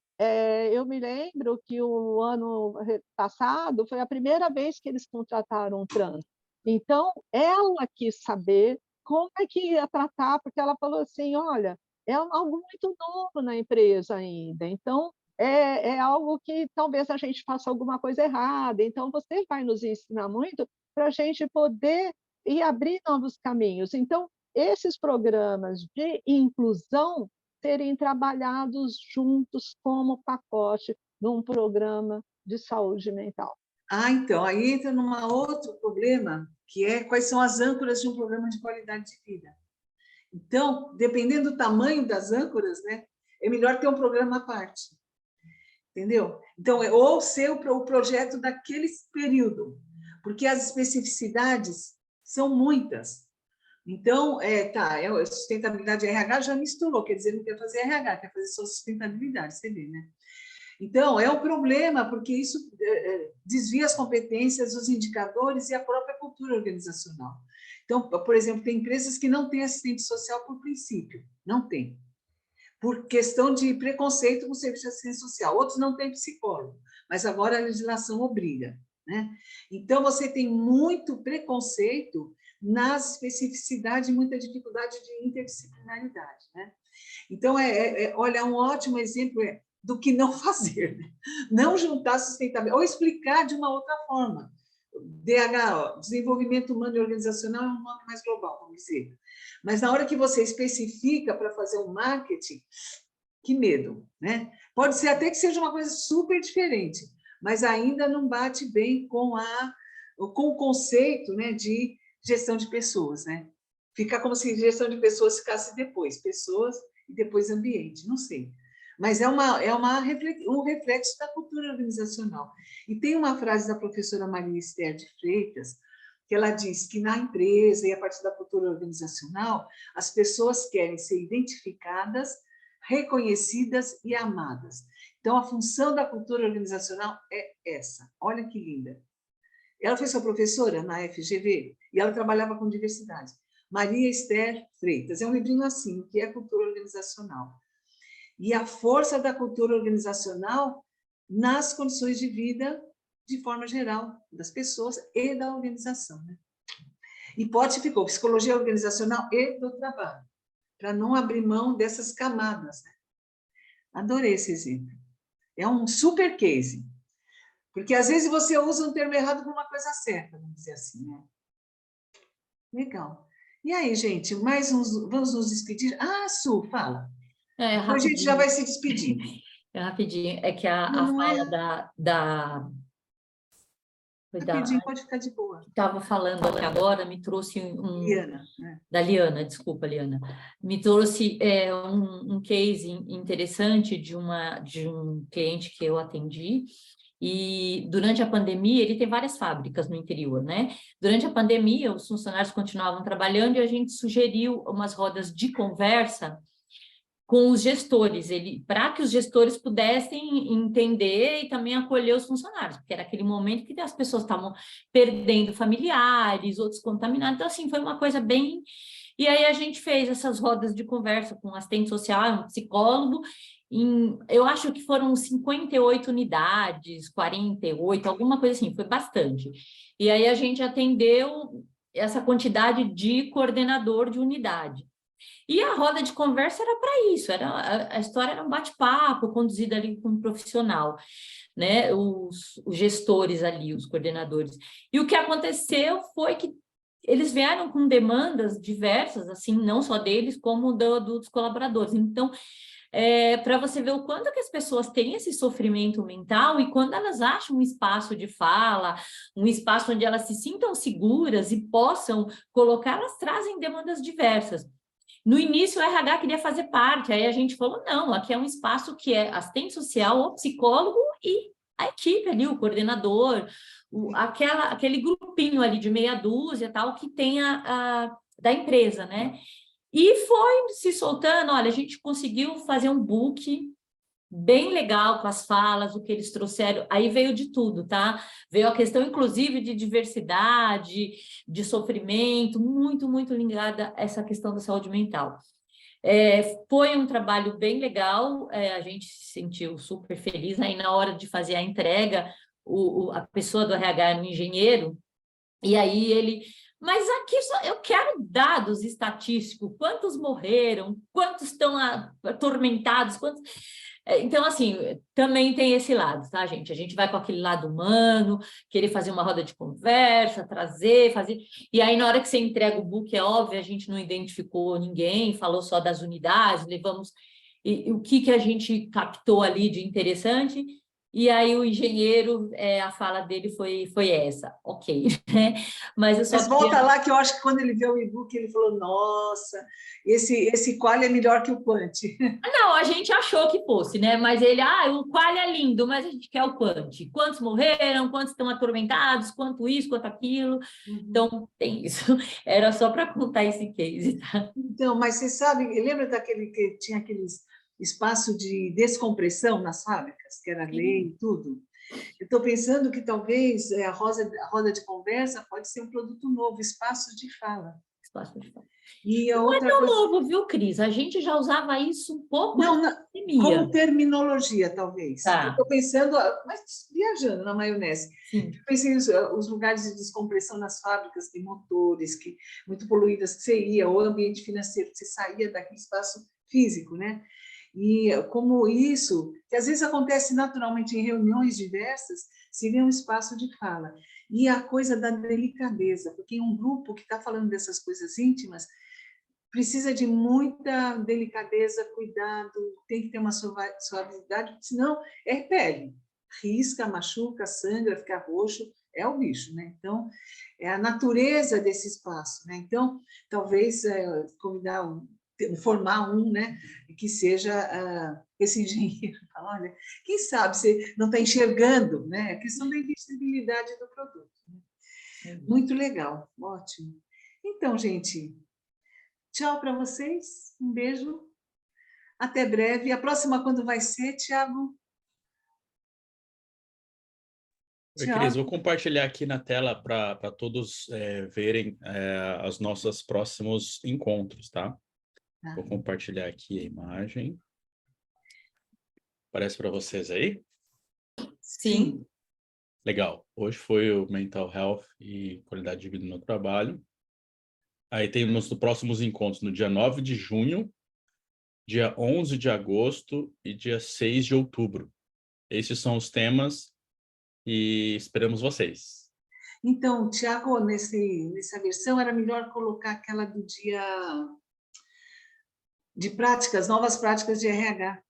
eu me lembro que o ano passado foi a primeira vez que eles contrataram um trans. Então, ela quis saber como é que ia tratar, porque ela falou assim, olha, é algo muito novo na empresa ainda, então é algo que talvez a gente faça alguma coisa errada, então você vai nos ensinar muito para a gente poder ir abrir novos caminhos. Então, esses programas de inclusão serem trabalhados juntos como pacote num programa de saúde mental. Então, aí entra num outro problema, que é quais são as âncoras de um programa de qualidade de vida. Então, dependendo do tamanho das âncoras, né, é melhor ter um programa à parte. entendeu? Então, ou ser o projeto daquele período, porque as especificidades são muitas. Então, sustentabilidade e RH já misturou, quer dizer, não quer fazer RH, quer fazer só sustentabilidade, você vê, né? Então, é um problema, porque isso desvia as competências, os indicadores e a própria cultura organizacional. Então, por exemplo, tem empresas que não têm assistente social por princípio, não tem. Por questão de preconceito com o serviço de assistência social. Outros não têm psicólogo, mas agora a legislação obriga, né? Então, você tem muito preconceito nas especificidades e muita dificuldade de interdisciplinaridade, né? Então, olha, um ótimo exemplo do que não fazer, né? Não juntar sustentabilidade, ou explicar de uma outra forma. DH, desenvolvimento humano e organizacional, é um nome mais global, vamos dizer. Mas na hora que você especifica para fazer um marketing, que medo, né? Pode ser até que seja uma coisa super diferente, mas ainda não bate bem com o conceito, né, de gestão de pessoas, né? Fica como se gestão de pessoas ficasse depois, pessoas e depois ambiente, não sei. Mas é um reflexo da cultura organizacional. E tem uma frase da professora Maria Esther de Freitas, que ela diz que na empresa e a partir da cultura organizacional, as pessoas querem ser identificadas, reconhecidas e amadas. Então, a função da cultura organizacional é essa. Olha que linda. Ela foi sua professora na FGV e ela trabalhava com diversidade. Maria Esther Freitas. É um livrinho assim, que é cultura organizacional. E a força da cultura organizacional nas condições de vida, de forma geral, das pessoas e da organização, né? E Pote ficou psicologia organizacional e do trabalho, para não abrir mão dessas camadas, né? Adorei esse exemplo. É um super case, porque às vezes você usa um termo errado para uma coisa certa, vamos dizer assim, né? Legal. E aí, gente, vamos nos despedir? Ah, Su, fala. Depois a gente já vai se despedir. Rapidinho, é que a fala Rapidinho, pode ficar de boa. Estava falando aqui agora, me trouxe Liana, né? Da Liana, desculpa, Liana. Me trouxe um case interessante de um cliente que eu atendi. E durante a pandemia, ele tem várias fábricas no interior, né? Durante a pandemia, os funcionários continuavam trabalhando e a gente sugeriu umas rodas de conversa com os gestores, para que os gestores pudessem entender e também acolher os funcionários, porque era aquele momento que as pessoas estavam perdendo familiares, outros contaminados, então assim, foi uma coisa bem... E aí a gente fez essas rodas de conversa com um assistente social, um psicólogo, eu acho que foram 58 unidades, 48, alguma coisa assim, foi bastante. E aí a gente atendeu essa quantidade de coordenador de unidade. E a roda de conversa era para isso, a história era um bate-papo conduzido ali com um profissional, né? Os gestores ali, os coordenadores. E o que aconteceu foi que eles vieram com demandas diversas, assim, não só deles, como dos colaboradores. Então, para você ver o quanto que as pessoas têm esse sofrimento mental e quando elas acham um espaço de fala, um espaço onde elas se sintam seguras e possam colocar, elas trazem demandas diversas. No início, o RH queria fazer parte, aí a gente falou, não, aqui é um espaço que é assistente social, o psicólogo e a equipe ali, o coordenador, aquele grupinho ali de meia dúzia, tal, que tem da empresa, né? E foi se soltando, olha, a gente conseguiu fazer um book bem legal com as falas, o que eles trouxeram, aí veio de tudo, tá? Veio a questão, inclusive, de diversidade, de sofrimento, muito, muito ligada a essa questão da saúde mental. Foi um trabalho bem legal, a gente se sentiu super feliz, aí na hora de fazer a entrega, a pessoa do RH era um engenheiro, e aí ele... Mas aqui eu quero dados estatísticos, quantos morreram, quantos estão atormentados, quantos... Então, assim, também tem esse lado, tá, gente? A gente vai com aquele lado humano, querer fazer uma roda de conversa, fazer... E aí, na hora que você entrega o book, é óbvio, a gente não identificou ninguém, falou só das unidades, levamos... E o que a gente captou ali de interessante... E aí o engenheiro, a fala dele foi essa, ok, né? Mas eu só Mas volta lá que eu acho que quando ele viu o e-book, ele falou, nossa, esse qual é melhor que o Quant. Não, a gente achou que fosse, né? Mas ele, o qual é lindo, mas a gente quer o Quant. Quantos morreram, quantos estão atormentados, quanto isso, quanto aquilo. Então, tem isso. Era só para contar esse case, tá? Então, mas você sabe, lembra daquele que tinha aqueles espaço de descompressão nas fábricas, que era lei e tudo? Eu estou pensando que talvez a roda de conversa pode ser um produto novo, espaços de fala. Espaço de fala. E a não outra é tão coisa... novo, viu, Cris? A gente já usava isso um pouco na pandemia. Como terminologia, talvez. Tá. Eu estou pensando, mas viajando na maionese. Sim. Eu pensei os lugares de descompressão nas fábricas de motores, muito poluídas que você ia, ou ambiente financeiro, que você saía daquele espaço físico, né? E como isso, que às vezes acontece naturalmente em reuniões diversas, seria um espaço de fala. E a coisa da delicadeza, porque um grupo que está falando dessas coisas íntimas precisa de muita delicadeza, cuidado, tem que ter uma suavidade, senão é pele. Risca, machuca, sangra, fica roxo, é o bicho, né? Então, é a natureza desse espaço, né? Então, talvez formar né? Que seja esse engenheiro. Olha, quem sabe você não está enxergando, né? A questão da invisibilidade do produto. Né? Muito legal, ótimo. Então, gente, tchau para vocês, um beijo, até breve. A próxima quando vai ser, Tiago? Oi, Cris, vou compartilhar aqui na tela para todos verem os nossos próximos encontros, tá? Vou compartilhar aqui a imagem. Aparece para vocês aí? Sim. Legal. Hoje foi o Mental Health e Qualidade de Vida no Trabalho. Aí temos os próximos encontros no dia 9 de junho, dia 11 de agosto e dia 6 de outubro. Esses são os temas e esperamos vocês. Então, Tiago, nessa versão era melhor colocar aquela do dia de práticas, novas práticas de RH.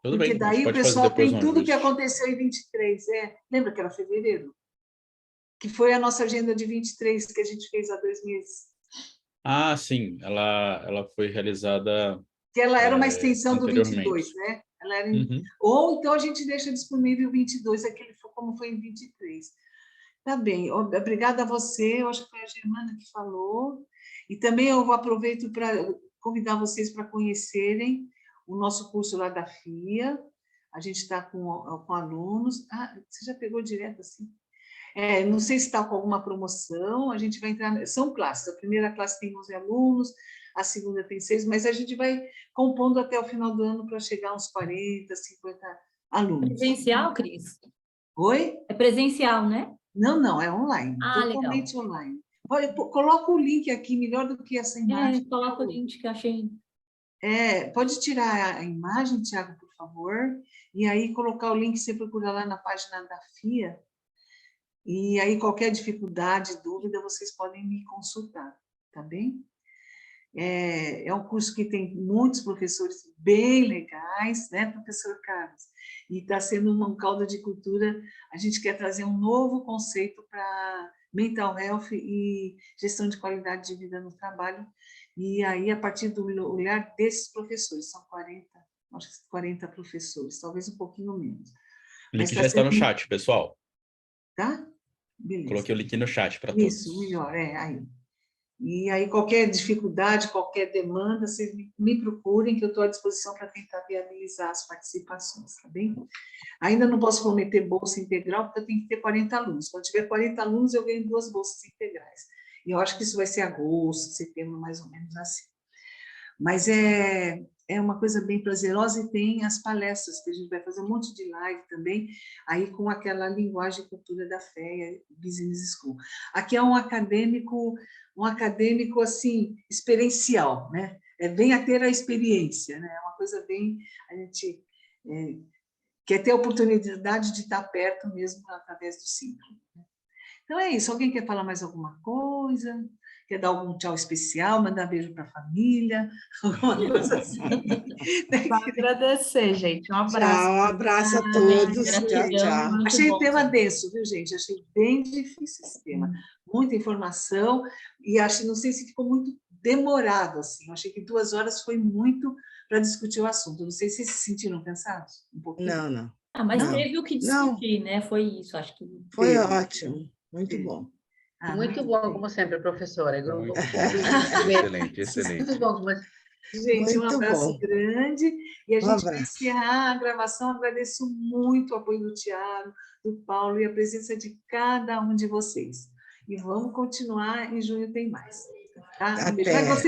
Tudo porque bem, daí o pessoal tem tudo que aconteceu em 23. Lembra que era fevereiro? Que foi a nossa agenda de 23 que a gente fez há 2 meses. Ah, sim, ela foi realizada. Que ela era uma extensão do anteriormente. 22, né? Ela era Ou então a gente deixa disponível 22, como foi em 23. Tá bem, obrigada a você, eu acho que foi a Germana que falou. E também eu aproveito para convidar vocês para conhecerem o nosso curso lá da FIA. A gente está com alunos. Você já pegou direto assim? Não sei se está com alguma promoção, a gente vai entrar... São classes, a primeira classe tem 11 alunos, a segunda tem 6, mas a gente vai compondo até o final do ano para chegar a uns 40, 50 alunos. Presencial, Cris? Oi? É presencial, né? Não, é online, totalmente legal. online. Olha, coloca o link aqui, melhor do que essa imagem. Coloca o link que eu achei. Pode tirar a imagem, Tiago, por favor, e aí colocar o link, você procura lá na página da FIA, e aí qualquer dificuldade, dúvida, vocês podem me consultar, tá bem? É um curso que tem muitos professores bem legais, né, professor Carlos? E está sendo um caldo de cultura. A gente quer trazer um novo conceito para mental health e gestão de qualidade de vida no trabalho. E aí, a partir do olhar desses professores, são 40 professores, talvez um pouquinho menos. O link já está no chat, pessoal. Tá? Beleza. Coloquei o link no chat para todos. Isso, melhor, aí. E aí, qualquer dificuldade, qualquer demanda, vocês me procurem, que eu estou à disposição para tentar viabilizar as participações, tá bem? Ainda não posso prometer bolsa integral, porque eu tenho que ter 40 alunos. Quando tiver 40 alunos, eu ganho 2 bolsas integrais. E eu acho que isso vai ser agosto, setembro, mais ou menos assim. Mas é uma coisa bem prazerosa e tem as palestras, que a gente vai fazer um monte de live também, aí com aquela linguagem e cultura da FEA, Business School. Aqui é um acadêmico assim, experiencial, né? Vem a ter a experiência, né? É uma coisa bem... A gente quer ter a oportunidade de estar perto mesmo através do ciclo. Então é isso. Alguém quer falar mais alguma coisa? Quer dar algum tchau especial, mandar beijo para a família, alguma coisa assim? Só agradecer, gente. Um abraço. Tchau, um abraço a todos. Tchau, tchau. Achei o tema denso, viu, gente? Achei bem difícil esse tema. Muita informação e não sei se ficou muito demorado, assim. Eu achei que 2 horas foi muito para discutir o assunto. Não sei se vocês se sentiram cansados um pouquinho. Não, não. Mas Não, teve o que discutir, né? Foi isso, acho que... Foi ótimo, muito bom. Muito bom, como sempre, professora. Excelente, excelente. Muito bom, mas... Gente, um Muito abraço bom. grande. E a Um gente vai abraço. encerrar a gravação. Agradeço muito o apoio do Thiago, do Paulo e a presença de cada um de vocês. E vamos continuar, em junho tem mais. Tá? Um beijo. Até. Mas vocês